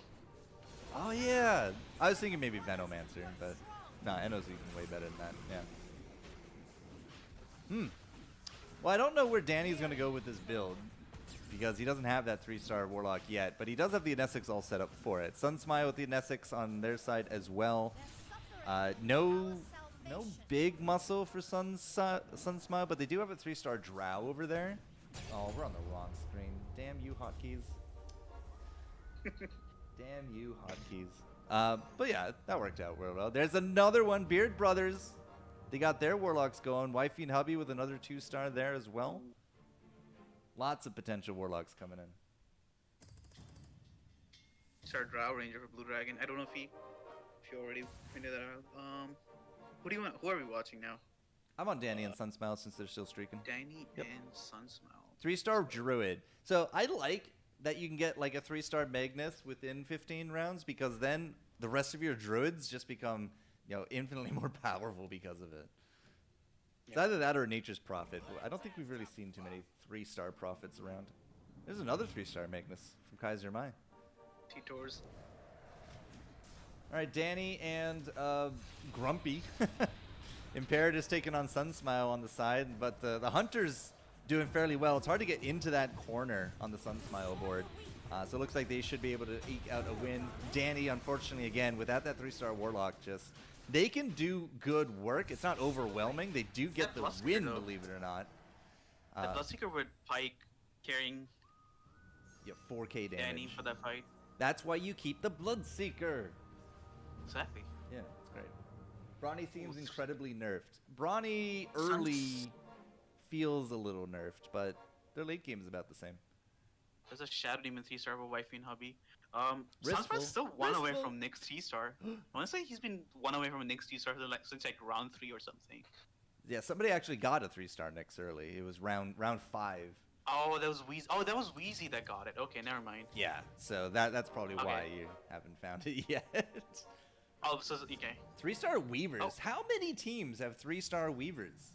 Oh yeah, I was thinking maybe Venomancer, but nah, Eno's even way better than that. Yeah. Well, I don't know where Danny's gonna go with this build. because he doesn't have that 3-star Warlock yet, but he does have the Nesix all set up for it. Sunsmile with the Nesix on their side as well. No big muscle for Sunsmile, but they do have a 3-star Drow over there. Oh, we're on the wrong screen. Damn you, hotkeys. Damn you, hotkeys. But yeah, that worked out real well. There's another one, Beard Brothers. They got their Warlocks going. Wifey and Hubby with another 2-star there as well. Lots of potential Warlocks coming in. Start Drow Ranger for Blue Dragon. I don't know if you already pointed that out. Who are we watching now? I'm on Danny and Sunsmile since they're still streaking. Danny Yep. and Sunsmile. 3-star Druid. So I like that you can get like a 3-star Magnus within 15 rounds, because then the rest of your Druids just become, infinitely more powerful because of it. It's either that or Nature's Prophet. I don't think we've really seen too many 3-star prophets around. There's another 3-star Magnus from Kaiser Mai. T-Tors. All right, Danny and Grumpy. Imperator's taking on Sunsmile on the side, but the Hunter's doing fairly well. It's hard to get into that corner on the Sunsmile board. So it looks like they should be able to eke out a win. Danny, unfortunately, again, without that 3-star Warlock, they can do good work. It's not overwhelming. They do get the win, believe it or not. The Bloodseeker with Pike carrying 4K damage. Danny for that fight. That's why you keep the Bloodseeker. Exactly. Yeah, it's great. Brawny seems incredibly nerfed. Brawny early feels a little nerfed, but their late game is about the same. There's a Shadow Demon 3-star for Wifey and Hubby. Ristful. Sunsmile's still one away Ristful. from Nick's 3-star. Honestly, he's been one away from a Nick's 3-star since round 3 or something. Yeah, somebody actually got a 3-star Nyx early. It was round 5. Oh, that was Wheezy. Oh, that was Wheezy that got it. Okay, never mind. Yeah, so that's probably why Okay. you haven't found it yet. Oh, so okay. 3-star Weavers. Oh. How many teams have 3-star Weavers?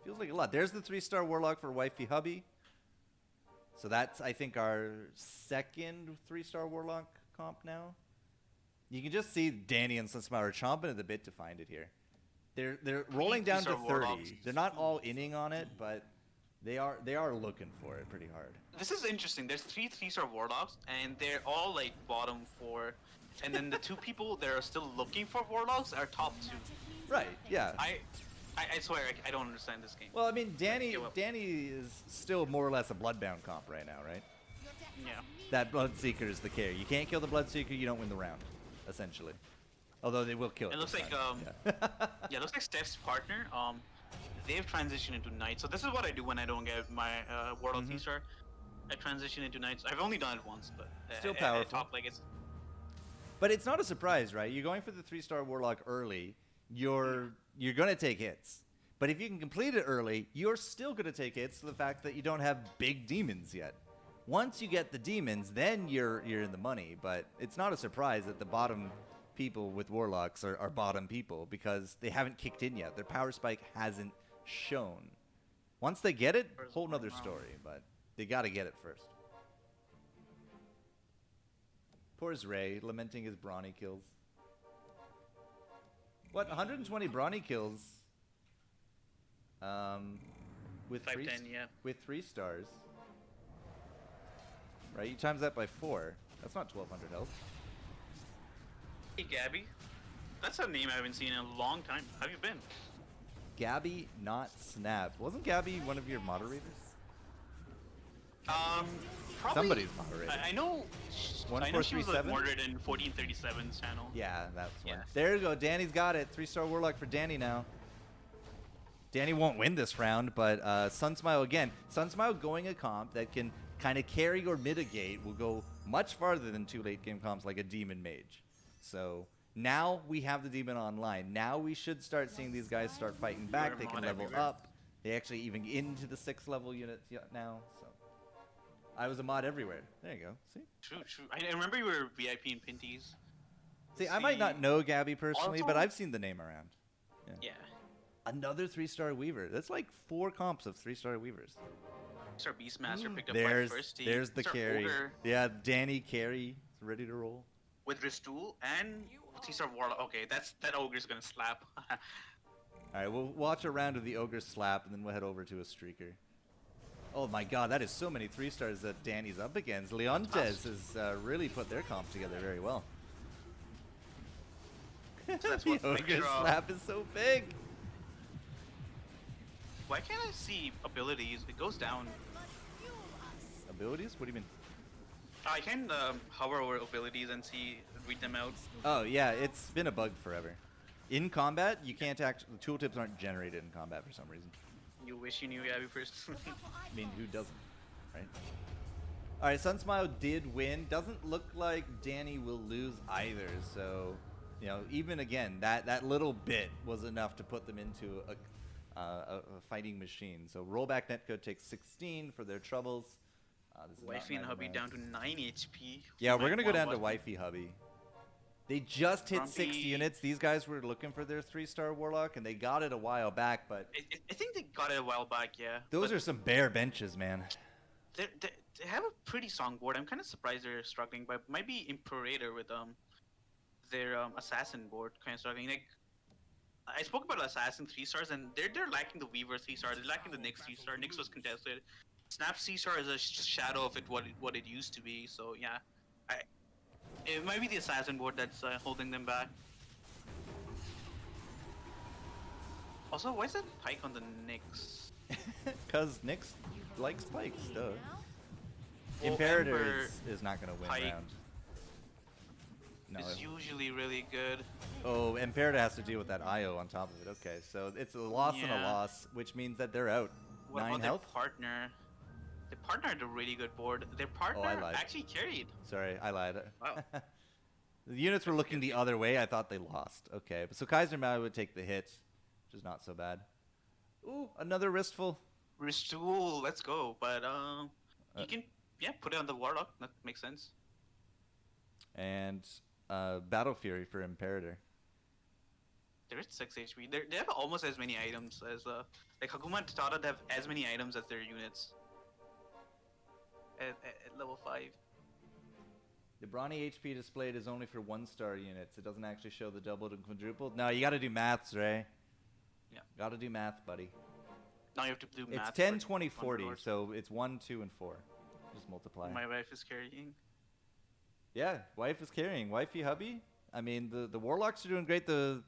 Feels like a lot. There's the 3-star Warlock for Wifey Hubby. So that's, I think, our second 3-star Warlock comp now. You can just see Danny and Sunsmile are chomping at the bit to find it here. They're rolling down to 3-star 30. Warlocks. They're not all inning on it, but they are looking for it pretty hard. This is interesting. There's 3-star Warlocks, and they're all like bottom 4. And then the 2 people that are still looking for Warlocks are top 2. Right, yeah. I swear, I don't understand this game. Well, I mean, Danny Give up. is still more or less a Bloodbound comp right now, right? Yeah. That Bloodseeker is the carry. You can't kill the Bloodseeker, you don't win the round, essentially. Although they will kill it. It looks this like time. yeah, it looks like Steph's partner. They've transitioned into Knights. So this is what I do when I don't get my Warlock Mhm. 3-star. I transition into Knights. I've only done it once, but Still at powerful. top, like it's But it's not a surprise, right? You're going for the 3-star Warlock early. You're gonna take hits. But if you can complete it early, you're still gonna take hits to the fact that you don't have big demons yet. Once you get the demons, then you're in the money. But it's not a surprise that the bottom people with Warlocks are bottom people, because they haven't kicked in yet. Their power spike hasn't shown. Once they get it, whole nother story. But they gotta get it first. Poor Ray, lamenting his brawny kills. What, 120 brawny kills? With 510, yeah. with 3 stars. Right, you times that by 4. That's not 1,200 health. Hey Gabby, that's a name I haven't seen in a long time. How have you been? Gabby, not Snap. Wasn't Gabby one of your moderators? Probably. Somebody's moderator. I know. I know she was like 1437? moderated in 1437's channel. Yeah, that's one. Yeah. There you go. Danny's got it. 3-star Warlock for Danny now. Danny won't win this round, but Sunsmile again. Sunsmile going a comp that can kind of carry or mitigate will go much farther than 2 late game comps like a Demon Mage. So now we have the Demon online. Now we should start seeing these guys start fighting back. They can mod level everywhere. up. They actually even get into the 6th level units now. So I was a mod everywhere. There you go. See? True. I remember you were VIP in Pinties. See, I might not know Gabby personally, but Also- I've seen the name around. Yeah. Another 3-star Weaver. That's like 4 comps of 3-star Weavers. Sir Beastmaster picked up There's by first team. there's the Sir carry. Ogre Yeah, Danny carry is ready to roll. with Ristool and T-Star Warlock. Okay, that ogre's gonna slap. All right, we'll watch a round of the Ogre slap, and then we'll head over to a Streaker. Oh my god, that is so many 3-stars that Danny's up against. Leontes has really put their comp together very well. So that's The what makes ogre sure, slap is so big. Why can't I see abilities? It goes down. Abilities? What do you mean? I can hover over abilities and read them out. Oh yeah, it's been a bug forever. In combat, you can't actually. The tooltips aren't generated in combat for some reason. You wish you knew Gabby first. I mean, who doesn't, right? All right, Sunsmile did win. Doesn't look like Danny will lose either. So, you know, even again, that little bit was enough to put them into a fighting machine. So rollback netcode takes 16 for their troubles. This is not Wifey and hubby randomized. down to 9 HP. Yeah, we're Might gonna go wanna down to watch- Wifey Hubby. They just hit 6 Grumpy. units. These guys were looking for their 3-star Warlock, and they got it a while back, but I think they got it a while back, yeah. those But are some bare benches, man. they have a pretty strong board. I'm kind of surprised they're struggling, but it might be Imperator with their assassin board kind of struggling. Like I spoke about assassin 3-stars, and they're lacking the Weaver 3-star. They're lacking the Nyx 3-star. Nyx was contested. Snap 3-star is a shadow of it what it used to be. So yeah, it might be the assassin board that's holding them back. Also, why is that Pike on the Nyx? Because Nyx likes pikes, duh. Well, Imperator Ember is not going to win Pike round. No. It's usually really good. Oh, Imperator has to deal with that IO on top of it. Okay, so it's a loss and a Yeah. loss, which means that they're out. What 9 about health? their partner? Their partner had a really good board. Their partner lied. actually carried. Sorry, I lied. Wow. The units were looking the other way. I thought they lost. Okay, so Kaiser Mao would take the hit, which is not so bad. Ooh, another wristful. Ristool, let's go. But you can put it on the Warlock. That makes sense. And Battle Fury for Imperator. They're at 6 HP. They have almost as many items as like Hakuma and Tada have as many items as their units. At level 5. The brawny HP displayed is only for 1-star units. It doesn't actually show the doubled and quadrupled. No, you got to do maths, Ray. Yeah. Got to do math, buddy. Now you have to do math. It's 10, for 20, 40, 100. so it's 1, 2, and 4. Just multiply. My wife is carrying. Yeah, wife is carrying. Wifey, hubby. I mean, the warlocks are doing great. The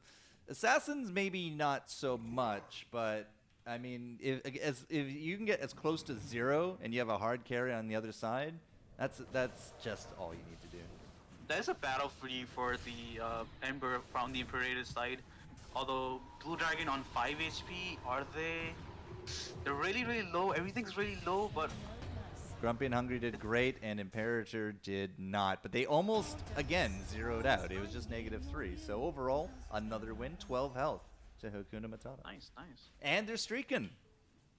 assassins maybe not so much, but I mean, if you can get as close to 0 and you have a hard carry on the other side, that's just all you need to do. There's a battle free for the Ember from the Imperator side. Although Blue Dragon on 5 HP, are they? They're really low. Everything's really low, but Grumpy and Hungry did great, and Imperator did not. But they almost, again, zeroed out. It was just -3. So overall, another win, 12 health to Hakuna Matata. nice. And they're streaking.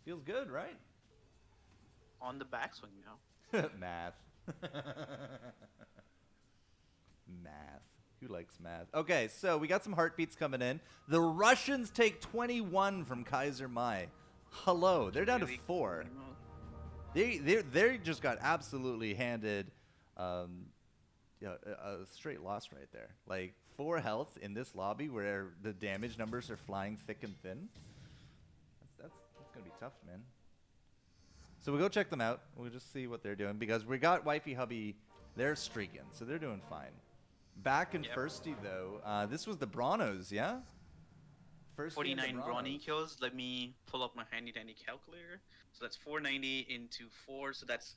Feels good, right? On the backswing now. Math. Math. Who likes math? Okay, so we got some heartbeats coming in. The Russians take 21 from Kaiser Mai. Hello, they're down to Really 4. cool. They just got absolutely handed a straight loss right there. Like 4 health in this lobby where the damage numbers are flying thick and thin. That's gonna be tough, man. So we'll go check them out. We'll just see what they're doing because we got Wifey Hubby. They're streaking, so they're doing fine. Back in Yep. firsty though, this was the Brawnos, yeah. First 49 brawny kills. Let me pull up my handy dandy calculator. So that's 490 into 4. So that's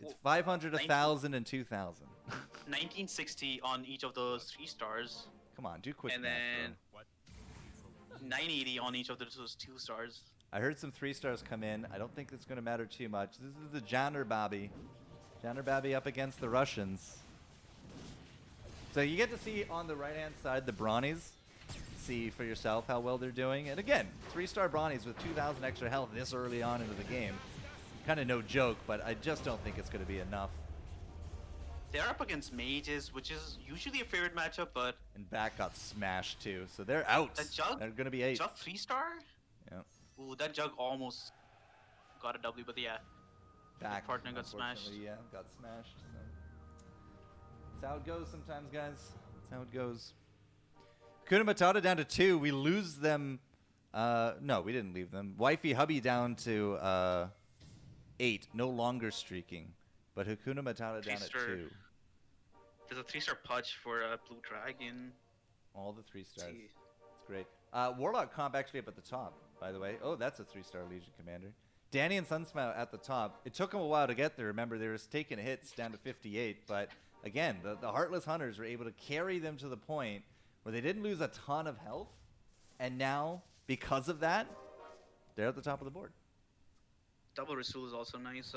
It's 500, 1,000, and 2,000. 1960 on each of those 3 stars, Come on, do quick and math, then bro. 980 on each of those 2 stars. I heard some 3-stars come in. I don't think it's going to matter too much. This is the Janner Babi. Janner Babi up against the Russians. So you get to see on the right-hand side the Brawnies. See for yourself how well they're doing. And again, 3-star Brawnies with 2,000 extra health this early on into the game. Kind of no joke, but I just don't think it's going to be enough. They're up against mages, which is usually a favorite matchup, but And back got smashed too, so they're out. that Jug, They're going to be 8. Jug 3-star? Yeah. Ooh, that Jug almost got a W, but yeah. Back. partner got smashed. unfortunately, Yeah, got smashed. So. That's how it goes sometimes, guys. That's how it goes. Kuna Matata down to 2. We lose them. No, we didn't leave them. Wifey Hubby down to 8, no longer streaking. But Hakuna Matata down at Three-star. 2. There's a 3-star Pudge for Blue Dragon. All the 3 stars. See. It's great. Warlock comp actually up at the top, by the way. Oh, that's a 3-star Legion commander. Danny and Sunsmile at the top. It took them a while to get there. Remember, they were taking hits down to 58. But again, the Heartless Hunters were able to carry them to the point where they didn't lose a ton of health. And now, because of that, they're at the top of the board. Double Restool is also nice.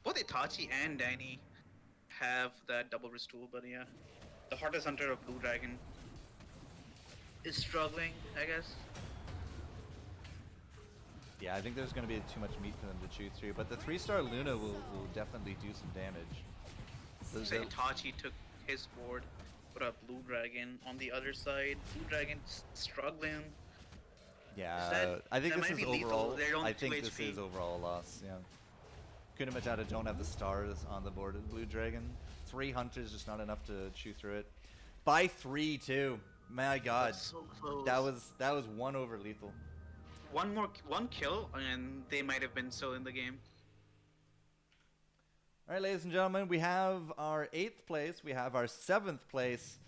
Both Itachi and Danny have that double Restool, but yeah. The Heartless Hunter of Blue Dragon is struggling, I guess. Yeah, I think there's going to be too much meat for them to chew through. But the 3-star Luna will definitely do some damage. So Itachi took his board, put up Blue Dragon on the other side. Blue Dragon's struggling. Yeah, I think that this might is be lethal. overall. They're only I think 2 this HP. is overall a loss. Yeah. Kuna Matata don't have the stars on the board of Blue Dragon. 3 hunters, just not enough to chew through it. By 3 too. My God, That's so close. that was 1 over lethal. One kill, and they might have been still in the game. All right, ladies and gentlemen, we have our 8th place, we have our 7th place,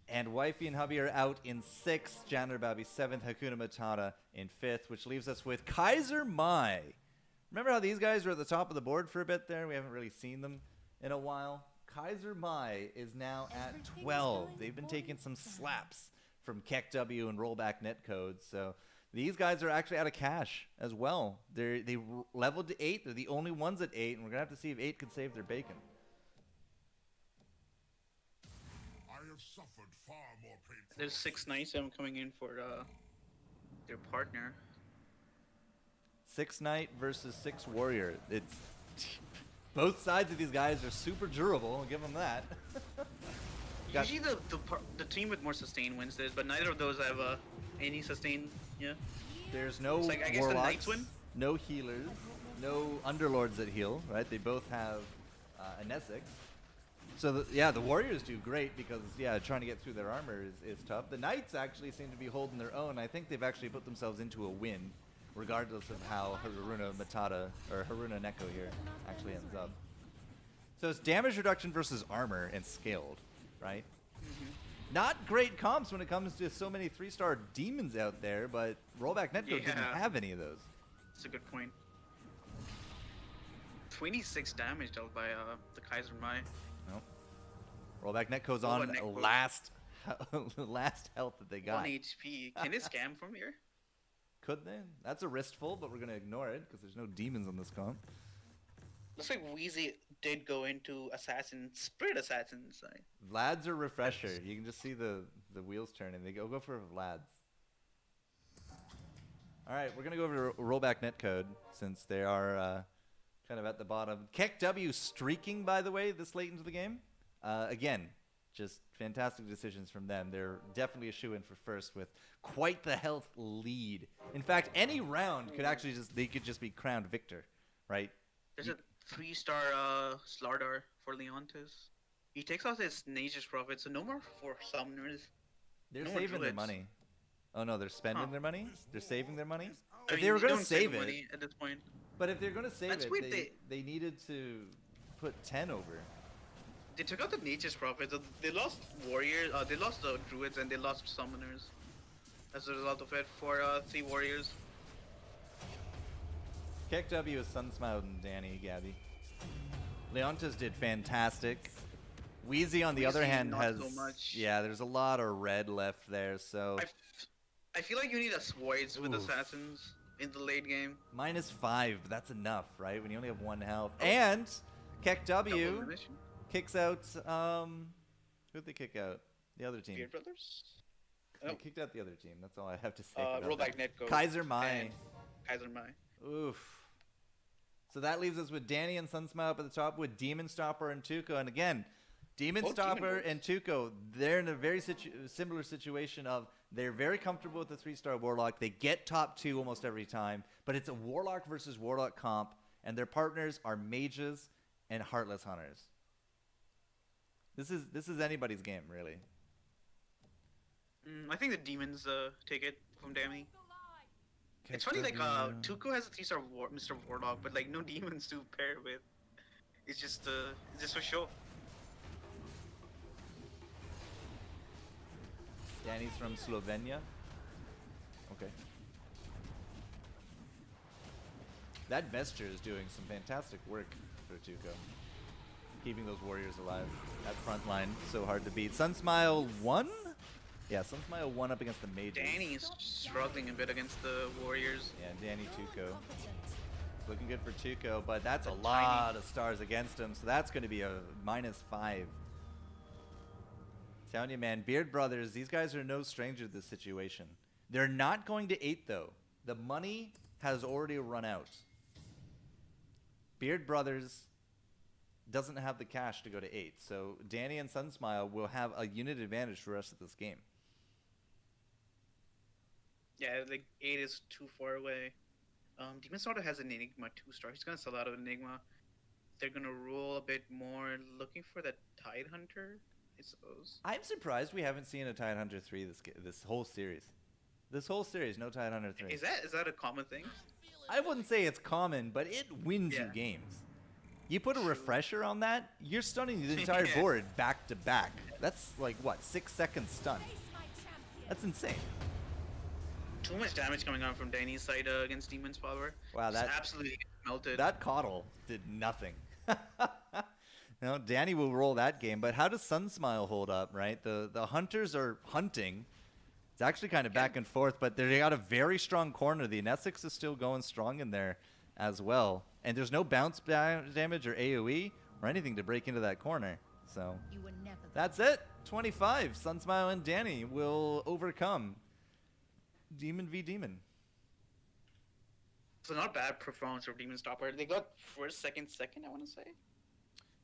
and Wifey and Hubby are out in 6th. Janitor Babby 7th, Hakuna Matata in 5th, which leaves us with Kaiser Mai. Remember how these guys were at the top of the board for a bit there? We haven't really seen them in a while. Kaiser Mai is now at 12. They've been taking some slaps from KEKW and Rollback Netcode, so these guys are actually out of cash as well. They leveled to 8. They're the only ones at 8, and we're going to have to see if 8 can save their bacon. I have suffered far more painful. There's 697 coming in for their partner. 6 Knight versus 6 Warrior. It's both sides of these guys are super durable. I'll give them that. Got- Usually the team with more sustain wins this, but neither of those have any sustain. Yeah. There's no It's like, I guess the warlocks, Knights win? no healers, no underlords that heal. Right? They both have a Nesek. So the Warriors do great because trying to get through their armor is tough. The Knights actually seem to be holding their own. I think they've actually put themselves into a win, regardless of how Haruna Matata or Haruna Neko here actually ends up. So it's damage reduction versus armor and scaled, right? Not great comps when it comes to so many 3-star demons out there, but Rollback Netcode didn't Yeah. have any of those. That's a good point. 26 damage dealt by the Kaiser Mai. Nope. Rollback Netcode's Rollback on Netcode. last health that they got. 1 HP. Can they scam from here? Could they? That's a wristful, but we're gonna ignore it because there's no demons on this comp. Looks like Wheezy did go into Spirit Assassin side. Vlad's a refresher. You can just see the wheels turning. They go for Vlad's. All right, we're gonna go over to Rollback Netcode since they are kind of at the bottom. KEKW streaking, by the way, this late into the game. Again, just fantastic decisions from them. They're definitely a shoe-in for first with quite the health lead. In fact, any round could actually could just be crowned victor, right? There's a 3-star Slardar for Leontis. He takes out his Nature's Prophet, so no more for summoners. They're No more saving their druids. money. Oh no, they're spending Huh. their money? They're saving their money? I If mean, they were you gonna don't save save it, money at this point. but if they're gonna save That's it, weird, they needed to put 10 over. They took out the Nature's Prophet, so they lost Warriors, they lost the Druids, and they lost Summoners. As a result of it, for 3 Warriors. KEKW is Sunsmiled and Danny, Gabby. Leontis did fantastic. Wheezy, on the other Wheezy, hand, not has so much. yeah. There's a lot of red left there, so I feel like you need a Swords with Oof. Assassins in the late game. -5. But that's enough, right? When you only have 1 health. Oh. And Double KEKW elimination. kicks out. Who'd they kick out? The other team. Beard Brothers? They Oh. kicked out the other team. That's all I have to say. about Rollback that. Netcode. Kaiser Mai. and Kaiser Mai. Oof. So that leaves us with Danny and Sunsmile up at the top with Demon Stopper and Tuco. And again, Demon Both demon Stopper lords. and Tuco, they're in a very similar situation of they're very comfortable with the 3-star Warlock. They get top 2 almost every time, but it's a Warlock versus Warlock comp, and their partners are Mages and Heartless Hunters. This is anybody's game, really. I think the Demons take it from Danny. It's funny, like, KXW. Tuco has a 3-star Mr. Warlock, but like no demons to pair with. It's just for show. Danny's from Slovenia. Okay. That Vesture is doing some fantastic work for Tuco. Keeping those warriors alive. That front line, so hard to beat. Sunsmile won? Yeah, Sunsmile won up against the mages. Danny's struggling a bit against the warriors. Yeah, Danny Tuco. It's looking good for Tuco, but that's a Tiny. lot of stars against him, so that's going to be a -5. Telling you, man, Beard Brothers, these guys are no stranger to this situation. They're not going to 8, though. The money has already run out. Beard Brothers doesn't have the cash to go to 8, so Danny and Sunsmile will have a unit advantage for the rest of this game. Yeah, like 8 is too far away. Demon Sorter has an Enigma 2-star. He's gonna sell out of Enigma. They're gonna roll a bit more, looking for that Tide Hunter, I suppose. I'm surprised we haven't seen a Tide Hunter 3 this whole series. This whole series, no Tide Hunter 3. Is that a common thing? I wouldn't say it's common, but it wins you Yeah. games. You put a refresher on that, you're stunning the entire Yeah. board back to back. That's like, what, 6 seconds stun? Face my champion. That's insane. Too much damage coming out from Danny's side against Demon's power. Wow, Just that- absolutely melted. That Coddle did nothing. No, Danny will roll that game, but how does Sunsmile hold up, right? The hunters are hunting. It's actually kind of back and forth, but they got a very strong corner. The Nesix is still going strong in there as well. And there's no bounce damage or AoE or anything to break into that corner. So You were never the that's it. 25. Sunsmile and Danny will overcome Demon v Demon. So not bad performance for Demon Stopper. They got first, second, I want to say.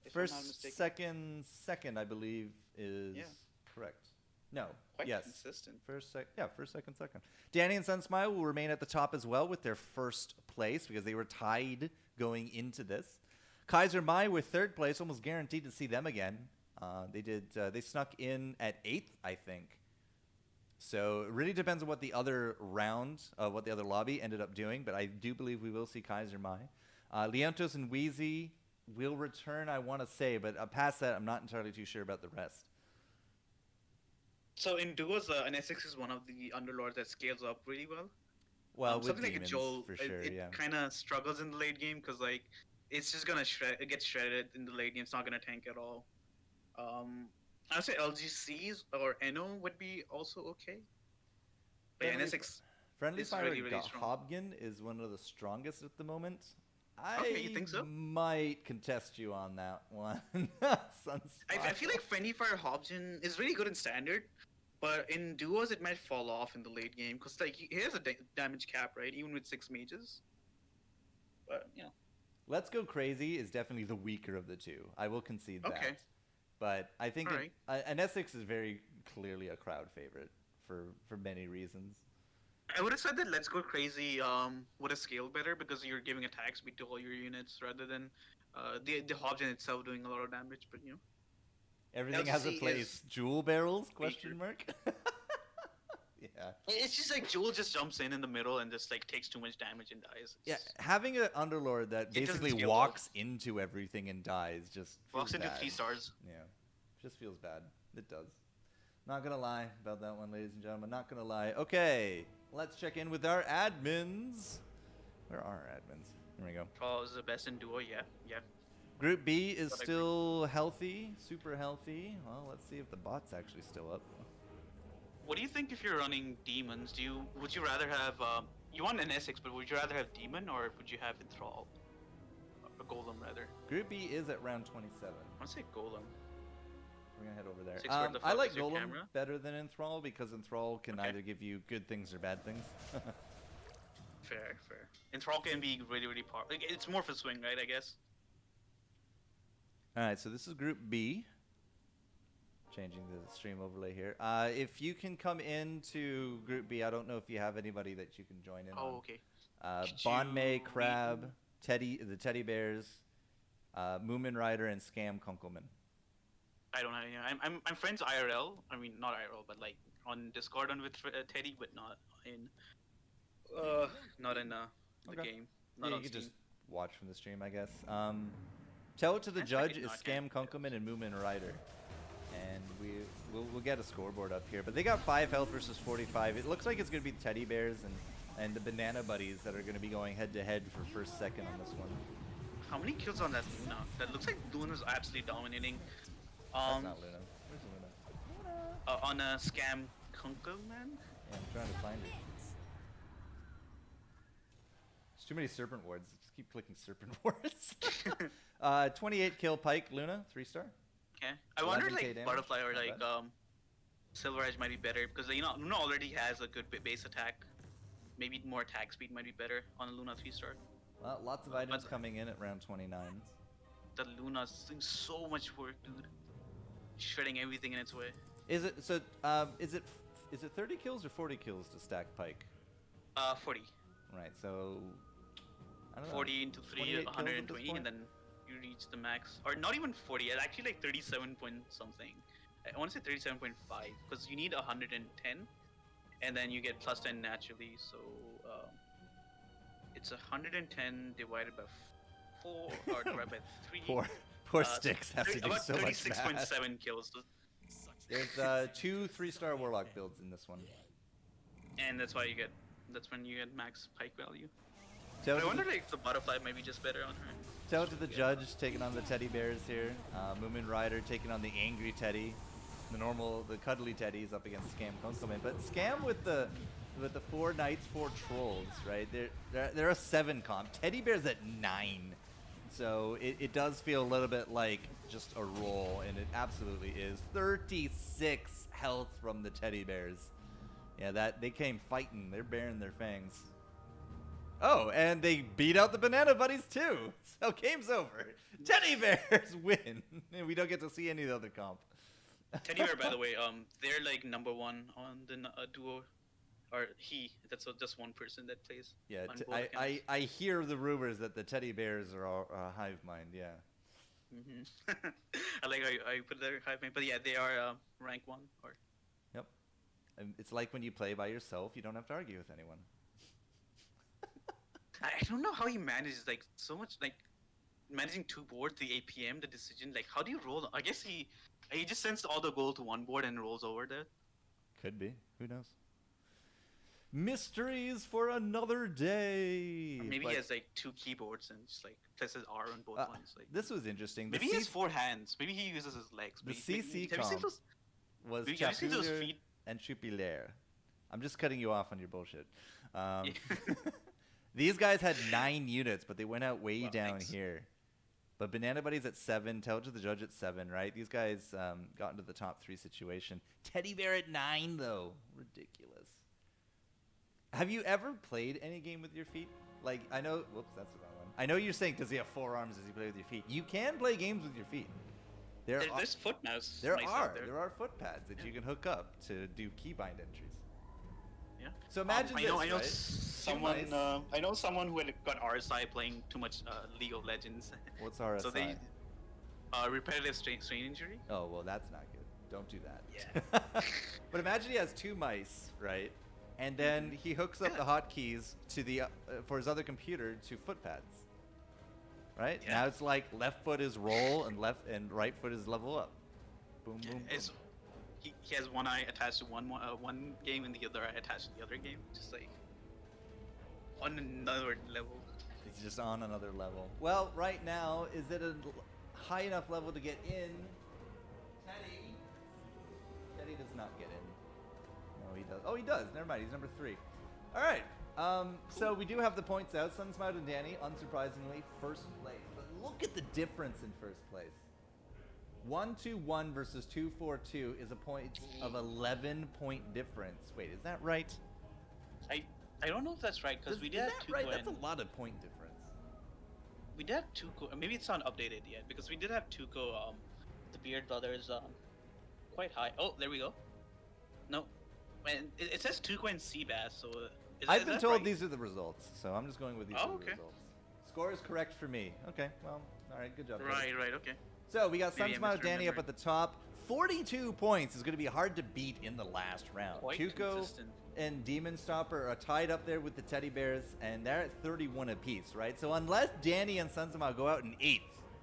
If I'm not First, mistaken. second, I believe is Yeah. correct. No. Quite yes. consistent. First, second. Danny and Sunsmile will remain at the top as well with their first place because they were tied going into this. Kaiser Mai with third place, almost guaranteed to see them again. They snuck in at 8th, I think. So it really depends on what the other round, what the other lobby ended up doing, but I do believe we will see Kaiser Mai. Leontos and Wheezy will return, I want to say, but past that, I'm not entirely too sure about the rest. So in duos, an Essex is one of the underlords that scales up really well. Well, with Something like a demons, Joel, for sure, it yeah. kind of struggles in the late game because like it's just gonna it gets shredded in the late game. It's not gonna tank at all. I would say LGCs or NO would be also okay. But yeah, Friendly- Essex. Friendly It's Fire really, really strong. Hobgen is one of the strongest at the moment. Okay, you think so? Might contest you on that one. I feel like Friendly Fire Hobson is really good in standard, but in duos it might fall off in the late game because like he has a damage cap, right? Even with 6 mages. But you know. Let's Go Crazy is definitely the weaker of the two. I will concede that. Okay. But I think Alright. an Essex is very clearly a crowd favorite for many reasons. I would have said that Let's Go Crazy would have scaled better because you're giving attack speed to all your units rather than the Hobson itself doing a lot of damage. But you know, Everything has a LGC place. is Jewel barrels? Question weaker. mark. Yeah. it's just like Jewel just jumps in the middle and just like takes too much damage and dies. It's Yeah, just- having an Underlord that It doesn't basically scale well. walks into everything and dies just walks feels into bad. 3 stars. Yeah, just feels bad. It does. Not gonna lie about that one, ladies and gentlemen. Not gonna lie. Okay, let's check in with our admins. Where are our admins? Here we go. Troll is the best in duo. Yeah. Group B is But I agree. still healthy, super healthy. Well, let's see if the bot's actually still up. What do you think if you're running demons? Would you rather have you want an Essex, but would you rather have demon or would you have enthrall? A golem rather. Group B is at round 27. I want to say golem. We're gonna head over there. 6, where the I fuck like is your Golem camera? better than Enthrall because Enthrall can Okay. either give you good things or bad things. Fair. Enthrall can be really, really powerful. Like, it's more for swing, right? I guess. All right, so this is Group B. Changing the stream overlay here. If you can come into Group B, I don't know if you have anybody that you can join in on. Oh, okay. Could Bon May, you Crab, read- the Teddy Bears, Moomin Rider, and Scam Kunkelman. I don't have any. I'm friends IRL. I mean, not IRL, but like on Discord with Teddy, but not in Not in the Okay. game. Not Yeah, on you could Steam. just watch from the stream, I guess. Tell it to the That's like judge it is not Scam Kunkelman and Moomin Rider. And we'll get a scoreboard up here. But they got 5 health versus 45. It looks like it's going to be the Teddy Bears and the Banana Buddies that are going to be going head-to-head for first, second on this one. How many kills on that Luna? That looks like Luna's absolutely dominating. That's not Luna. Where's Luna? On a Scam Kunkelman? Yeah, I'm trying to find it. There's too many serpent wards. Just keep clicking serpent wards. 28 kill Pike Luna, 3-star. Okay. I wonder 11K like damage, Butterfly or not like bad. Silver Edge might be better because Luna already has a good base attack. Maybe more attack speed might be better on a Luna 3-star. Well, lots of items But- coming in at round 29. The Luna's doing so much work, dude. Shredding everything in its way. Is it so? Is it 30 kills or 40 kills to stack Pike? 40. Right. So I don't know. 40 into 3, 28 kills at this 120, point? and then you reach the max. Or not even 40, it's actually like 37 point something. I want to say 37.5, because you need 110, and then you get plus 10 naturally, so it's 110 divided by 4, or divided by 3. Poor Styx has to do about so much math. 36.7 kills, There's 2 3-star Warlock builds in this one. and that's why that's when you get max Pike value. Tell But I to wonder the, if the Butterfly might be just better on her. tell to the judge taking on the Teddy Bears here. Moomin Rider taking on the Angry Teddy. The cuddly Teddy's up against Scam Kunkelman. But Scam with the 4 Knights, 4 Trolls, right? They're a 7 comp. Teddy Bear's at 9. So it does feel a little bit like just a roll, and it absolutely is. 36 health from the Teddy Bears. Yeah, they came fighting. They're baring their fangs. Oh, and they beat out the Banana Buddies too. So game's over. Teddy Bears win. And we don't get to see any of the other comp. Teddy Bear, by the way, they're like number 1 on the duo, or that's just one person that plays. Yeah, on both accounts. I hear the rumors that the Teddy Bears are all hive mind. Yeah. Mhm. I like how you put their hive mind, but yeah, they are rank 1 or. Yep. And it's like when you play by yourself, you don't have to argue with anyone. I don't know how he manages like so much, like managing 2 boards, the APM, the decision. Like, how do you roll? I guess he just sends all the gold to one board and rolls over there. Could be. Who knows? Mysteries for another day. Or maybe But, he has like 2 keyboards and just like presses R on both ones. Like this was interesting. maybe he has 4 hands. Maybe he uses his legs. the Maybe- CC have you seen comp those? was Have you seen those Chapuleur feet? and Chupilaire. I'm just cutting you off on your bullshit. Yeah. These guys had 9 units, but they went out way Wow, down thanks. here. But Banana Buddies at 7, Tell It to the Judge at 7, right? These guys got into the top 3 situation. Teddy Bear at 9, though. Ridiculous. Have you ever played any game with your feet? Like, I know... Whoops, that's the wrong one. I know you're saying, does he have 4 arms? Does he play with your feet? You can play games with your feet. There's foot mouse. There mice are. out there. There are foot pads that you can hook up to do keybind entries. Yeah. So imagine I this, know, I know right? someone. mice. I know someone who had got RSI playing too much League of Legends. What's RSI? So they repetitive strain injury. Oh, well, that's not good. Don't do that. Yeah. But imagine he has 2 mice, right? And then he hooks up the hotkeys to the for his other computer to foot pads. Right? Yeah. Now it's like left foot is roll and left and right foot is level up. Boom, boom, boom. It's, he has one eye attached to one game and the other eye attached to the other game. Just like on another level. It's just on another level. Well, right now, is it a high enough level to get in? Teddy does not get in. No, he does. Oh, he does. Never mind. He's number 3. All right. So we do have the points out. Sunsmite and Danny, unsurprisingly, first place. But look at the difference in first place. 1-2-1 versus 2-4-2 is a point of 11-point difference. Wait, is that right? I don't know if that's right because we did Is have that Tuco right? That's and a lot of point difference. we did have Tuco. Maybe it's not updated yet because we did have Tuco. The Beard Brothers. Quite high. Oh, there we go. No, and it says Tuco and Seabass. So I've been told these are the results, so I'm just going with these Oh, are the okay. results. Score is correct for me. Okay, well, all right, good job. buddy. Right. Okay. So we got Maybe I Sunsmile Danny up misremembered. at the top, 42 points is going to be hard to beat in the last round. Quite Tuco consistent. and Demon Stopper are tied up there with the Teddy Bears, and they're at 31 apiece, right? So unless Danny and Senzama go out in 8th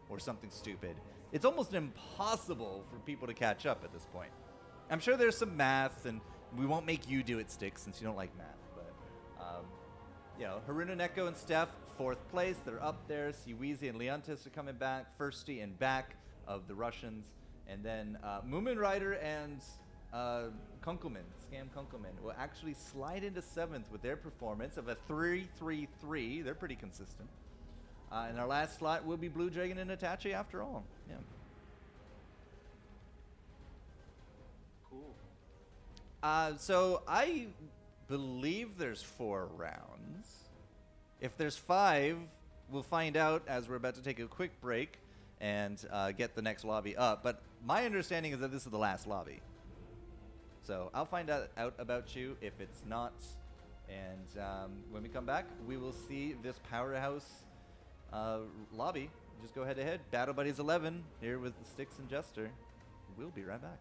or something stupid, it's almost impossible for people to catch up at this point. I'm sure there's some math, and we won't make you do it, Sticks, since you don't like math. But, you know, Haruna Neko and Steph, 4th place. They're up there. Siwizi and Leontis are coming back. Firsty and back of the Russians. And then Moomin Rider and Kunkelman, Scam Kunkelman, will actually slide into 7th with their performance of a 3-3-3. They're pretty consistent. And our last slot will be Blue Dragon and Itachi after all. Yeah. Cool. So I believe there's 4 rounds. If there's 5, we'll find out as we're about to take a quick break and get the next lobby up. But my understanding is that this is the last lobby. So I'll find out about you if it's not. And when we come back, we will see this powerhouse lobby. Just go head to head. Battle Buddies 11 here with the Sticks and Jester. We'll be right back.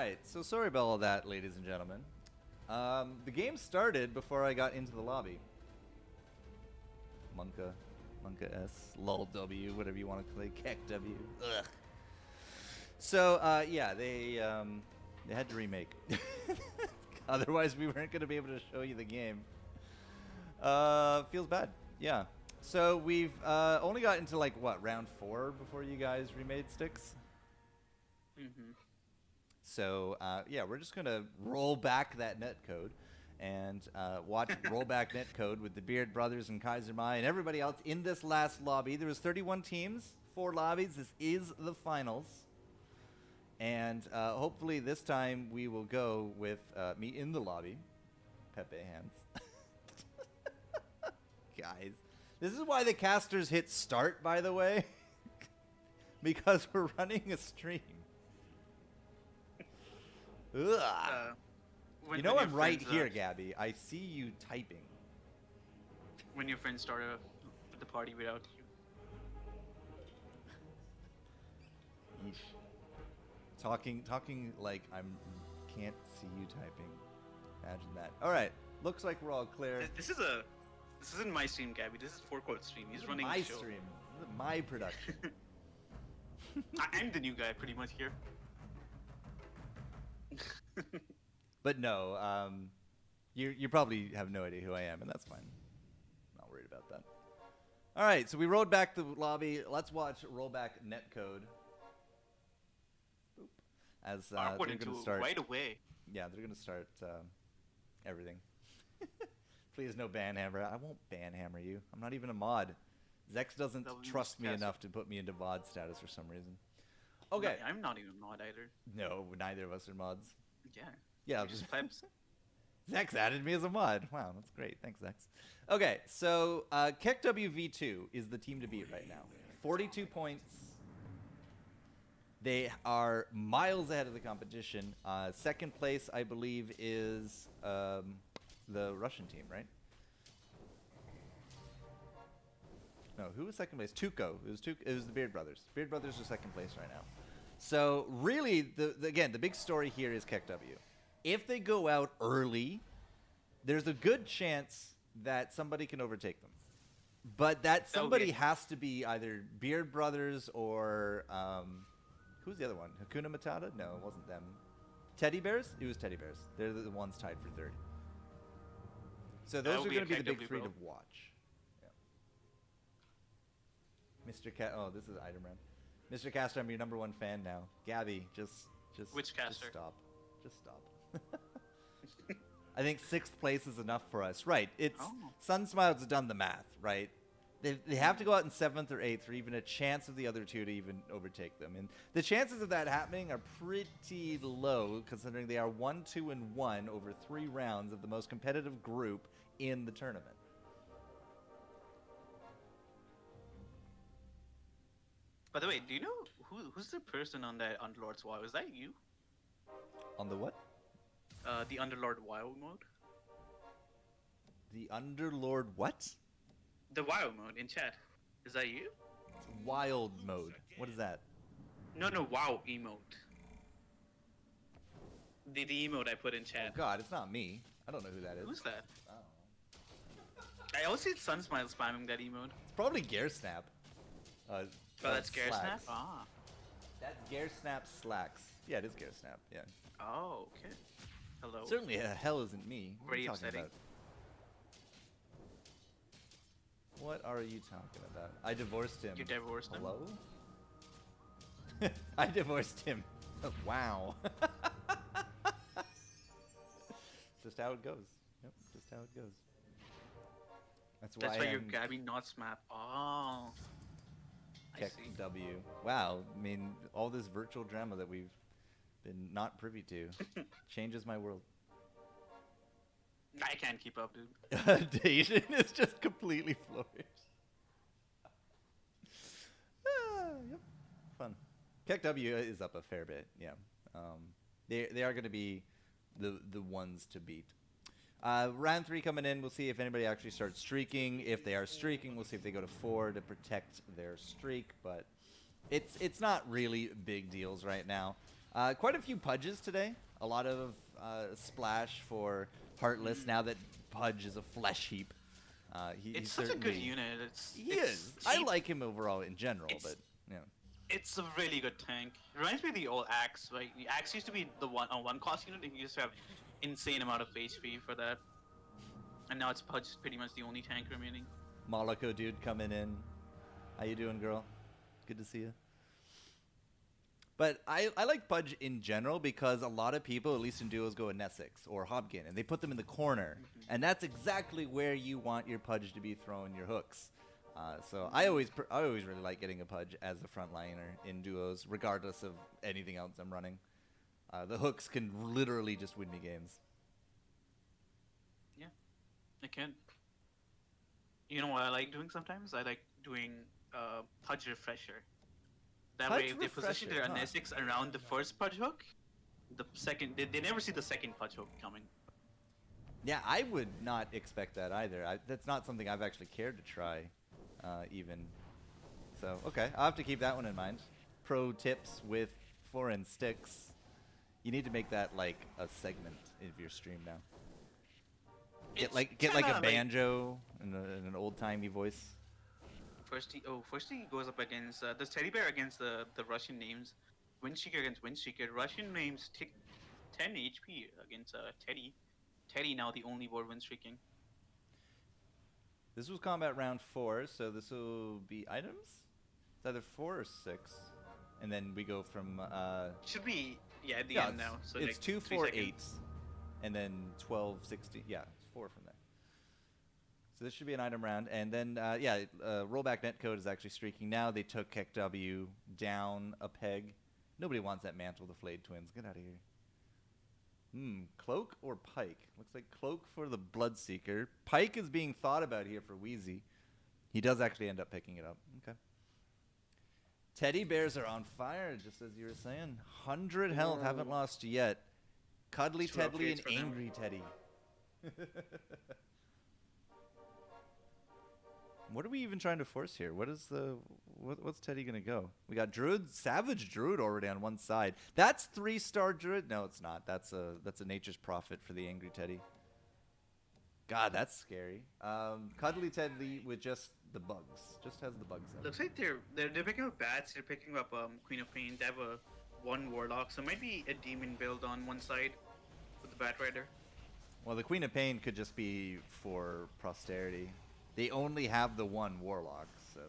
right, so sorry about all that, ladies and gentlemen. The game started before I got into the lobby. Monka S, lol W, whatever you want to play, Keck W. Ugh. So yeah, they had to remake. Otherwise, we weren't going to be able to show you the game. Feels bad. Yeah. So we've only got into like what, round 4 before you guys remade Sticks. Mm-hmm. So yeah, we're just gonna roll back that netcode and watch rollback netcode with the Beard Brothers and Kaiser Mai and everybody else in this last lobby. There was 31 teams, 4 lobbies. This is the finals, and hopefully this time we will go with me in the lobby. Pepe hands, guys. This is why the casters hit start, by the way, because we're running a stream. Ugh. When- You know when I'm your right friends, here, Gabby. I see you typing. When your friends start the party without you. Yeesh. Talking like can't see you typing. Imagine that. All right. Looks like we're all clear. This isn't my stream, Gabby. This is Four Court stream. He's running my the show. stream. This is my production. I'm the new guy, pretty much here. But no, you probably have no idea who I am, and that's fine. Not worried about that. All right, so we rolled back the lobby. Let's watch rollback netcode. Boop. As they're Awkward going to into start. right away. Yeah, they're going to start everything. Please no banhammer. I won't banhammer you. I'm not even a mod. Zex doesn't That was trust me passive. enough to put me into mod status for some reason. Okay. No, I'm not even mod either. No, neither of us are mods. Yeah. Yeah, We're just plebs. Zex added me as a mod. Wow, that's great. Thanks, Zex. Okay, so Keck WV2 is the team to beat right now. 42 points. They are miles ahead of the competition. Second place, I believe, is the Russian team, right? No, who was second place? Tuco. It was the Beard Brothers. Beard Brothers are second place right now. So really, again, the big story here is Keck W. If they go out early, there's a good chance that somebody can overtake them. But that somebody has to be either Beard Brothers or who's the other one? Hakuna Matata? No, it wasn't them. Teddy Bears? It was Teddy Bears. They're the ones tied for third. So those will are be a going to be the Keck big W three to vote. watch. Yeah. Mr. Oh, this is Item Ram. Mr. Caster, I'm your number 1 fan now. Gabby, just Which caster? Just stop. Just stop. I think 6th place is enough for us. Right. It's Oh. Sunsmile's done the math, right? They have to go out in 7th or 8th for even a chance of the other two to even overtake them. And the chances of that happening are pretty low, considering they are 1, 2, and 1 over 3 rounds of the most competitive group in the tournament. By the way, do you know who's the person on that Underlord's WoW? Is that you? On the what? The Underlord WoW mode? The Underlord what? The WoW mode in chat. Is that you? Wild mode. What is that? No, WoW emote. The emote I put in Oh chat. God, it's not me. I don't know who that is. Who's that? I don't know. I also see Sunsmile spamming that emote. It's probably Gearsnap. Oh, that's Gearsnap? Slacks. Ah. That's Gearsnap Slacks. Yeah, it is Gearsnap. Yeah. Oh, okay. Hello. Certainly, hell isn't me. What are Very you talking upsetting. about? What are you talking about? I divorced him. You divorced him? Hello? I divorced him. Wow. Just how it goes. Yep, just how it goes. That's why That's why you're I'm Gabby, not Smap. Oh. I Keck see. W. Wow. I mean, all this virtual drama that we've been not privy to changes my world. I can't keep up, dude. Dacian is just completely flourished. Yep. Fun. Keck W is up a fair bit, yeah. They are going to be the ones to beat. Round 3 coming in, we'll see if anybody actually starts streaking. If they are streaking, we'll see if they go to 4 to protect their streak. But it's not really big deals right now. Quite a few Pudges today. A lot of splash for Heartless now that Pudge is a flesh heap. It's he's such a good certainly- unit. He it's is. I cheap. like him overall in general, It's- but yeah. It's a really good tank. Reminds me of the old Axe. Like the Axe used to be the one cost unit, and you just have insane amount of HP for that. And now it's Pudge is pretty much the only tank remaining. Moloko dude coming in. How you doing, girl? Good to see you. But I like Pudge in general because a lot of people, at least in duos, go with Nessix or Hobkin, and they put them in the corner. And that's exactly where you want your Pudge to be throwing your hooks. So I always really like getting a Pudge as a frontliner in duos, regardless of anything else I'm running. The hooks can literally just win me games. Yeah, it can. You know what I like doing sometimes? I like doing Pudge Refresher. That Pudge way, if they position their Refresher, huh. Nesix around the first Pudge hook, the second they never see the second Pudge hook coming. Yeah, I would not expect that either. That's not something I've actually cared to try, even. So, okay, I'll have to keep that one in mind. Pro tips with foreign sticks. You need to make that like a segment of your stream now. Get It's like a kinda banjo in an old timey voice. First he goes up against this teddy bear against the Russian names, Windseeker against Windseeker. Russian names take 10 HP against Teddy. Teddy now the only board win streaking. This was combat round 4, so this will be items. It's either 4 or 6, and then we go from. Should be at the Yeah, end now. So it's like 2, 3 4, seconds. 8, and then 12, 16. Yeah, it's 4 from there. So this should be an item round, and then rollback netcode is actually streaking now. They took KEKW down a peg. Nobody wants that mantle, the Flayed Twins. Get out of here. Cloak or Pike? Looks like Cloak for the Bloodseeker. Pike is being thought about here for Wheezy. He does actually end up picking it up. Okay. Teddy bears are on fire, just as you were saying. 100 health, haven't lost yet. Cuddly Two upgrades Teddy and for them. Angry Teddy. What are we even trying to force here? What's Teddy gonna go? We got Druid, Savage Druid already on one side. That's 3-star Druid. No, it's not. That's a Nature's Prophet for the Angry Teddy. God, that's scary. Cuddly Teddy with just the bugs. Just has the bugs in. Looks like they're picking up bats. They're picking up Queen of Pain. They have one warlock, so maybe a demon build on one side with the Bat Rider. Well, the Queen of Pain could just be for posterity. They only have the one warlock, so.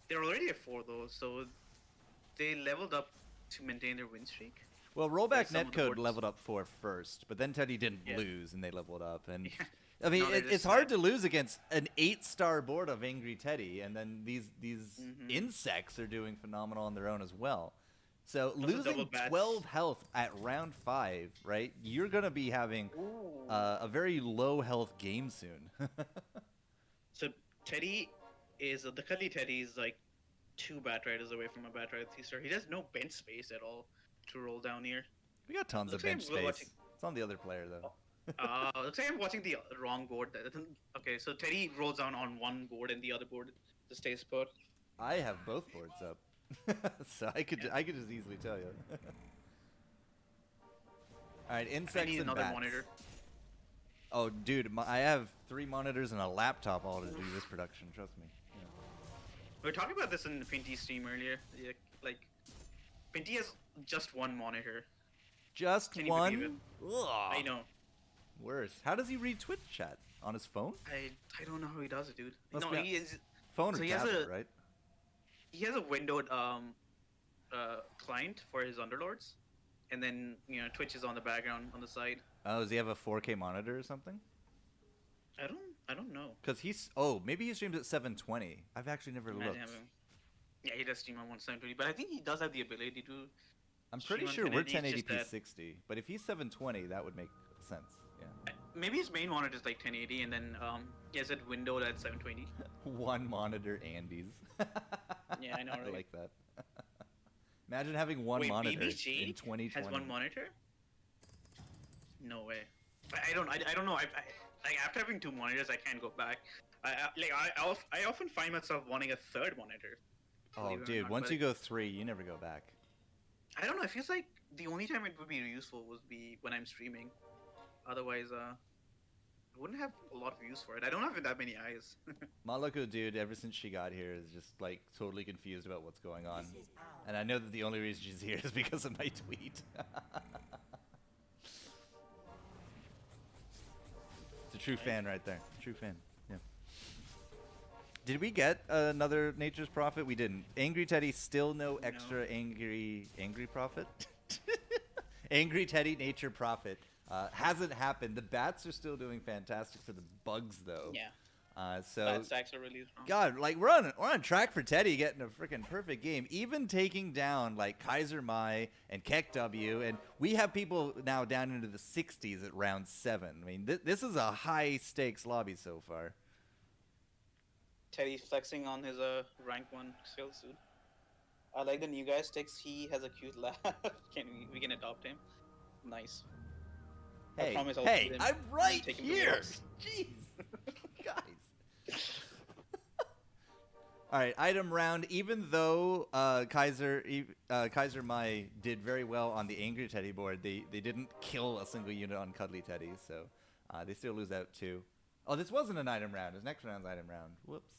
They're already at 4 though, so they leveled up to maintain their win streak. Well, Like rollback some of the netcode boards. leveled up 4 first, but then Teddy didn't Yeah. lose, and they leveled up. And Yeah. I mean, No, they're it's just hard sad. to lose against an 8-star board of Angry Teddy, and then these Mhm. insects are doing phenomenal on their own as well. So double losing bats. 12 health at round 5, right? You're gonna be having a very low health game soon. So Teddy is the Cuddly Teddy is like 2 Bat Riders away from a Bat Rider 3-star. He has no bench space at all to roll down here. We got tons of Looks like bench we're space. watching- It's on the other player though. Looks like I'm watching the wrong board. Okay, so Teddy rolls down on one board and the other board just stays put. I have both boards up, so I could just easily tell you. All right, I insects need and another bats. monitor. Oh, dude, I have 3 monitors and a laptop all to do this production. Trust me. Yeah. We were talking about this in the Pinty stream earlier. Yeah, like, Pinty has just one monitor. Just Can you believe one. Ugh. I know. Worse. How does he read Twitch chat on his phone? I don't know how he does it, dude. Must no, be- he is. Phone So or he has tablet, a- right? He has a windowed client for his underlords, and then Twitch is on the background on the side. Oh, does he have a 4K monitor or something? I don't know. Because maybe he streams at 720. I've actually never Imagine looked. having- Yeah, he does stream on 170, but I think he does have the ability to. I'm pretty stream on sure we're 1080, it's 1080p just that- 60, but if he's 720, that would make sense. Yeah. Maybe his main monitor is like 1080, and then he has it windowed at 720. One monitor Andes. Yeah, I know, I right? like that. Imagine having one Wait, monitor BBG in 2020. has one monitor? No way. I don't know. Like after having 2 monitors, I can't go back. I often find myself wanting a 3rd monitor. Oh, believe it or dude, not, once but you go 3, you never go back. I don't know. It feels like the only time it would be useful would be when I'm streaming. Otherwise, I wouldn't have a lot of use for it. I don't have that many eyes. Malako dude, ever since she got here, is just like totally confused about what's going on. And I know that the only reason she's here is because of my tweet. It's a true fan right there. True fan. Yeah. Did we get another Nature's Prophet? We didn't. Angry Teddy, still no extra angry prophet. Angry Teddy Nature Prophet hasn't happened. The bats are still doing fantastic for the bugs though. Yeah. So Bad stacks are really strong. God, like we're on track for Teddy getting a freaking perfect game, even taking down like Kaiser Mai and Keck W, and we have people now down into the 60s at round 7. I mean, this is a high stakes lobby so far. Teddy's flexing on his rank 1 skill suit. I like the new guy sticks. He has a cute laugh. We can adopt him. Nice. I Hey, promise I'll hey, feed him I'm and right take him to here. walks. Jeez, guys. All right, item round. Even though Kaiser Mai did very well on the Angry Teddy board, they didn't kill a single unit on Cuddly Teddy, so they still lose out too. Oh, this wasn't an item round. It was next round's item round. Whoops.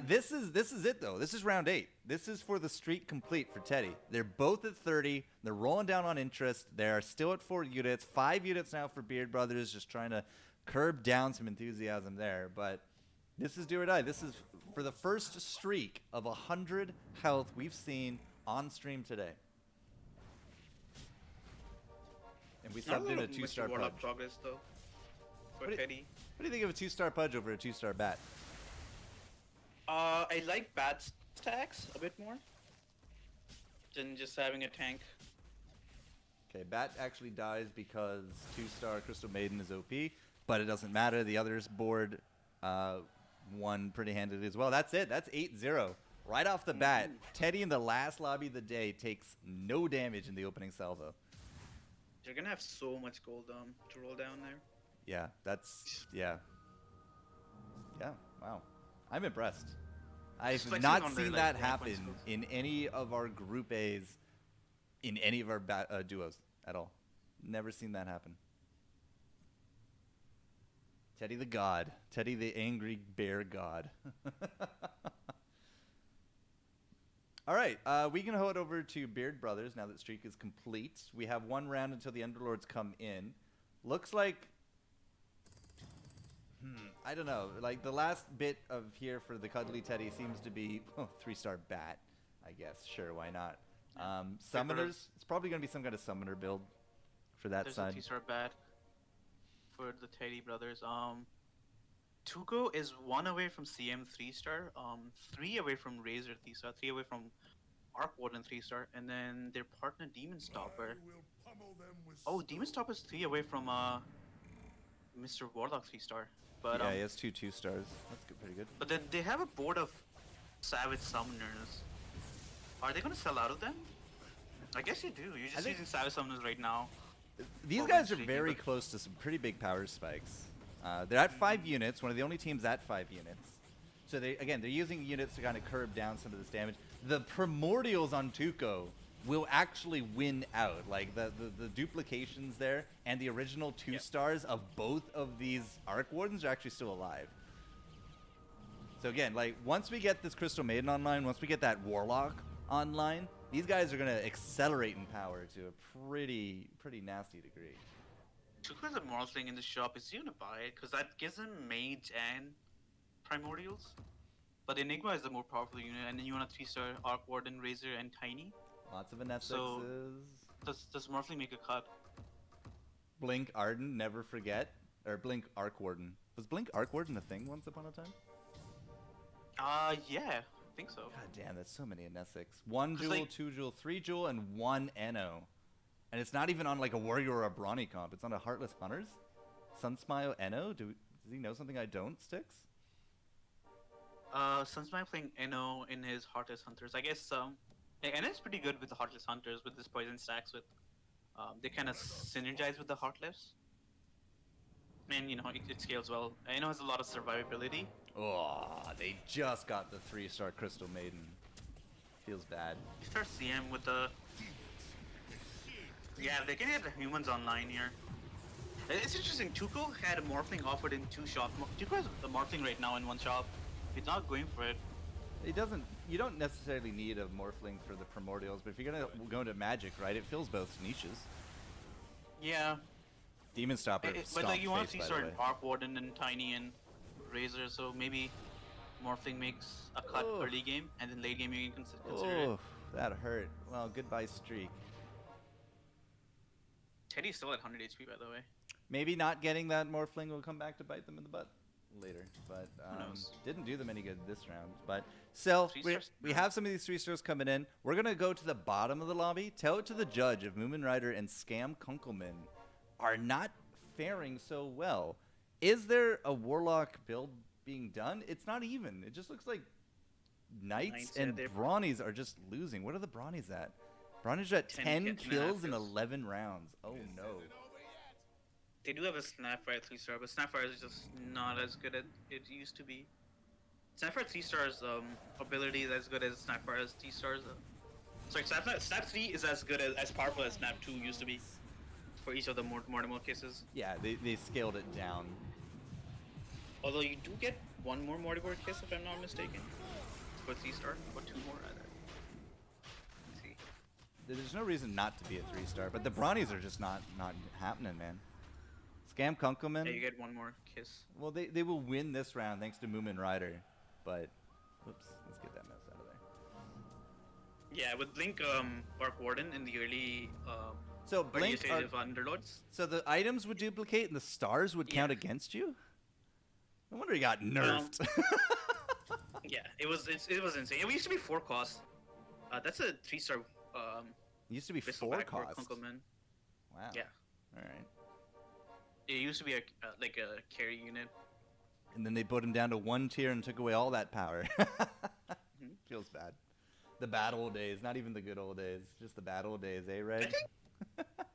This is it though. This is round 8. This is for the streak complete for Teddy. They're both at 30. They're rolling down on interest. They're still at 4 units. 5 units now for Beard Brothers, just trying to curb down some enthusiasm there. But this is do or die. This is for the first streak of 100 health we've seen on stream today. And we subbed in a 2-star Warlock pudge. progress though. For What do- Teddy. What do you think of a 2-star pudge over a 2-star bat? I like bad stacks a bit more than just having a tank. Okay, Bat actually dies because 2-star Crystal Maiden is OP, but it doesn't matter. The others board won pretty handily as well. That's it. That's 8-0. Right off the bat, Teddy in the last lobby of the day takes no damage in the opening salvo. You're gonna have so much gold to roll down there. Yeah, that's... Yeah. Yeah, wow. I'm impressed. I've flexing not on their, seen like, that rank happen one skills. in any of our Group A's, in any of our duos at all. Never seen that happen. Teddy the God. Teddy the angry bear god. All right, we can hold over to Beard Brothers now that streak is complete. We have 1 round until the Underlords come in. Looks like... I don't know. Like, the last bit of here for the Cuddly Teddy seems to be 3-star bat, I guess. Sure, why not? Summoners, it's probably going to be some kind of summoner build for that There's side. a 2-star bat for the Teddy brothers. Tuco is 1 away from CM 3-star, 3 away from Razor 3-star, 3 away from Arc Warden 3-star, and then their partner Demon Stopper. I will pummel them with Oh, Demon Stopper's 3 away from Mr. Warlock 3-star. But Yeah, he has 2 2-stars. That's good, pretty good. but then they have a board of Savage Summoners. Are they gonna sell out of them? I guess you do. You're just think- using Savage Summoners right now. These Well, guys are streaky, very but- close to some pretty big power spikes. They're at 5 units, one of the only teams at 5 units. So they're using units to kind of curb down some of this damage. The Primordials on Tuco will actually win out. Like the duplications there and the original 2-stars of both of these Arc Wardens are actually still alive. So again, like once we get this Crystal Maiden online, once we get that Warlock online, these guys are gonna accelerate in power to a pretty nasty degree. Tuco has a moral thing in the shop. Is he gonna buy it? Because that gives him Mage and Primordials. But Enigma is the more powerful unit, and then you want a 3-star Arc Warden, Razor, and Tiny. Lots of Anessexes. So- Does Morphling make a cut? Blink Arden, never forget. Or Blink Arc Warden. Was Blink Arc Warden a thing once upon a time? Yeah, I think so. God damn, that's so many Anessix. 1 'Cause, jewel, like- 2 jewel, 3 jewel, and 1 Eno. And it's not even on like a warrior or a brawny comp. It's on a Heartless Hunters. Sunsmile Eno? Does he know something I don't, Sticks? Sunsmile playing Eno in his Heartless Hunters. I guess Eno's pretty good with the Heartless Hunters with his poison stacks. With they kind of synergize with the Heartless, and you know it scales well. Eno has a lot of survivability. Oh, they just got the 3-star Crystal Maiden. Feels bad. You start CM with the Yeah, they can get the humans online here. It's interesting. Tuco had a Morphling offered in 2 shops. Tuco has a Morphling right now in 1 shop. He's not going for it. It doesn't. You don't necessarily need a Morphling for the Primordials, but if you're gonna go into Magic, right, it fills both niches. Yeah, Demon Stopper. but like you want to see face, by the certain way. Arc Warden and Tiny and Razor, so maybe Morphling makes a cut Oh. early game, and then late game you can consider it. Oh, that hurt. Well, goodbye streak. Teddy's still at 100 HP, by the way. Maybe not getting that Morphling will come back to bite them in the butt later, but knows? didn't do them any good this round. But still, 3 we stars? have some of these 3 stars coming in. We're gonna go to the bottom of the lobby. Tell it to the judge if Moomin Rider and Scam Kunkelman are not faring so well. Is there a Warlock build being done? It's not even. It just looks like Knights Knights, yeah, and they're- Brawnies are just losing. What are the Brawnies at? Brawnies are at 10 10 kills in kills. 11 rounds. Oh no. They do have a Snapfire 3-star, but Snapfire is just not as good as it used to be. Snapfire 3-star's ability is as good as Snapfire's 3-stars. Sorry, Snap 3 is as good as powerful as Snap 2 used to be for each of the Mortimer cases. Yeah, they scaled it down. Although you do get 1 more Mortimer kiss if I'm not mistaken. For 3-star, or 2 more rather. Let's see. There's no reason not to be a 3-star, but the Brawnies are just not happening, man. Scam Kunkelman. Yeah, you get 1 more kiss. Well, they will win this round thanks to Moomin Rider, but whoops, let's get that mess out of there. Yeah, with Blink Arc Warden in the early So early Blink, stage of Underlords. so the items would duplicate and the stars would count Yeah. against you. No wonder he got nerfed. Yeah, it was insane. It used to be 4 cost. That's a 3-star. It used to be 4 Bristleback or cost. Kunkelman. Wow. Yeah. All right. It used to be like a carry unit. And then they put him down to 1 tier and took away all that power. Feels bad. The bad old days, not even the good old days, just the bad old days, eh, Ray?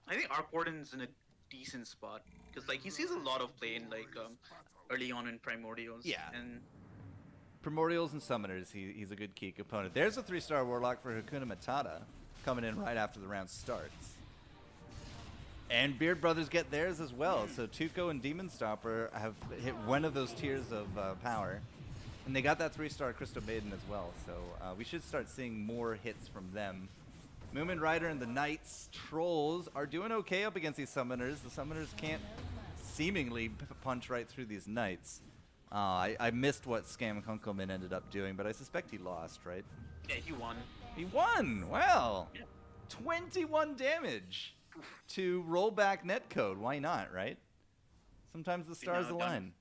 I think Arc Warden's in a decent spot because like he sees a lot of play in like early on in Primordials. Yeah. And Primordials and Summoners, he's a good key component. There's a 3-star Warlock for Hakuna Matata coming in right after the round starts. And Beard Brothers get theirs as well. So Tuco and Demon Stopper have hit one of those tiers of power. And they got that 3-star Crystal Maiden as well. So we should start seeing more hits from them. Moomin Rider and the Knights Trolls are doing okay up against these Summoners. The Summoners can't seemingly punch right through these Knights. I missed what Scam Kunkelman ended up doing, but I suspect he lost, right? yeah, he won. He won! Well, Yeah. 21 damage to rollback netcode. Why not, right? Sometimes the stars now align.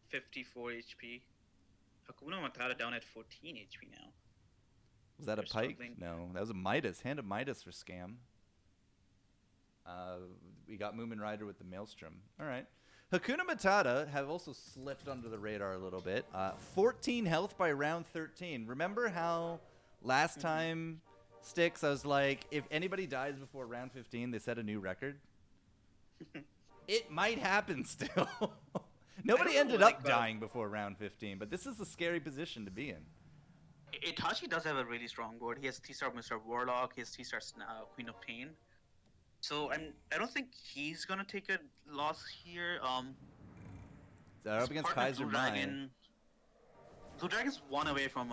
54 HP. Hakuna Matata down at 14 HP now. Was that a They're pike? struggling. No, that was a Midas. Hand of Midas for Scam. We got Moomin Rider with the Maelstrom. All right. Hakuna Matata have also slipped under the radar a little bit. 14 health by round 13. Remember how last time, Styx, I was like, if anybody dies before round 15, they set a new record? It might happen still. Nobody know, ended like, up dying before round 15, but this is a scary position to be in. Itachi does have a really strong board. He has 3-star Mr. Warlock. He has 3-star Queen of Pain. So I don't think he's gonna take a loss here. They're up his against partner, Kaiser Blue Mai. Dragon. Blue Dragon's 1 away from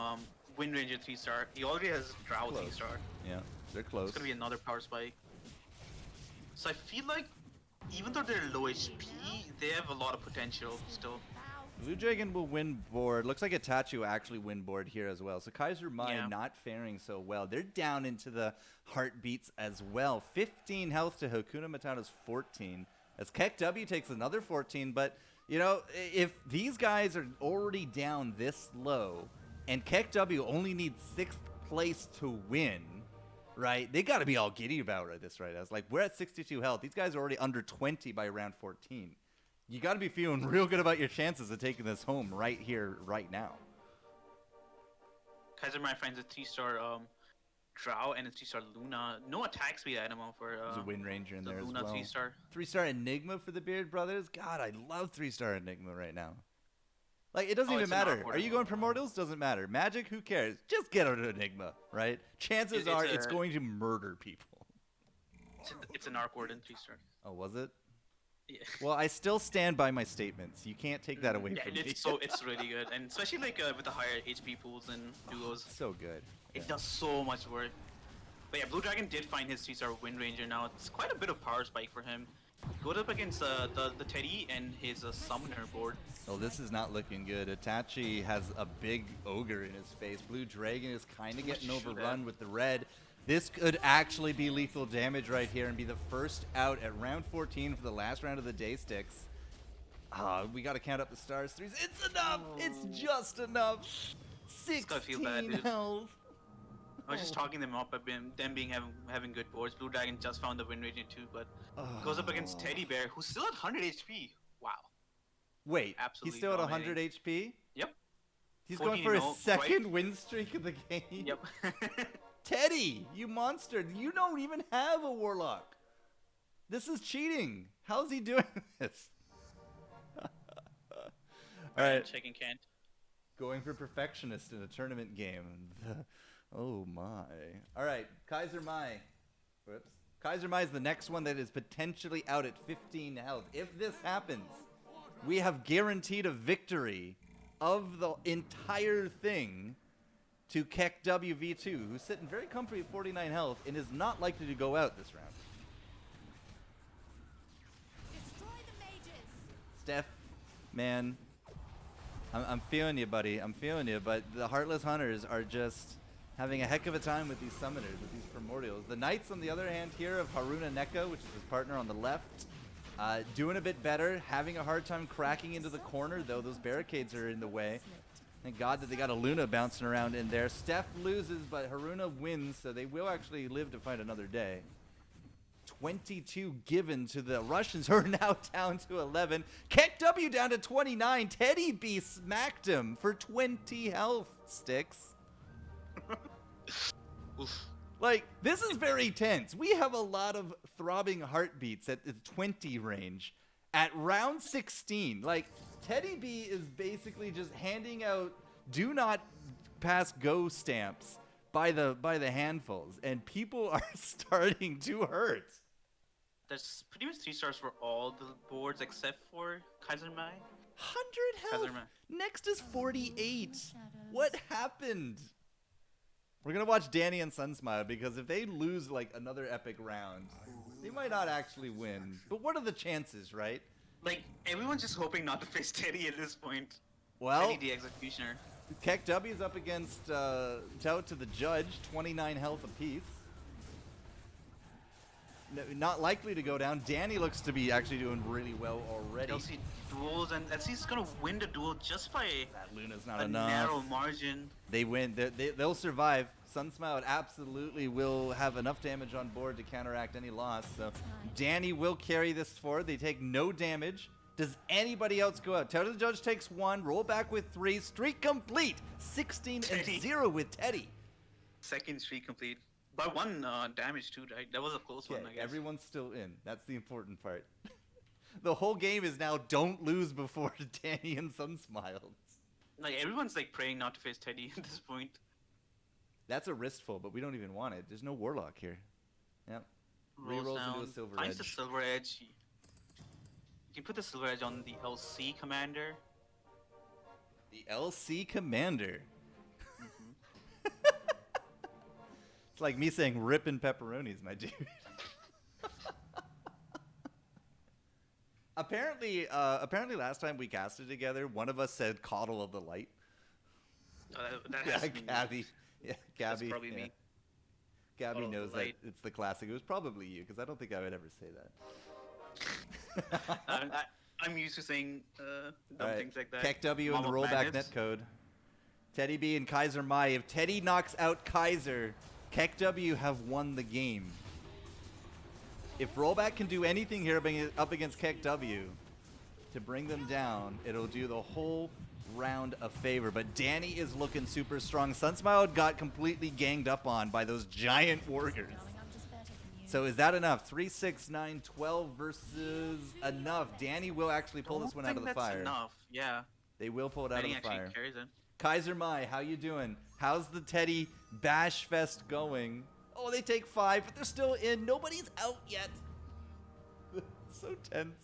Wind Ranger 3-star. He already has Drow Close. 3-star. Yeah, they're close. It's gonna be another power spike. So I feel like even though they're low HP, they have a lot of potential still. Blue Dragon will win board. Looks like Itachi will actually win board here as well. So Kaiser Mai Yeah. not faring so well. They're down into the heartbeats as well. 15 health to Hakuna Matata's 14. As Keck W takes another 14. But, you know, if these guys are already down this low and Keck W only needs 6th place to win, right? They got to be all giddy about this right now. It's like, we're at 62 health. These guys are already under 20 by round 14. You got to be feeling real good about your chances of taking this home right here, right now. Kaiser Mai finds a 3-star Drow and a 3-star Luna. No attack speed animal for There's a Wind Ranger in the there Luna as well. 3-star. 3-star Enigma for the Beard Brothers. God, I love 3-star Enigma right now. Like, it doesn't Oh, even it's an matter. awkward Are you going Primordials? Doesn't matter. Magic? Who cares? Just get out of Enigma, right? Chances It's are a- it's going to murder people. It's an arc word in 3-star. Oh, was it? Yeah. Well, I still stand by my statements. You can't take that away Yeah, from me. it's really good, and especially like with the higher HP pools and duos, So good. it does so much work. But yeah, Blue Dragon did find his 3-star Wind Ranger now. It's quite a bit of power spike for him. Goes up against the Teddy and his Summoner board. Oh, this is not looking good. Itachi has a big ogre in his face. Blue Dragon is kind of getting Shoot overrun at. with the red. This could actually be lethal damage right here and be the first out at round 14 for the last round of the day sticks. We got to count up the stars. Threes. It's enough. It's just enough. gotta feel bad, 16 dude. health. I was just talking them up about them having good boards. Blue Dragon just found the Wind Ranger too, but goes up against Teddy Bear, who's still at 100 HP. Wow. Wait, Absolutely he's still at dominating. 100 HP? Yep. He's going 14 for his right? second win streak of the game? Yep. Teddy, you monster. You don't even have a Warlock. This is cheating. How's he doing this? Alright, Checking can't. going for Perfectionist in a tournament game. Oh my. Alright, Kaiser Mai. Whoops. Kaiser Mai is the next one that is potentially out at 15 health. If this happens, we have guaranteed a victory of the entire thing to Keck WV2, who's sitting very comfortably at 49 health and is not likely to go out this round. Destroy the mages. Steph, man, I'm feeling you, buddy. I'm feeling you, but the Heartless Hunters are just having a heck of a time with these summoners, with these primordials. The Knights, on the other hand, here of Haruna Neko, which is his partner on the left, doing a bit better, having a hard time cracking into the corner, though those barricades are in the way. Thank God that they got a Luna bouncing around in there. Steph loses, but Haruna wins, so they will actually live to fight another day. 22 given to the Russians, who are now down to 11. Keck W down to 29. Teddy B smacked him for 20 health, Sticks. Oof. Like, this is very tense. We have a lot of throbbing heartbeats at the 20 range. At round 16, like, Teddy B is basically just handing out do not pass go stamps by the handfuls, and people are starting to hurt. There's pretty much 3-stars for all the boards except for Kaiser Mai. 100 health. Kaiser Mai. Next is 48. What happened? We're gonna watch Danny and Sunsmile, because if they lose like another epic round, they might not actually win. But what are the chances, right? Like, everyone's just hoping not to face Teddy at this point. Well, Teddy the Executioner. Keck W is up against Tout to the Judge, 29 health apiece. Not likely to go down. Danny looks to be actually doing really well already. LC duels, and LC's gonna win the duel just by That Luna's not a enough. narrow margin. They win. They'll survive. Sunsmile absolutely will have enough damage on board to counteract any loss. So Danny will carry this forward. They take no damage. Does anybody else go out? Tout to the Judge takes 1. Roll back with 3. Streak complete. 16-0 with Teddy. Second streak complete. By 1 damage too, right? That was a close one, I Okay, guess. everyone's still in. That's the important part. The whole game is now don't lose before Danny and Sunsmile. Like, everyone's like praying not to face Teddy at this point. That's a wristful, but we don't even want it. There's no Warlock here. Yep. Rolls Rerolls down, into a Silver finds the Edge. Silver Edge. You can put the Silver Edge on the LC commander. The LC Commander. It's like me saying rippin' pepperonis, my dude. Apparently last time we casted together, one of us said Coddle of the Light. That Yeah, has to be me. Gabby. Yeah, That's Gabby. probably yeah. me. Gabby Coddle of the knows that Light. it's the classic. It was probably you, because I don't think I would ever say that. I'm used to saying dumb Alright, things like that. Keck W Mom and the of rollback Madness. netcode. Teddy B and Kaiser Mai. If Teddy knocks out Kaiser, Keck W have won the game. If rollback can do anything here up against Keck W to bring them down, it'll do the whole round a favor. But Danny is looking super strong. Sunsmile got completely ganged up on by those giant warriors. Darling, I'm just better than you. So is that enough? 3, 6, 9, 12 versus enough. Danny will actually pull this one out of the I don't think fire. that's enough. Yeah. They will pull it out of Danny the actually fire. carries it. Kaiser Mai, how you doing? How's the Teddy Bash Fest going? Oh, they take 5, but they're still in. Nobody's out yet. So tense.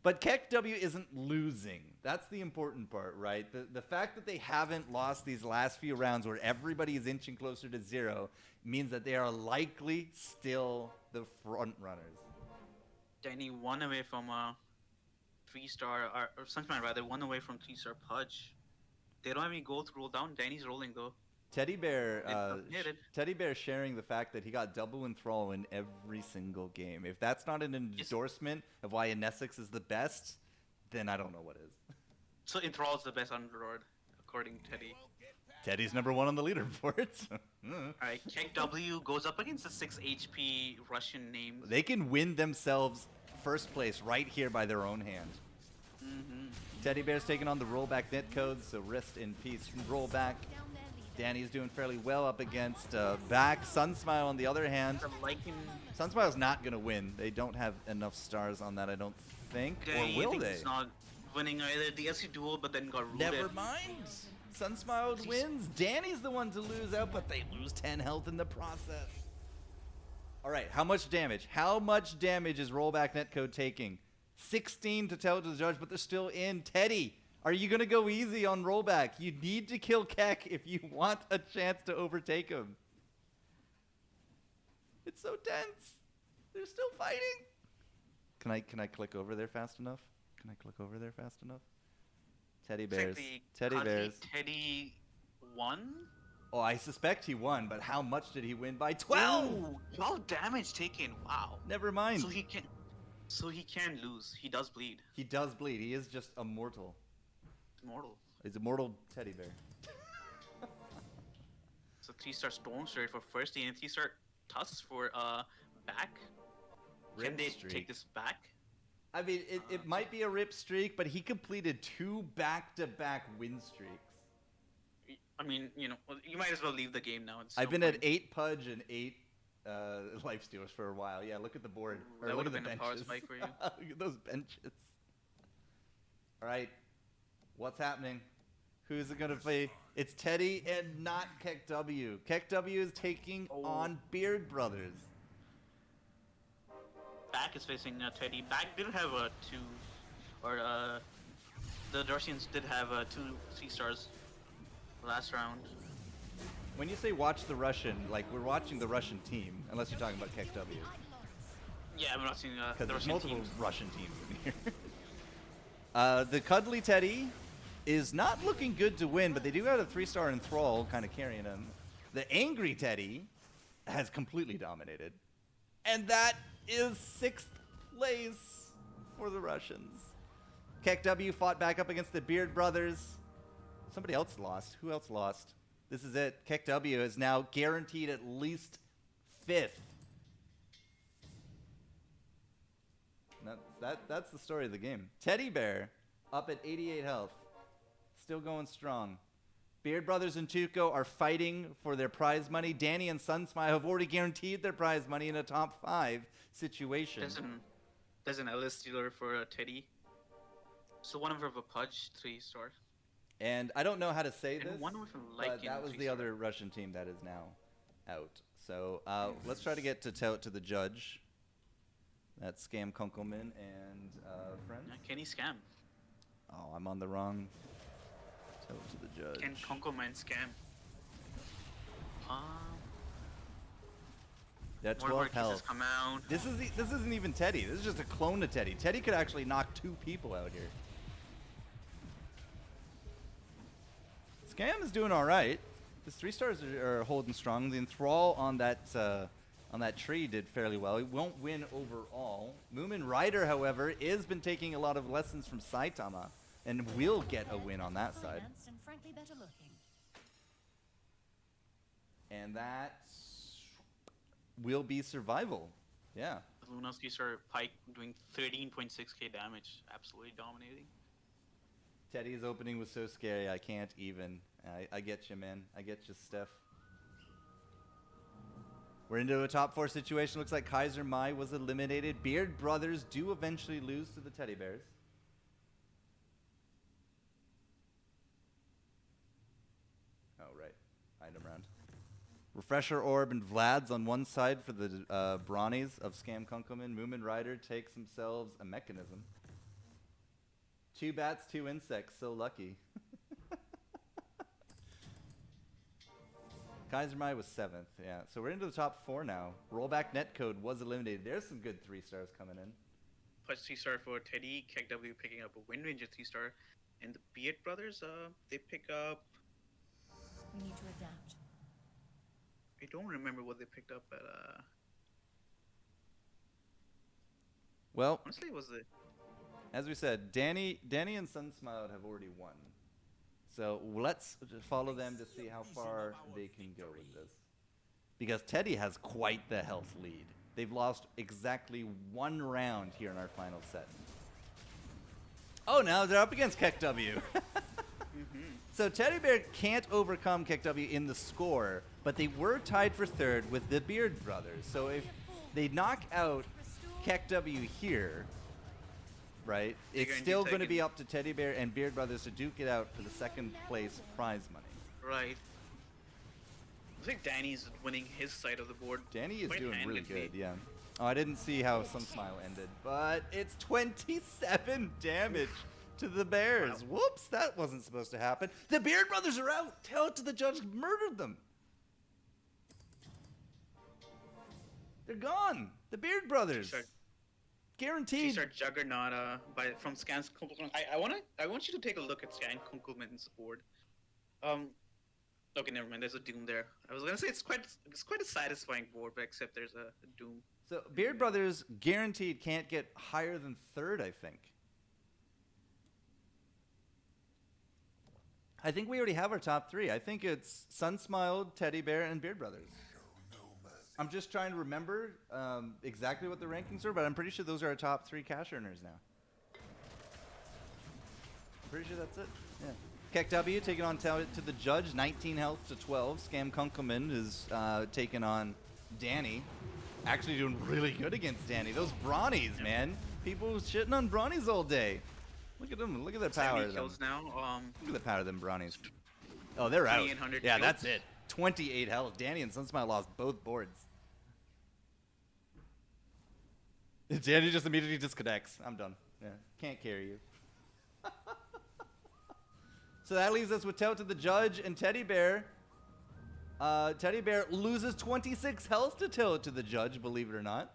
But KEKW isn't losing. That's the important part, right? The fact that they haven't lost these last few rounds where everybody is inching closer to 0 means that they are likely still the front runners. Danny 1 away from a 3-star, or Sunshine rather, 1 away from 3-star Pudge. They don't have any gold to roll down. Danny's rolling though. Teddy Bear, Hit it. Teddy Bear sharing the fact that he got double enthrall in every single game. If that's not an endorsement of why Inesix is the best, then I don't know what is. So Enthrall's the best Underlord, according to Teddy. Teddy's number 1 on the leaderboard. So, Alright, KEKW goes up against the 6 HP Russian names. they can win themselves first place right here by their own hand. Teddy Bear's taking on the rollback netcode, so rest in peace. Roll back. Down their leader. Danny's doing fairly well up against back. Sunsmile on the other hand. I'm liking Sunsmile's not going to win. They don't have enough stars on that, I don't think. Danny. Or will I think they? It's not winning either. The SC duel, but then got rooted. Never mind. Sunsmile wins. Danny's the one to lose out, but they lose 10 health in the process. All right, how much damage? How much damage is rollback netcode taking? 16 to tell to the judge, but they're still in. Teddy, are you going to go easy on rollback? You need to kill Keck if you want a chance to overtake him. It's so tense. They're still fighting. Can I click over there fast enough? Can I click over there fast enough? Teddy Bears. Teddy Bears. Teddy won? Oh, I suspect he won, but how much did he win by? 12! Ooh, 12 damage taken. Wow. Never mind. So he can lose. He does bleed. He does bleed. He is just immortal. Mortal. He's immortal Teddy Bear. So 3-star Storm Surge for first and 3-star Tusk for back. Can Rip they streak. take this back? I mean, it might be a rip streak, but he completed 2 back-to-back win streaks. I mean, you know, you might as well leave the game now. It's I've no been point. at 8 Pudge and 8 Life Stealers for a while. Yeah, look at the board. Or That look at would've the been a power benches. spike for you. Look at those benches. All right, what's happening? Who's it gonna play? It's Teddy and not KEKW. KEKW is taking on Beard Brothers. Back is facing Teddy. Back did have a 2, or the Darcians did have 2 3-stars last round. When you say watch the Russian, like we're watching the Russian team, unless you're talking about KEKW. Yeah, I'm not seeing Because the there's Russian multiple teams. Russian teams in here. The Cuddly Teddy is not looking good to win, but they do have a 3-star Enthrall kind of carrying him. The Angry Teddy has completely dominated. And that is 6th place for the Russians. KEKW fought back up against the Beard Brothers. Somebody else lost. Who else lost? This is it. KEKW is now guaranteed at least 5th. That's the story of the game. Teddy Bear up at 88 health. Still going strong. Beard Brothers and Tuco are fighting for their prize money. Danny and Sunsmile have already guaranteed their prize money in a top 5 situation. There's an LS Stealer for Teddy. So one of a Pudge 3-star. And I don't know how to say And this, one with a but Lycan that was the 3-star. other Russian team that is now out. So let's try to get to tout to the judge. That's Scam Kunkelman and friends. Kenny Scam. Oh, I'm on the wrong tout to the judge. Ken Kunkelman Scam. Yeah, More of our 12 cases health. come out. This isn't even Teddy. This is just a clone of Teddy. Teddy could actually knock 2 people out here. Scam is doing all right. His 3-stars are holding strong. The Enthrall on that tree did fairly well. He won't win overall. Moomin Rider, however, has been taking a lot of lessons from Saitama and will get a win on that side. Financed and frankly better looking. And that will be survival. Yeah. Lunoski's are Pike doing 13.6k damage. Absolutely dominating. Teddy's opening was so scary, I can't even. I get you, man. I get you, Steph. We're into a top 4 situation. Looks like Kaiser Mai was eliminated. Beard Brothers do eventually lose to the Teddy Bears. Oh, right. Item round. Refresher Orb and Vlad's on one side for the Brawnies of Scam Kunkelman. Moomin Rider takes themselves a Mechanism. 2 bats, 2 insects. So lucky. Kaisermai was 7th. Yeah, so we're into the top 4 now. Rollback Netcode was eliminated. There's some good 3 stars coming in. Plus 3-star for Teddy. KEKW picking up a Wind Ranger 3-star. And the Beard Brothers, they pick up... We need to adapt. I don't remember what they picked up, but Well, honestly, it was the... as we said, Danny and Sunsmiled have already won. So let's follow them to see how far they can go with this. Because Teddy has quite the health lead. They've lost exactly 1 round here in our final set. Oh, now they're up against KEKW. So Teddy Bear can't overcome KEKW in the score, but they were tied for 3rd with the Beard Brothers. So if they knock out KEKW here, right, it's guarantee still going to taking- be up to Teddy Bear and Beard Brothers to duke it out for the 2nd place prize money. Right. I think Danny's winning his side of the board. Danny is quite doing really handedly. good, yeah. Oh, I didn't see how Sunsmile ended, but it's 27 damage to the Bears. Wow. Whoops, that wasn't supposed to happen. The Beard Brothers are out. Tell it to the judge, murdered them. They're gone. The Beard Brothers. Sure. Guaranteed. T-Star Juggernaut from Scans Kunkelman. I want you to take a look at Scan Kunkelman's board. Okay, never mind. There's a Doom there. I was gonna say it's quite a satisfying board, but except there's a Doom. So Beard Brothers guaranteed can't get higher than 3rd, I think. I think we already have our top 3. I think it's Sunsmiled, Teddy Bear, and Beard Brothers. I'm just trying to remember exactly what the rankings are, but I'm pretty sure those are our top 3 cash earners now. I'm pretty sure that's it. Yeah. KEKW taking on to the judge, 19 health to 12. Scam Kunkelman is taking on Danny. Actually doing really good against Danny. Those Brawnies, man. People shitting on Brawnies all day. Look at them. Look at their power. 70 kills now. Look at the power of them Brawnies. Oh, they're out. 2,800 Yeah, kills. that's it. 28 health. Danny and Sunsmile lost both boards. Danny just immediately disconnects. I'm done. Yeah, can't carry you. So that leaves us with Tell to the Judge and Teddy Bear. Teddy Bear loses 26 health to Tell to the Judge, believe it or not.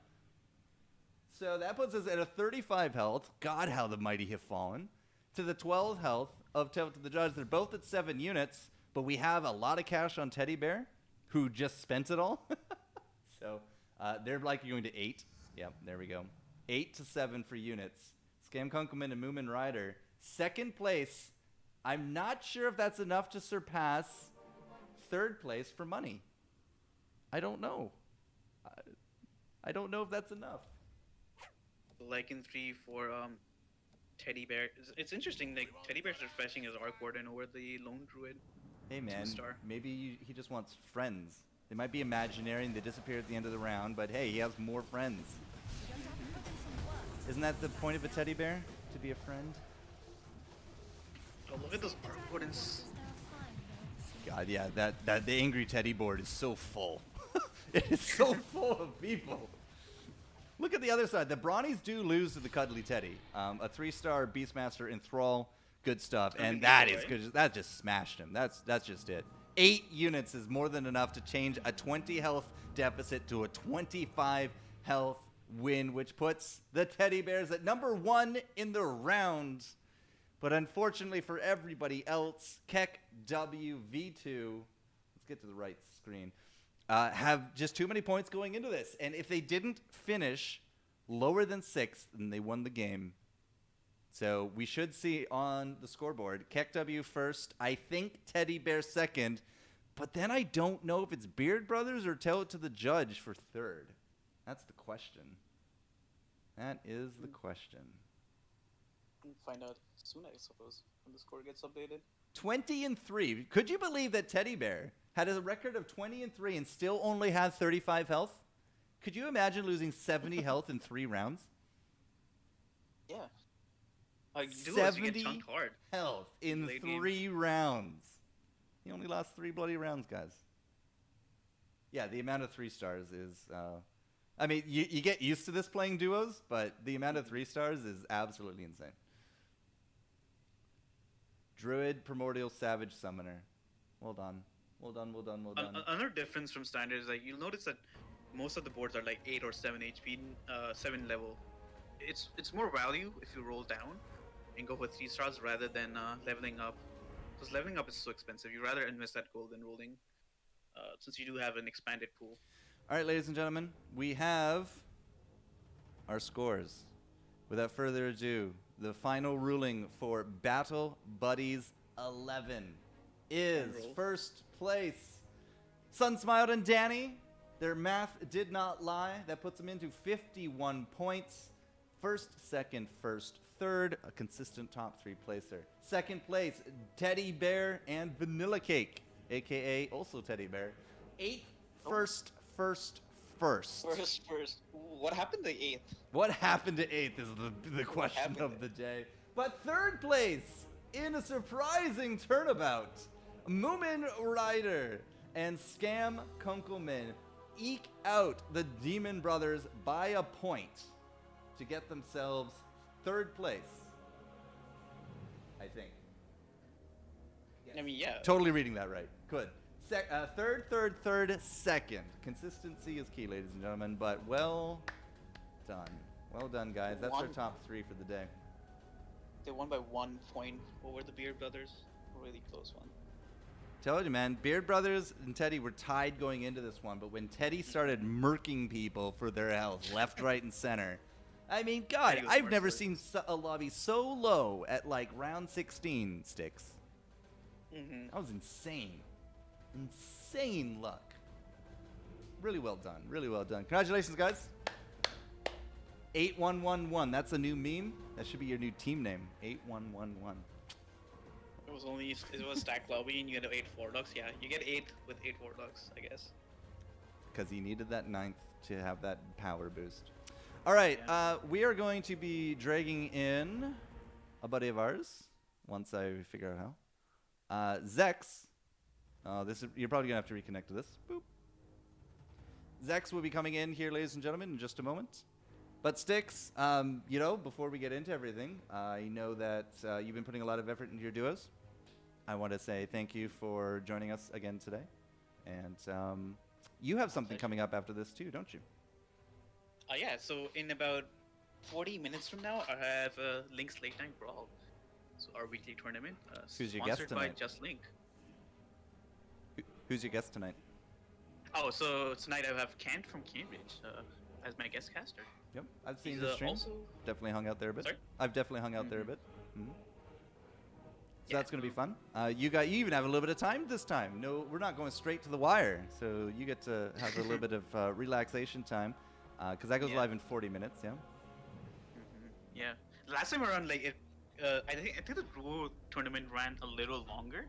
So that puts us at a 35 health. God, how the mighty have fallen. To the 12 health of Tell to the Judge. They're both at 7 units, but we have a lot of cash on Teddy Bear, who just spent it all. So they're likely going to 8. Yep, there we go. 8 to 7 for units. Scam Kunkelman and Moomin Rider. 2nd place. I'm not sure if that's enough to surpass 3rd place for money. I don't know. I don't know if that's enough. Lycan 3 for Teddy Bear. It's interesting. Like Teddy Bear's refreshing his Arc Warden over the Lone Druid. Hey man, 2-star. maybe he just wants friends. They might be imaginary and they disappear at the end of the round, but hey, he has more friends. Isn't that the point of a teddy bear? To be a friend? Oh, look at those Arc Wardens. God, yeah, that the angry teddy board is so full. It is so full of people. Look at the other side. The Brawnies do lose to the Cuddly Teddy. A 3-star Beastmaster Enthrall, good stuff, and that is good. That just smashed him. That's just it. 8 units is more than enough to change a 20 health deficit to a 25 health win, which puts the Teddy Bears at number 1 in the round. But unfortunately for everybody else, KEKW V2, let's get to the right screen, have just too many points going into this. And if they didn't finish lower than 6th, then they won the game. So we should see on the scoreboard, KEKW first, I think Teddy Bear second, but then I don't know if it's Beard Brothers or Tell It to the Judge for 3rd. That's the question. That is the question. We'll find out soon, I suppose, when the score gets updated. 20-3. Could you believe that Teddy Bear had a record of 20-3 and still only had 35 health? Could you imagine losing 70 health in 3 rounds? Yeah. Like you do is you get 70 chunked hard. health in Late game. 3 rounds. He only lost 3 bloody rounds, guys. yeah, the amount of 3 stars is. I mean, you get used to this playing duos, but the amount of 3 stars is absolutely insane. Druid, Primordial, Savage, Summoner. Well done. Well done. Well done. Well done. Another difference from standard is like you'll notice that most of the boards are like 8 or 7 HP, 7 level. It's more value if you roll down and go for 3 stars rather than leveling up, because leveling up is so expensive. You rather invest that gold than rolling, since you do have an expanded pool. All right, ladies and gentlemen, we have our scores. Without further ado, the final ruling for Battle Buddies 11 is first place Sun Smiled and Danny. Their math did not lie. That puts them into 51 points. First, second, first, third, a consistent top 3 placer. Second place, Teddy Bear and Vanilla Cake, aka also Teddy Bear. 8th, first. First. What happened to 8th? What happened to 8th is the question happened of the day. But third place, in a surprising turnabout, Moomin Rider and Scam Kunkelman eke out the Demon Brothers by a point to get themselves third place. I think. I mean, yeah. Totally reading that right. Good. Third, second. Consistency is key, ladies and gentlemen, but well done. Well done, guys. That's our One- top 3 for the day. They won by 1 point over the Beard Brothers. A really close one. Told you, man. Beard Brothers and Teddy were tied going into this one, but when Teddy started murking people for their health, left, right, and center, I mean, God, Teddy was I've never merciless. seen a lobby so low at like round 16 sticks. Mm-hmm. That was insane. Insane luck. Really well done. Really well done. Congratulations, guys. 8111. That's a new meme. That should be your new team name. 8111. It was stacked lobby and you had 8 Warlocks. Yeah, you get 8 with 8 Warlocks, I guess. Because he needed that 9th to have that power boost. All right, Yeah. we are going to be dragging in a buddy of ours once I figure out how. Zex. You're probably gonna have to reconnect to this. Boop. Zex will be coming in here, ladies and gentlemen, in just a moment. But Styx, before we get into everything, I know that you've been putting a lot of effort into your duos. I want to say thank you for joining us again today. And you have something coming up after this too, don't you? Yeah, so in about 40 minutes from now, I have Link's Late Night Brawl. So our weekly tournament. Who's your guest sponsored by tonight? Just Link. Who's your guest tonight? Oh, so tonight I have Kent from Cambridge as my guest caster. Yep, I've seen He's his stream. also Definitely hung out there a bit. Sorry? I've definitely hung out there a bit. Mhm. So Yeah. that's gonna be fun. You even have a little bit of time this time. No, we're not going straight to the wire, so you get to have a little bit of relaxation time, because that goes Yeah. live in 40 minutes. Yeah. Yeah. Last time around, like I think the duo tournament ran a little longer,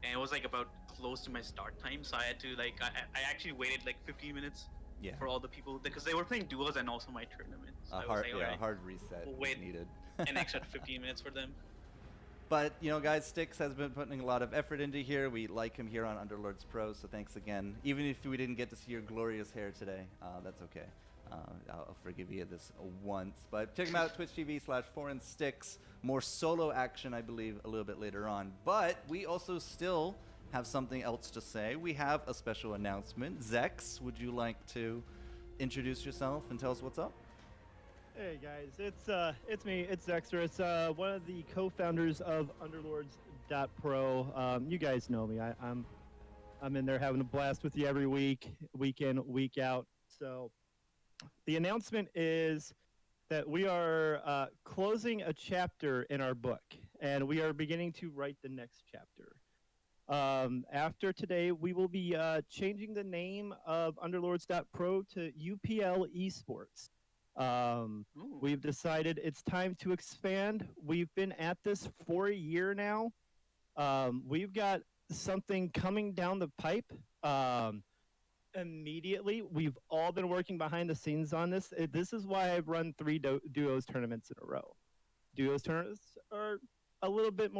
and it was like about close to my start time. So I had to I actually waited like 15 minutes Yeah. for all the people because they were playing duos and also my tournament. So I A was hard, like, yeah, a alright, hard reset we'll is wait needed. an extra 15 minutes for them. But, guys, Styx has been putting a lot of effort into here. We like him here on Underlords Pro, so thanks again. Even if we didn't get to see your glorious hair today, that's okay. I'll forgive you this once. But check him out, Twitch TV/ForeignStyx. More solo action, I believe, a little bit later on. But we also still have something else to say. We have a special announcement. Zex, would you like to introduce yourself and tell us what's up? Hey guys, it's me, it's Zexter. It's one of the co-founders of Underlords.pro. You guys know me. I'm in there having a blast with you every week in, week out. So the announcement is that we are closing a chapter in our book, and we are beginning to write the next chapter. After today, we will be changing the name of Underlords.pro to UPL Esports. We've decided it's time to expand. We've been at this for a year now. We've got something coming down the pipe immediately. We've all been working behind the scenes on this. This is why I've run 3 duos tournaments in a row. Duos tournaments are a little bit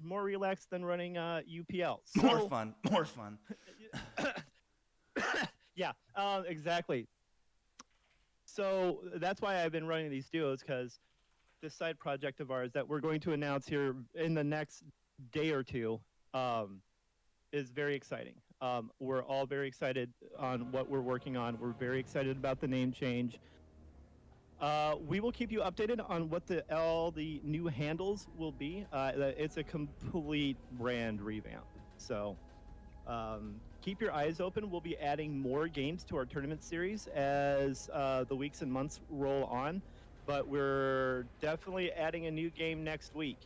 more relaxed than running UPL. More fun. Yeah, exactly. So that's why I've been running these duos, because this side project of ours that we're going to announce here in the next day or two is very exciting. We're all very excited on what we're working on. We're very excited about the name change. We will keep you updated on what all the new handles will be. It's a complete brand revamp. So keep your eyes open. We'll be adding more games to our tournament series as the weeks and months roll on. But we're definitely adding a new game next week.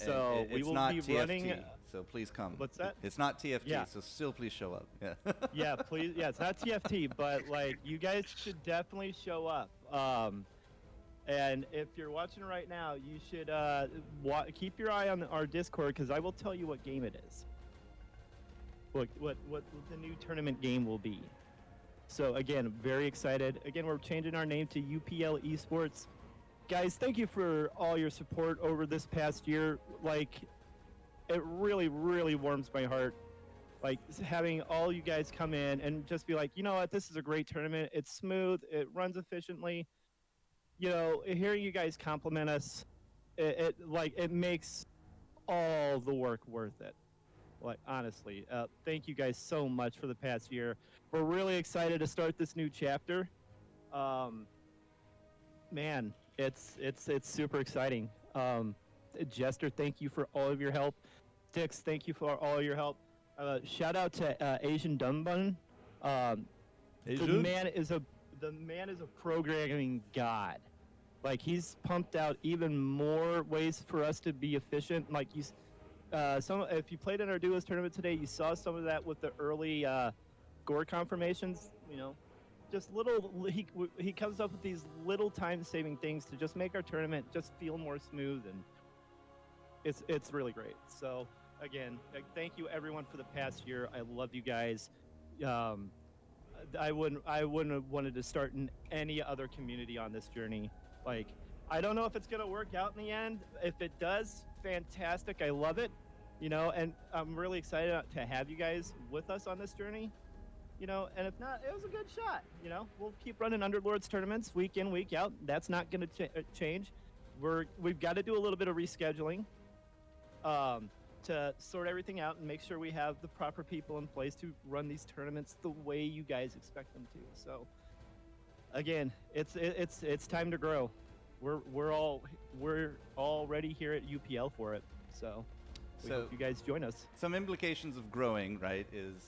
And So we it's will not be TFT, running. so please come. What's that? It's not TFT, Yeah. so still please show up. Yeah. Yeah, please. Yeah, it's not TFT, but like you guys should definitely show up. And if you're watching right now, you should keep your eye on our Discord, because I will tell you what game it is. What the new tournament game will be. So again, very excited. Again, we're changing our name to UPL Esports. Guys, thank you for all your support over this past year. Like, it really, really warms my heart. Like, having all you guys come in and just be like, you know what, this is a great tournament. It's smooth. It runs efficiently. You know, hearing you guys compliment us, it makes all the work worth it. Like, honestly, thank you guys so much for the past year. We're really excited to start this new chapter. Man, it's super exciting. Jester, thank you for all of your help. Dix, thank you for all your help. Shout out to Asian Dunbun. The Asian? man is a programming god. Like, he's pumped out even more ways for us to be efficient. Like, if you played in our duos tournament today, you saw some of that with the early gore confirmations. You know, just he comes up with these little time-saving things to just make our tournament just feel more smooth, and it's really great. So again, thank you everyone for the past year. I love you guys. I wouldn't have wanted to start in any other community on this journey. Like, I don't know if it's gonna work out in the end. If it does, fantastic. I love it. You know, and I'm really excited to have you guys with us on this journey. You know, and if not, it was a good shot. You know, we'll keep running Underlords tournaments week in, week out. That's not gonna change. We've got to do a little bit of rescheduling to sort everything out and make sure we have the proper people in place to run these tournaments the way you guys expect them to. So again, it's time to grow. We're all ready here at UPL for it. So we hope you guys join us. Some implications of growing, right, is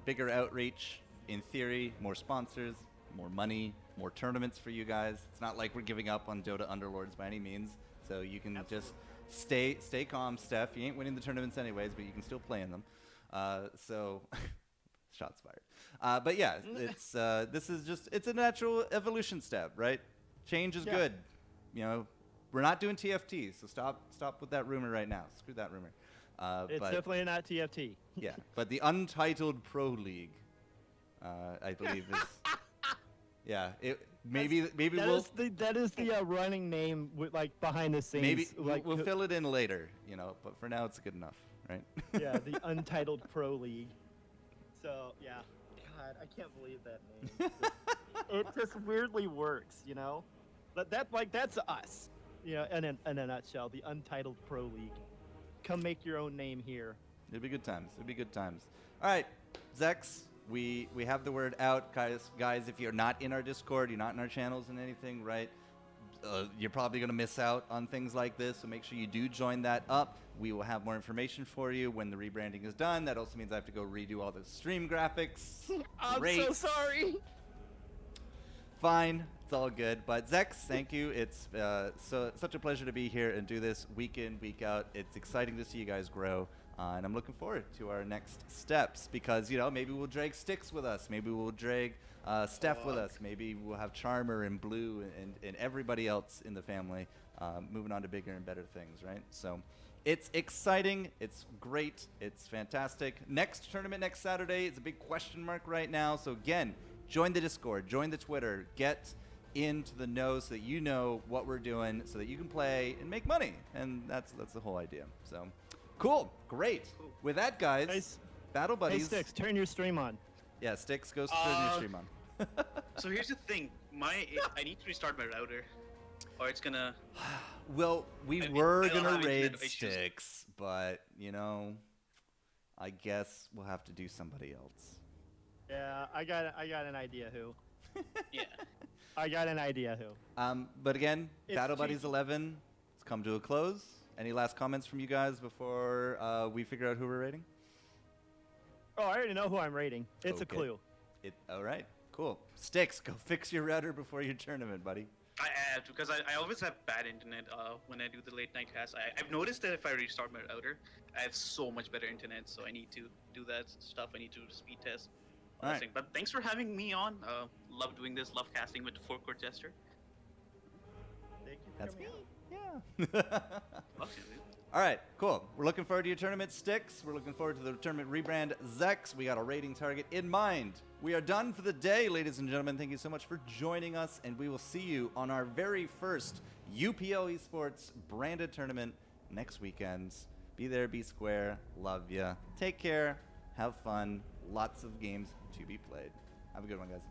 bigger outreach, in theory, more sponsors, more money, more tournaments for you guys. It's not like we're giving up on Dota Underlords by any means, so you can just stay calm, Steph. You ain't winning the tournaments anyways, but you can still play in them. So shots fired. But yeah, it's a natural evolution step, right? Change is good. You know, we're not doing TFT, so stop with that rumor right now. Screw that rumor. It's definitely not TFT. Yeah, but the Untitled Pro League, I believe is. Yeah, maybe that is the running name like behind the scenes. maybe like we'll fill it in later, you know. But for now, it's good enough, right? Yeah, the Untitled Pro League. So yeah, God, I can't believe that name. It just weirdly works, you know. But that's us, you know. In a nutshell, the Untitled Pro League. Come make your own name here. It'll be good times. It'll be good times. All right, Zex, we have the word out, guys. Guys, if you're not in our Discord, you're not in our channels and anything, right? You're probably gonna miss out on things like this. So make sure you do join that up. We will have more information for you when the rebranding is done. That also means I have to go redo all the stream graphics. I'm Great. so sorry. Fine, it's all good. But Zex, thank you. It's such a pleasure to be here and do this week in, week out. It's exciting to see you guys grow, and I'm looking forward to our next steps because, you know, maybe we'll drag Styx with us. Maybe we'll drag Steph with us. Maybe we'll have Charmer and Blue and everybody else in the family moving on to bigger and better things, right? So it's exciting. It's great. It's fantastic. Next tournament next Saturday is a big question mark right now. So again, join the Discord, join the Twitter, get into the know so that you know what we're doing so that you can play and make money. And that's the whole idea. So cool. Great. With that, guys, Nice. Battle Hey Buddies. Sticks, turn your stream on. Yeah, Sticks goes to turn your stream on. So here's the thing. I need to restart my router, or it's gonna. Well, we I mean, were I don't gonna have raid internet issues. Sticks, but you know, I guess we'll have to do somebody else. Yeah, I got an idea who. Yeah. I got an idea who. But again, It's Battle Buddies cheeky. 11 has come to a close. Any last comments from you guys before we figure out who we're rating? Oh, I already know who I'm rating. It's a Okay. clue. All right, cool. Sticks, go fix your router before your tournament, buddy. I have to, because I always have bad internet when I do the late night cast. I've noticed that if I restart my router, I have so much better internet. So I need to do that stuff. I need to speed test. all Alright. that thing. But thanks for having me on. Love doing this. Love casting with the forecourt gesture. Thank you for That's coming me. out. Yeah. Love you, dude. All right, cool. We're looking forward to your tournament, Sticks. We're looking forward to the tournament rebrand, Zex. We got a rating target in mind. We are done for the day, ladies and gentlemen. Thank you so much for joining us, and we will see you on our very first UPL Esports branded tournament next weekend. Be there, be square. Love ya. Take care. Have fun. Lots of games to be played. Have a good one, guys.